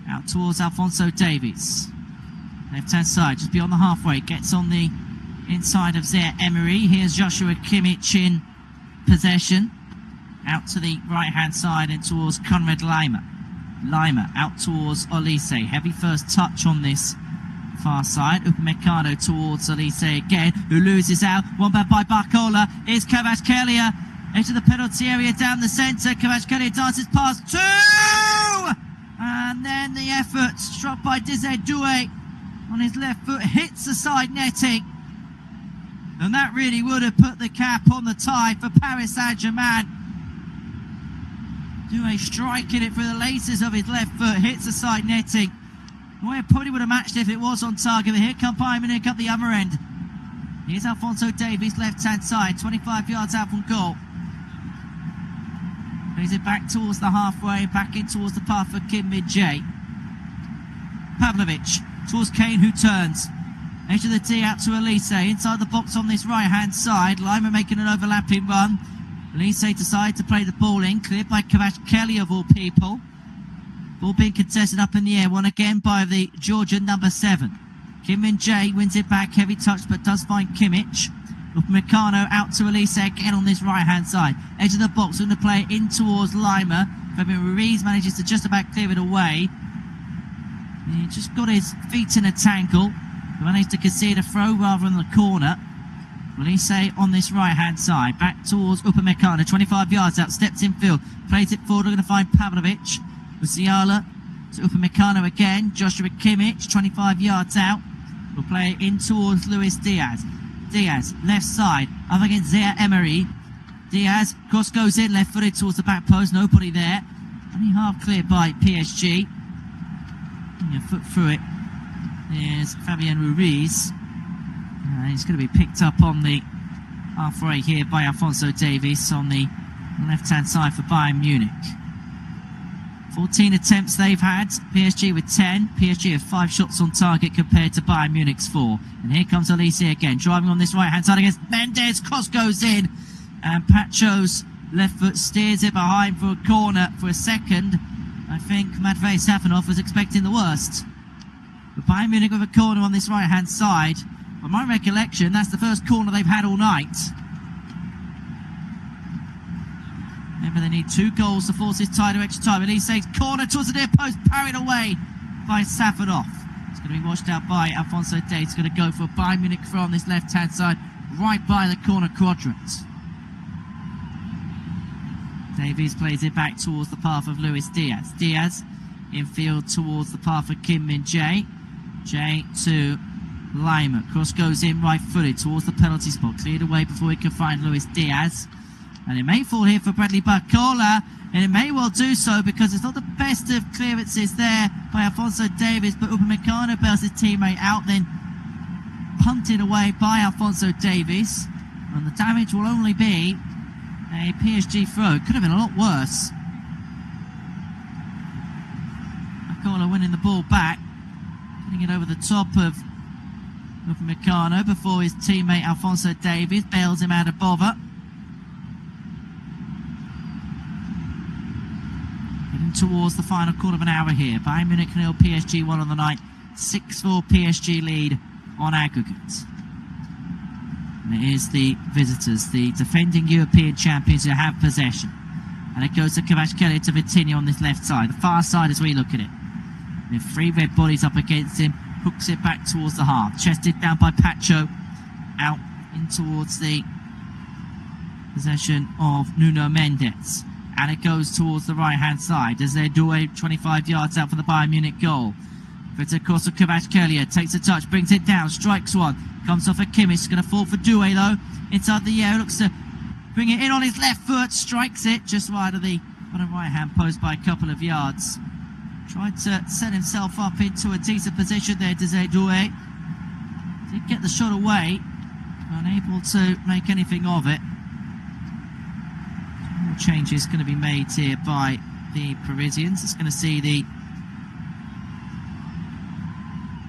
out towards Alphonso Davies. Left-hand side, just beyond the halfway. Gets on the inside of Zaire Emery. Here's Joshua Kimmich in possession. Out to the right-hand side and towards Konrad Laimer. Laimer out towards Olise. Heavy first touch on this far side. Upamecano towards Olise again, who loses out. One back by Barcola. Here's Kvaratskhelia into the penalty area down the centre. Kvaratskhelia dances past 2! And then the effort struck by Desiree Doué on his left foot hits the side netting. And that really would have put the cap on the tie for Paris Saint-Germain. Doué striking it through the laces of his left foot, hits the side netting. Well, probably would have matched if it was on target, but here come Bayern Munich up the other end. Here's Alphonso Davies, left-hand side, 25 yards out from goal. Plays it back towards the halfway, back in towards the path for Kim Min-jae. Pavlovic towards Kane, who turns. Into the D out to Elise, inside the box on this right-hand side. Lima making an overlapping run. Elise decides to play the ball in, cleared by Kvaratskhelia of all people. Ball being contested up in the air, won again by the Georgian number 7. Kim Min-jae wins it back, heavy touch, but does find Kimmich. Upamecano out to Elise again on this right-hand side. Edge of the box, going to play it in towards Lima. Fabian Ruiz manages to just about clear it away. He just got his feet in a tangle. He managed to concede a throw rather than the corner. Elise on this right-hand side, back towards Upamecano, 25 yards out, steps in field, plays it forward, we're going to find Pavlovic. Musiala to Upamecano again, Joshua Kimmich, 25 yards out, will play it in towards Luis Diaz. Diaz, left side, up against Zaire Emery. Diaz, cross goes in, left footed towards the back post, nobody there. Only half cleared by PSG. Putting a foot through it. There's Fabian Ruiz. He's going to be picked up on the halfway here by Alphonso Davies on the left-hand side for Bayern Munich. 14 attempts they've had, PSG with 10. PSG have 5 shots on target compared to Bayern Munich's 4. And here comes Olise again, driving on this right-hand side against Mendes. Cross goes in, and Pacho's left foot steers it behind for a corner for a second. I think Matvei Safanov was expecting the worst. But Bayern Munich with a corner on this right-hand side. By my recollection, that's the first corner they've had all night. Remember, they need 2 goals to force this tie to extra time. Olise's corner towards the near post, parried away by Safanov. It's going to be washed out by Alphonso Davies. It's going to go for a Bayern Munich throw on this left-hand side, right by the corner quadrant. Davies plays it back towards the path of Luis Diaz. Diaz infield towards the path of Kim Min-jae. Jae to Lima. Cross goes in right-footed towards the penalty spot. Cleared away before he can find Luis Diaz. And it may fall here for Bradley Barcola, and it may well do so because it's not the best of clearances there by Alphonso Davies, but Upamecano bails his teammate out, then punted away by Alphonso Davies. And the damage will only be a PSG throw. It could have been a lot worse. Barcola winning the ball back, getting it over the top of Upamecano before his teammate Alphonso Davies bails him out of bother. Towards the final quarter of an hour here. Bayern Munich 0, PSG 1 on the night. 6-4 PSG lead on aggregate. And it is the visitors, the defending European champions, who have possession. And it goes to Kvaratskhelia to Vitinha on this left side, the far side as we look at it. With 3 red bodies up against him, hooks it back towards the half. Chested down by Pacho, out in towards the possession of Nuno Mendes. And it goes towards the right-hand side as they do a 25 yards out for the Bayern Munich goal. It's a course of Kvaratskhelia, takes a touch, brings it down, strikes one, comes off a Kimmich, going to fall for Doué though, inside the air, looks to bring it in on his left foot, strikes it just wide of the bottom right-hand post by a couple of yards. Tried to set himself up into a decent position there, Desiree Doué. Did get the shot away, unable to make anything of it. Changes going to be made here by the Parisians. It's going to see the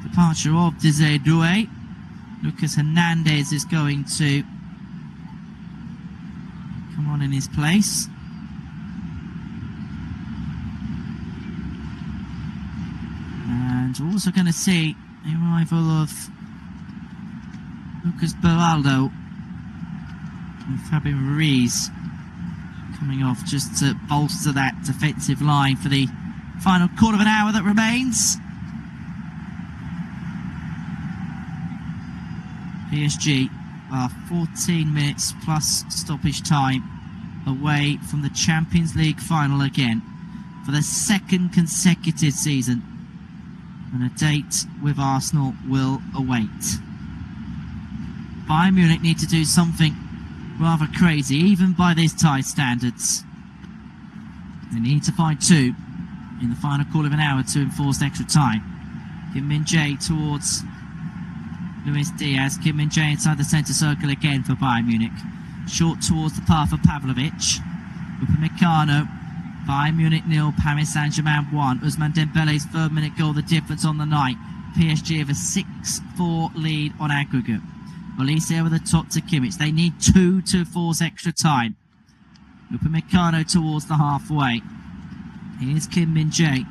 departure of Desiree Doué. Lucas Hernandez is going to come on in his place. And we're also going to see the arrival of Lucas Beraldo and Fabian Ruiz coming off just to bolster that defensive line for the final quarter of an hour that remains. PSG are 14 minutes plus stoppage time away from the Champions League final again for the 2nd consecutive season, and a date with Arsenal will await. Bayern Munich need to do something rather crazy, even by these tie standards. They need to find 2 in the final quarter of an hour to enforce extra time. Kim Min-jae towards Luis Diaz. Kim Min-jae inside the centre circle again for Bayern Munich. Short towards the path of Pavlovic. Upamecano. Bayern Munich 0, Paris Saint-Germain 1. Ousmane Dembele's 3rd minute goal, the difference on the night. PSG have a 6-4 lead on aggregate. Olise over the top to Kimmich. They need 2 to force extra time. Upamecano towards the halfway. Here's Kim Min-jae.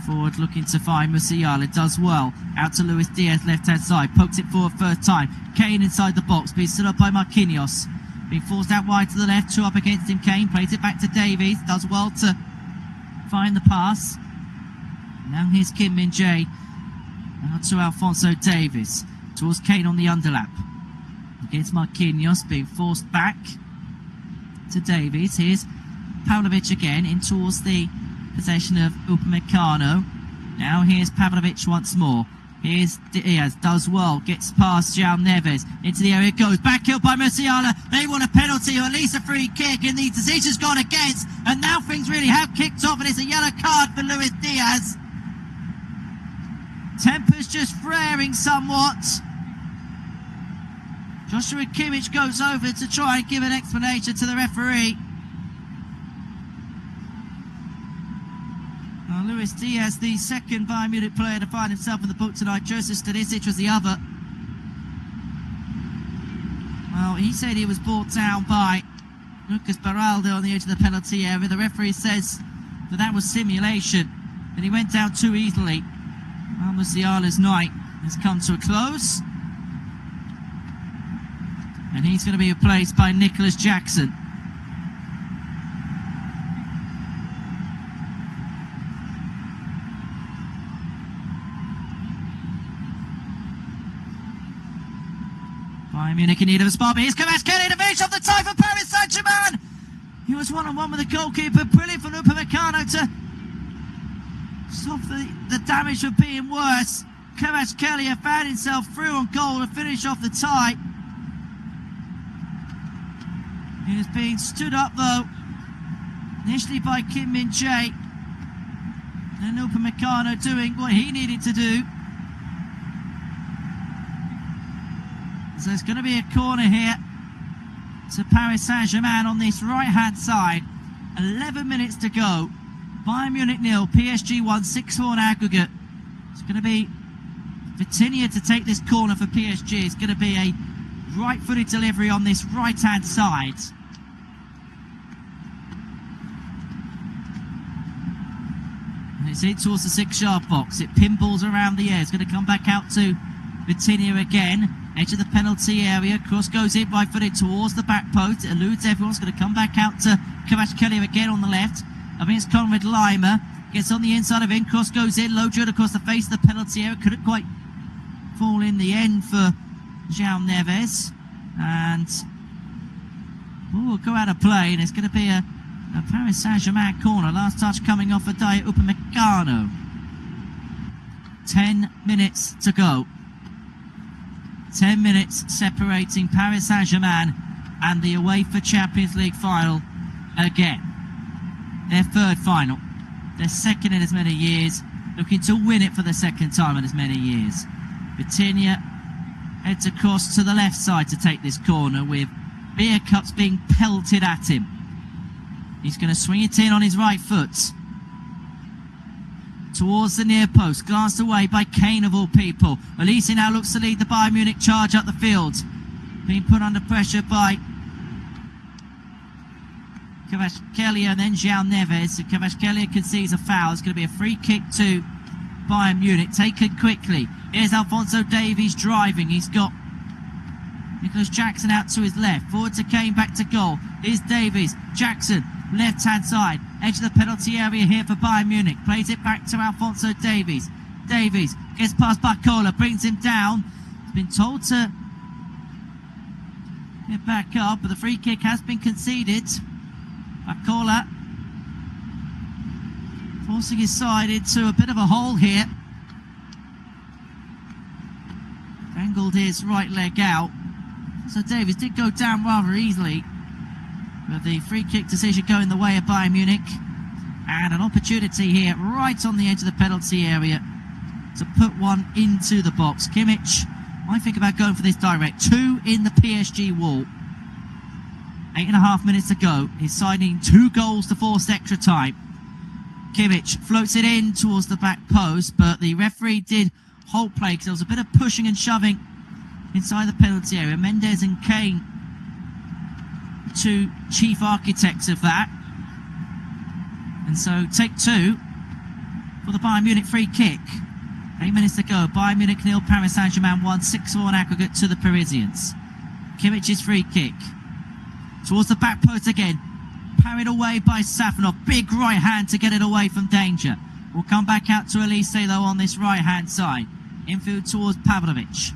Forward looking to find Musiala. Does well. Out to Luis Diaz, left-hand side. Pokes it forward first time. Kane inside the box. Being stood up by Marquinhos. Being forced out wide to the left. 2 up against him. Kane plays it back to Davies. Does well to find the pass. Now here's Kim Min-jae. Out to Alphonso Davies. Towards Kane on the underlap. Against Marquinhos, being forced back to Davies. Here's Pavlovic again, in towards the possession of Upamecano. Now here's Pavlovic once more. Here's Diaz, does well, gets past João Neves. Into the area it goes, backheel by Musiala. They want a penalty or at least a free kick, and the decision's gone against. And now things really have kicked off, and it's a yellow card for Luis Diaz. Tempers just flaring somewhat. Joshua Kimmich goes over to try and give an explanation to the referee. Luis Diaz, the second Bayern Munich player to find himself in the book tonight. Joseph Stanisic was the other. Well, he said he was brought down by Lucas Beraldo on the edge of the penalty area. The referee says that was simulation, that he went down too easily. Well, Musiala's night has come to a close. And he's going to be replaced by Nicholas Jackson. Bayern Munich in need of a spot, but here's Kvaratskhelia to finish off the tie for Paris Saint-Germain. He was one-on-one with the goalkeeper. Brilliant from Upamecano to stop the damage from being worse. Kvaratskhelia found himself through on goal to finish off the tie. He was being stood up though, initially by Kim Min-jae. And Upamecano doing what he needed to do. So it's going to be a corner here to Paris Saint-Germain on this right-hand side. 11 minutes to go. Bayern Munich 0, PSG 1, 6-4 in aggregate. It's going to be Vitinha to take this corner for PSG. It's going to be a right-footed delivery on this right-hand side. And it's in towards the 6-yard box. It pinballs around the air. It's going to come back out to Vitinha again. Edge of the penalty area. Cross goes in by footed towards the back post. It eludes everyone. It's going to come back out to Kvaratskhelia again on the left. I think it's Konrad Laimer. Gets on the inside of him. Cross goes in. Low drill across the face of the penalty area. Couldn't quite fall in the end for João Neves. And we'll go out of play. And it's going to be a Paris Saint-Germain corner. Last touch coming off a Dayot Upamecano. 10 minutes to go. 10 minutes separating Paris Saint-Germain and the UEFA Champions League final again. Their third final. Their second in as many years. Looking to win it for the second time in as many years. Vitinha heads across to the left side to take this corner with beer cups being pelted at him. He's going to swing it in on his right foot. Towards the near post, glanced away by Kane of all people. Olise now looks to lead the Bayern Munich charge up the field. Being put under pressure by Kvaratskhelia and then João Neves. Kvaratskhelia concedes a foul. It's going to be a free kick to Bayern Munich, taken quickly. Here's Alphonso Davies driving. He's got Nicholas Jackson out to his left. Forward to Kane, back to goal. Here's Davies. Jackson, left-hand side. Edge of the penalty area here for Bayern Munich. Plays it back to Alphonso Davies. Davies gets past Barcola, brings him down. He's been told to get back up, but the free kick has been conceded. Barcola forcing his side into a bit of a hole here. Angled his right leg out. So Davies did go down rather easily, with the free kick decision going the way of Bayern Munich. And an opportunity here right on the edge of the penalty area to put one into the box. Kimmich might think about going for this direct. 2 in the PSG wall. 8.5 minutes to go. He's signing 2 goals to force extra time. Kimmich floats it in towards the back post, but the referee did halt play because there was a bit of pushing and shoving inside the penalty area. Mendes and Kane, 2 chief architects of that. And so take 2 for the Bayern Munich free kick. 8 minutes to go. Bayern Munich 0, Paris Saint-Germain 1, 6-4 in aggregate to the Parisians. Kimmich's free kick towards the back post again. Parried away by Safanov. Big right hand to get it away from danger. We'll come back out to Olise though on this right hand side. Infield towards Pavlovic.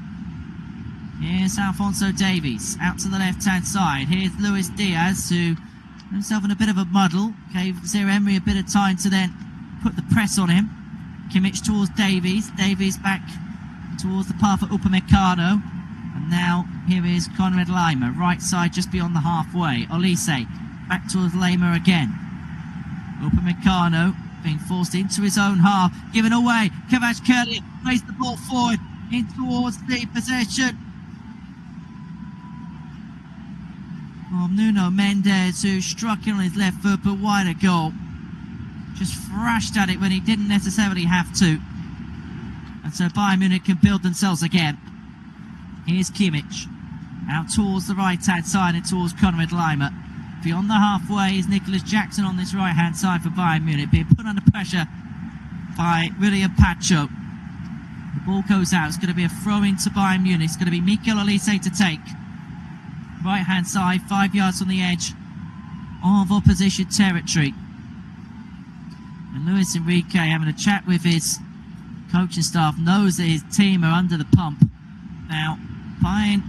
Here's Alphonso Davies out to the left hand side. Here's Luis Diaz, who got himself in a bit of a muddle. Gave Zaire-Emery a bit of time to then put the press on him. Kimmich towards Davies. Davies back towards the path of Upamecano. And now here is Konrad Laimer, right side just beyond the halfway. Olise back towards Laimer again. Upamecano being forced into his own half, given away. Kvaratskhelia plays the ball forward in towards the possession of Nuno Mendes, who struck in on his left foot but wide of goal. just thrashed at it when he didn't necessarily have to. And so Bayern Munich can build themselves again. Here's Kimmich. Out towards the right-hand side and towards Konrad Laimer. Beyond the halfway is Nicholas Jackson on this right-hand side for Bayern Munich, being put under pressure by William Pacho. The ball goes out. It's going to be a throw-in to Bayern Munich. It's going to be Mikel Olise to take. Right-hand side, 5 yards on the edge of opposition territory. And Luis Enrique, having a chat with his coaching staff, knows that his team are under the pump. Now, Bayern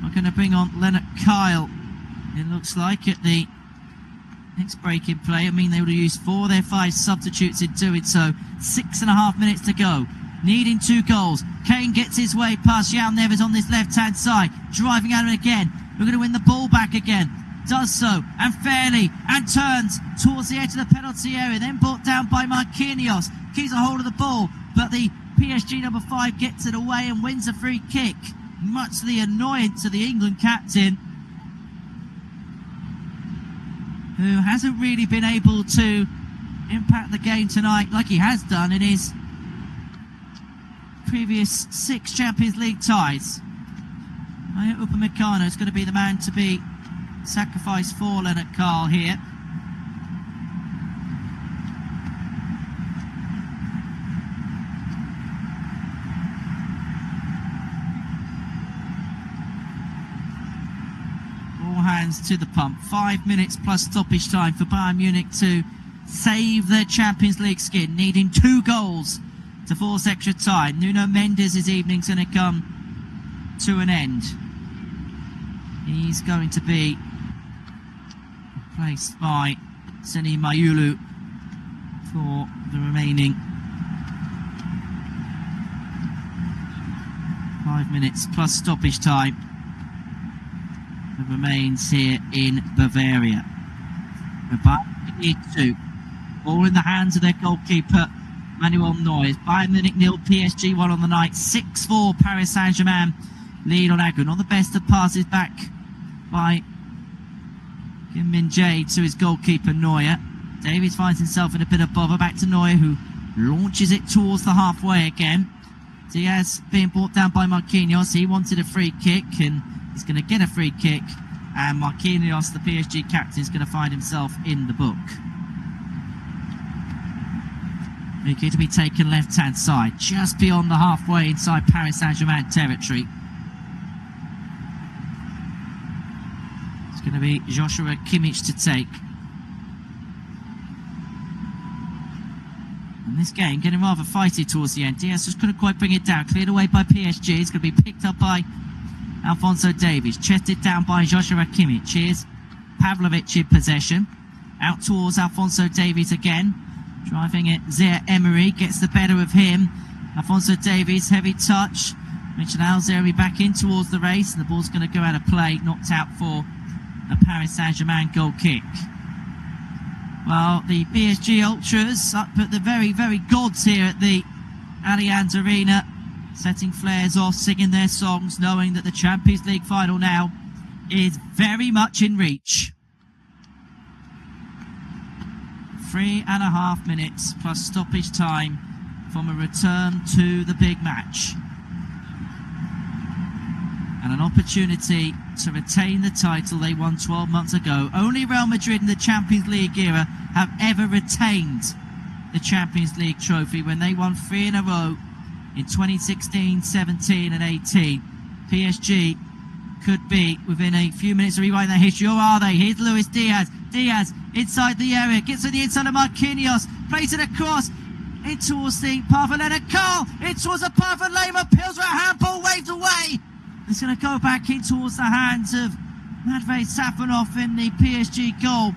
are going to bring on Leonard Kyle, it looks like, at the next break in play. I mean, they would have used 4 of their 5 substitutes in doing so. 6.5 minutes to go. Needing 2 goals. Kane gets his way past João Neves on this left-hand side. Driving at him again. We're going to win the ball back again. Does so, and fairly, and turns towards the edge of the penalty area. Then brought down by Marquinhos. Keeps a hold of the ball, but the PSG number 5 gets it away and wins a free kick. Much to the annoyance of the England captain, who hasn't really been able to impact the game tonight like he has done in his previous 6 Champions League ties. Upamecano is going to be the man to be sacrificed for Leonard Carl here. All hands to the pump. 5 minutes plus stoppage time for Bayern Munich to save their Champions League skin, needing 2 goals to force extra time. Nuno Mendes' evening's going to come to an end. He's going to be replaced by Seni Mayulu for the remaining 5 minutes plus stoppage time that remains here in Bavaria. Bayern need 2. All in the hands of their goalkeeper Manuel Neuer. Bayern Munich 0, PSG 1 on the night. 6-4 Paris Saint-Germain lead on aggro. Not the best of passes back by Kim Min-jae to his goalkeeper Neuer. Davies finds himself in a bit of bother. Back to Neuer, who launches it towards the halfway again. Diaz being brought down by Marquinhos. He wanted a free kick and he's going to get a free kick. And Marquinhos, the PSG captain, is going to find himself in the book. Mickey to be taken left-hand side, just beyond the halfway inside Paris Saint-Germain territory. It's going to be Joshua Kimmich to take. And this game getting rather fighty towards the end. Diaz just couldn't quite bring it down. Cleared away by PSG. It's going to be picked up by Alphonso Davies. Chested down by Joshua Kimmich. Here's Pavlovic in possession. Out towards Alphonso Davies again. Driving it, Zaire Emery gets the better of him. Alphonso Davies, heavy touch. Mitchell Alzeri back in towards the race, and the ball's going to go out of play, knocked out for a Paris Saint-Germain goal kick. Well, the PSG Ultras up at the very, very gods here at the Allianz Arena, setting flares off, singing their songs, knowing that the Champions League final now is very much in reach. 3.5 minutes plus stoppage time from a return to the big match. And an opportunity to retain the title they won 12 months ago. Only Real Madrid in the Champions League era have ever retained the Champions League trophy when they won 3 in a row in 2016, 17 and 18. PSG could be within a few minutes of rewriting their history. Or are they? Here's Luis Diaz. Diaz inside the area. Gets to the inside of Marquinhos. Plays it across. In towards the path of Leonard Carl. In towards the path of Laimer. Peels for a handball. Waved away. It's going to go back in towards the hands of Matvei Safonov in the PSG goal.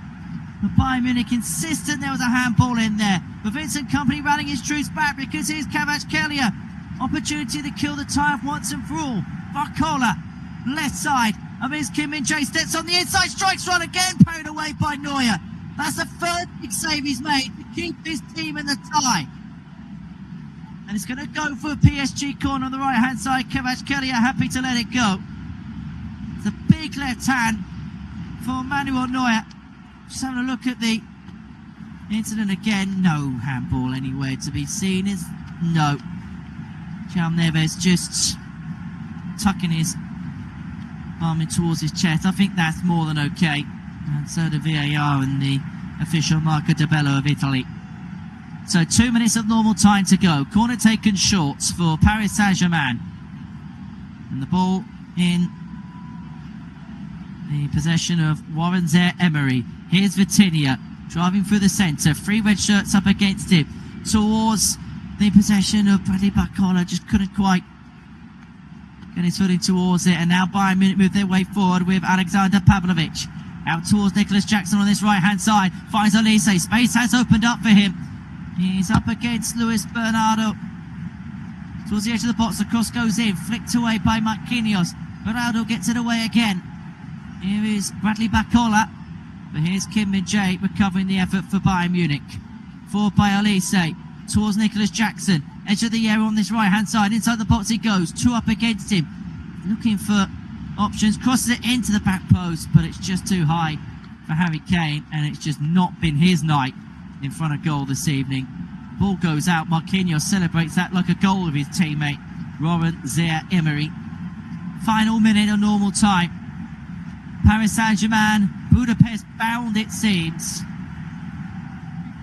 But Bayern Munich insisted there was a handball in there. But Vincent Kompany rallying his troops back because here's Kvaratskhelia. Opportunity to kill the tie off once and for all. Barcola. Left side, and here's Kim Min-jae, steps on the inside, strikes one again, parried away by Neuer. That's the 3rd big save he's made to keep his team in the tie. And it's going to go for a PSG corner on the right-hand side. Kvaratskhelia happy to let it go. It's a big left hand for Manuel Neuer. Just having a look at the incident again. No handball anywhere to be seen. No. João Neves just tucking his arm in towards his chest. I think that's more than okay. And so the VAR and the official Marco De Bello of Italy. So 2 minutes of normal time to go. Corner taken short for Paris Saint-Germain. And the ball in the possession of Warren Zaire-Emery. Here's Vitinha driving through the centre. 3 red shirts up against him. Towards the possession of Bradley Barcola. Just couldn't quite get his footing towards it. And now Bayern Munich move their way forward with Alexander Pavlovic. Out towards Nicholas Jackson on this right-hand side. Finds Olise. Space has opened up for him. He's up against Luis Bernardo. Towards the edge of the box, the cross goes in. Flicked away by Marquinhos. Bernardo gets it away again. Here is Bradley Barcola. But here's Kim Min-jae recovering the effort for Bayern Munich. Forward by Olise. Towards Nicholas Jackson. Edge of the area on this right-hand side. Inside the box he goes. 2 up against him. Looking for options. Crosses it into the back post. But it's just too high for Harry Kane. And it's just not been his night in front of goal this evening. Ball goes out. Marquinhos celebrates that like a goal of his teammate Laurent Zaire-Emery. Final minute of normal time. Paris Saint-Germain, Budapest bound it seems.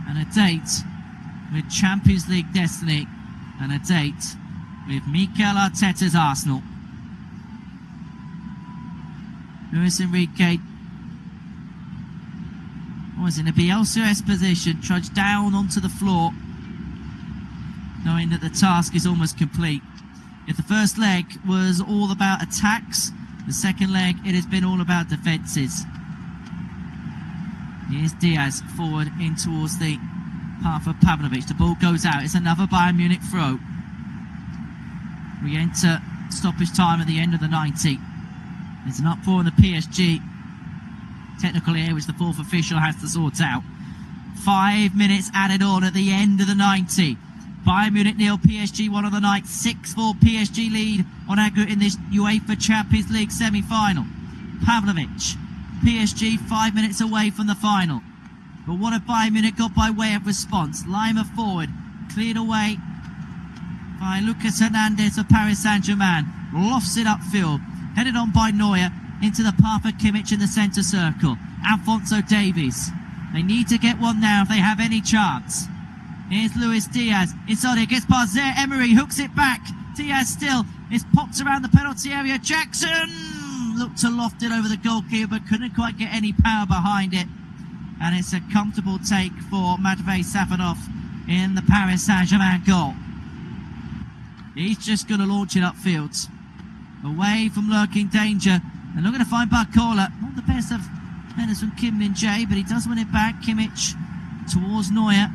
And a date with Champions League destiny. And a date with Mikel Arteta's Arsenal. Luis Enrique was in a Bielsa-esque position, trudged down onto the floor, knowing that the task is almost complete. If the first leg was all about attacks, the second leg it has been all about defences. Here's Diaz forward in towards the path of Pavlovic. The ball goes out. It's another Bayern Munich throw. We enter stoppage time at the end of the 90. There's an uproar in the PSG technical area which the fourth official has to sort out. 5 minutes added on at the end of the 90. Bayern Munich nil, PSG 1 on the night. 6-4 PSG lead on aggregate in this UEFA Champions League semi-final. Pavlovic, PSG 5 minutes away from the final. But what have Bayern Munich got by way of response? Lima forward, cleared away by Lucas Hernandez of Paris Saint-Germain. Lofts it upfield, headed on by Neuer into the path of Kimmich in the centre circle. Alphonso Davies. They need to get one now if they have any chance. Here's Luis Diaz. Inside it, gets past Zaire-Emery, hooks it back. Diaz still is popped around the penalty area. Jackson looked to loft it over the goalkeeper, but couldn't quite get any power behind it. And it's a comfortable take for Matvei Safonov in the Paris Saint-Germain goal. He's just going to launch it upfield, away from lurking danger. They're not going to find Barcola. Not the best of headers from Kim Min-jae, but he does win it back. Kimmich towards Neuer.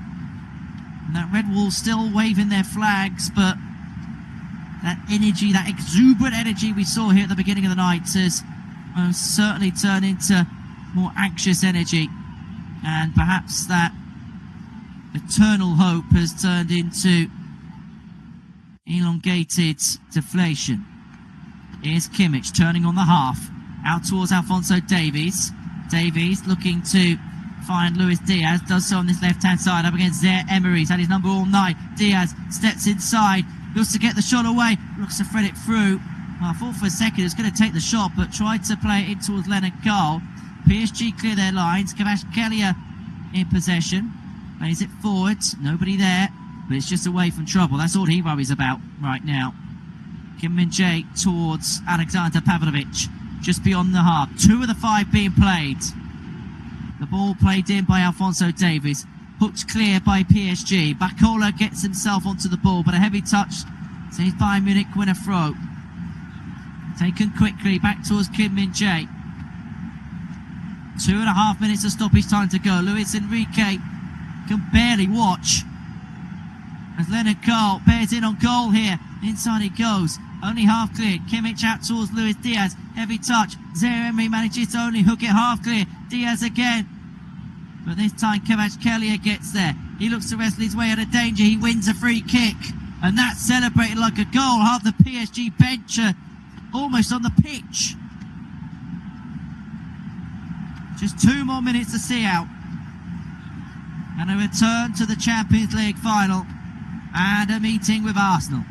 And that red wall still waving their flags, but that energy, that exuberant energy we saw here at the beginning of the night has certainly turned into more anxious energy. And perhaps that eternal hope has turned into elongated deflation. Here's Kimmich turning on the half. Out towards Alphonso Davies. Davies looking to find Luis Diaz. Does so on this left-hand side up against Zaire-Emery. He's had his number all night. Diaz steps inside. Looks to get the shot away. Looks to thread it through. I thought for a second he was going to take the shot, but tried to play it in towards Leonard Carl. PSG clear their lines. Kvaratskhelia in possession. Plays it forward. Nobody there. But it's just away from trouble. That's all he worries about right now. Kim Min-jae towards Alexander Pavlovic. Just beyond the half. 2 of the 5 being played. The ball played in by Alphonso Davies. Hooked clear by PSG. Barcola gets himself onto the ball, but a heavy touch sees Bayern Munich win a throw. Taken quickly back towards Kim Min-jae. 2.5 minutes of stoppage time to go. Luis Enrique can barely watch as Leonard Carl bears in on goal here. Inside he goes. Only half cleared. Kimmich out towards Luis Diaz. Heavy touch. Zaire-Emery manages to only hook it half clear. Diaz again. But this time Kvaratskhelia gets there. He looks to wrestle his way out of danger. He wins a free kick. And that's celebrated like a goal. Half the PSG bench almost on the pitch. Just 2 more minutes to see out. And a return to the Champions League final and a meeting with Arsenal.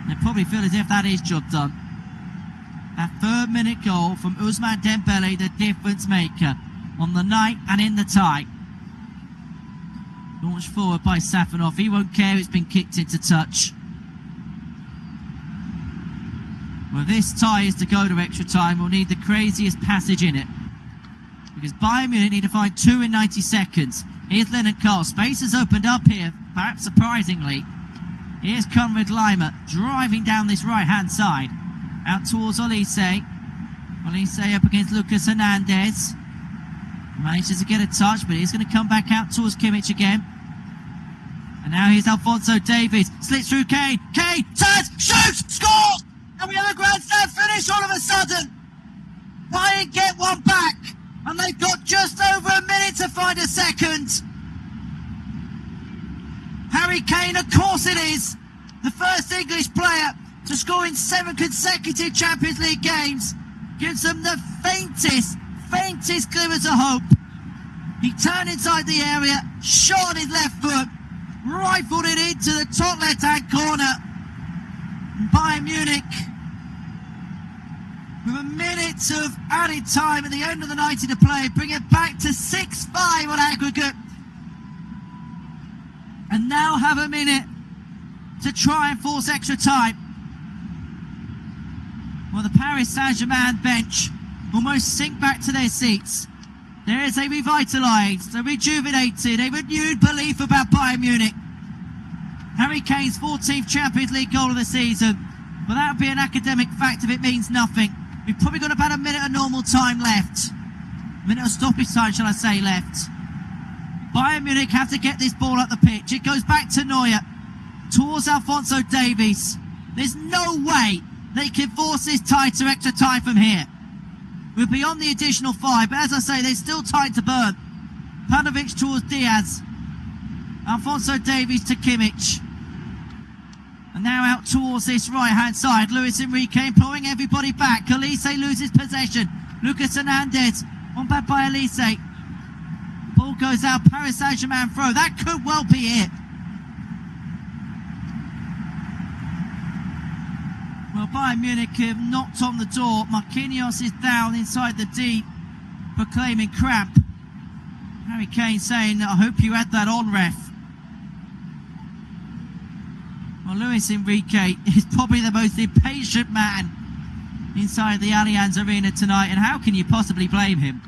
They probably feel as if that is job done. That third-minute goal from Ousmane Dembele, the difference maker on the night and in the tie. Launched forward by Safanov. He won't care it's been kicked into touch. Well, this tie is to go to extra time. We'll need the craziest passage in it. Because Bayern Munich need to find 2 in 90 seconds. Here's Leonard Cole. Space has opened up here, perhaps surprisingly. Here's Conrad Lima driving down this right-hand side. Out towards Olise. Olise up against Lucas Hernandez. Manages to get a touch, but he's going to come back out towards Kimmich again. And now here's Alphonso Davies. Slits through Kane. Kane turns, shoots, scores! And we have a grand slam finish all of a sudden. Bayern get one back. And they've got just over a minute to find a second. Harry Kane, of course it is. The first English player to score in 7 consecutive Champions League games. Gives them the faintest glimmers of hope. He turned inside the area, shot on his left foot, rifled it into the top left-hand corner. And Bayern Munich, with a minute of added time at the end of the 90 to play, bring it back to 6-5 on aggregate. And now have a minute to try and force extra time. Well, the Paris Saint-Germain bench almost sink back to their seats. There is a revitalised, a rejuvenated, a renewed belief about Bayern Munich. Harry Kane's 14th Champions League goal of the season. But that would be an academic fact if it means nothing. We've probably got about a minute of normal time left. A minute of stoppage time, shall I say, left. Bayern Munich have to get this ball up the pitch. It goes back to Neuer, towards Alphonso Davies. There's no way they can force this tie to extra time from here. We're beyond the additional 5, but as I say, there's still time to burn. Panovic towards Diaz. Alphonso Davies to Kimmich. And now out towards this right-hand side. Luis Enrique employing everybody back. Olise loses possession. Lucas Hernandez on back by Olise. Ball goes out. Paris Saint-Germain throw. That could well be it. Well, Bayern Munich have knocked on the door. Marquinhos is down inside the D, proclaiming cramp. Harry Kane saying, I hope you had that on, ref. Well, Luis Enrique is probably the most impatient man inside the Allianz Arena tonight, and how can you possibly blame him?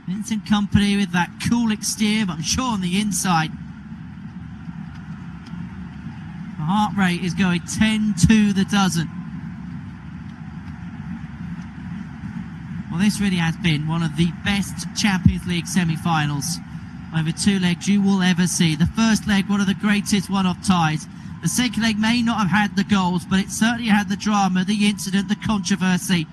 Vincent Kompany with that cool exterior, but I'm sure on the inside, the heart rate is going 10 to the dozen. Well, this really has been one of the best Champions League semi-finals over 2 legs you will ever see. The first leg, one of the greatest one-off ties. The second leg may not have had the goals, but it certainly had the drama, the incident, the controversy.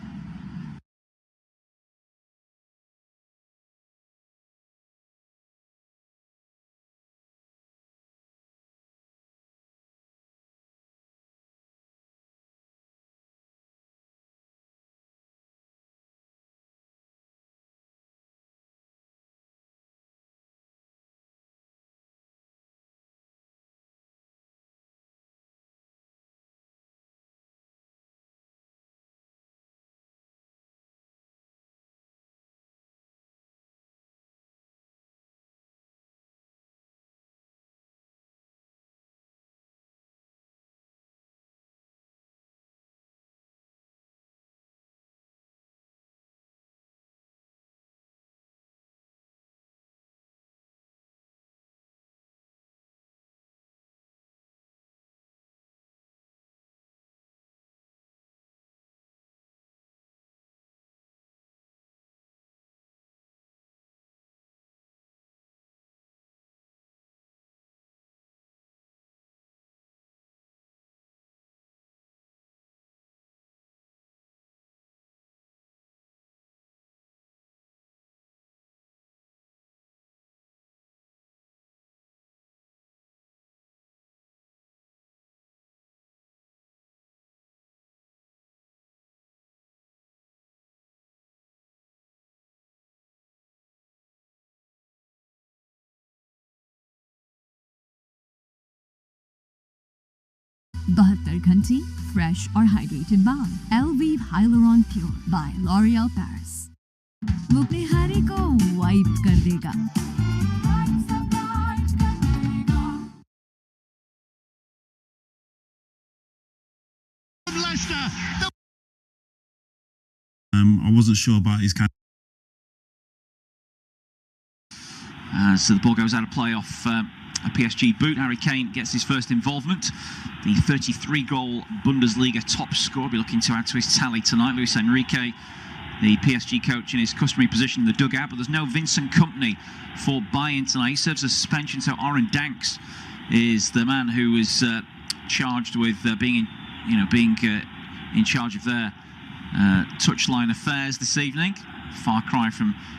72 घंटे fresh और hydrated बाल एलवीव हाइलुरॉन pure bye L'Oreal Paris वो अपने हारे को wipe कर देगा। I wasn't sure about his kind. So the ball goes out of play off a PSG boot. Harry Kane gets his first involvement. The 33-goal Bundesliga top scorer will be looking to add to his tally tonight. Luis Enrique, the PSG coach, in his customary position in the dugout, but there's no Vincent Kompany for Bayern tonight. He serves a suspension, so Aaron Danks is the man who is charged with being in charge of their touchline affairs this evening. Far cry from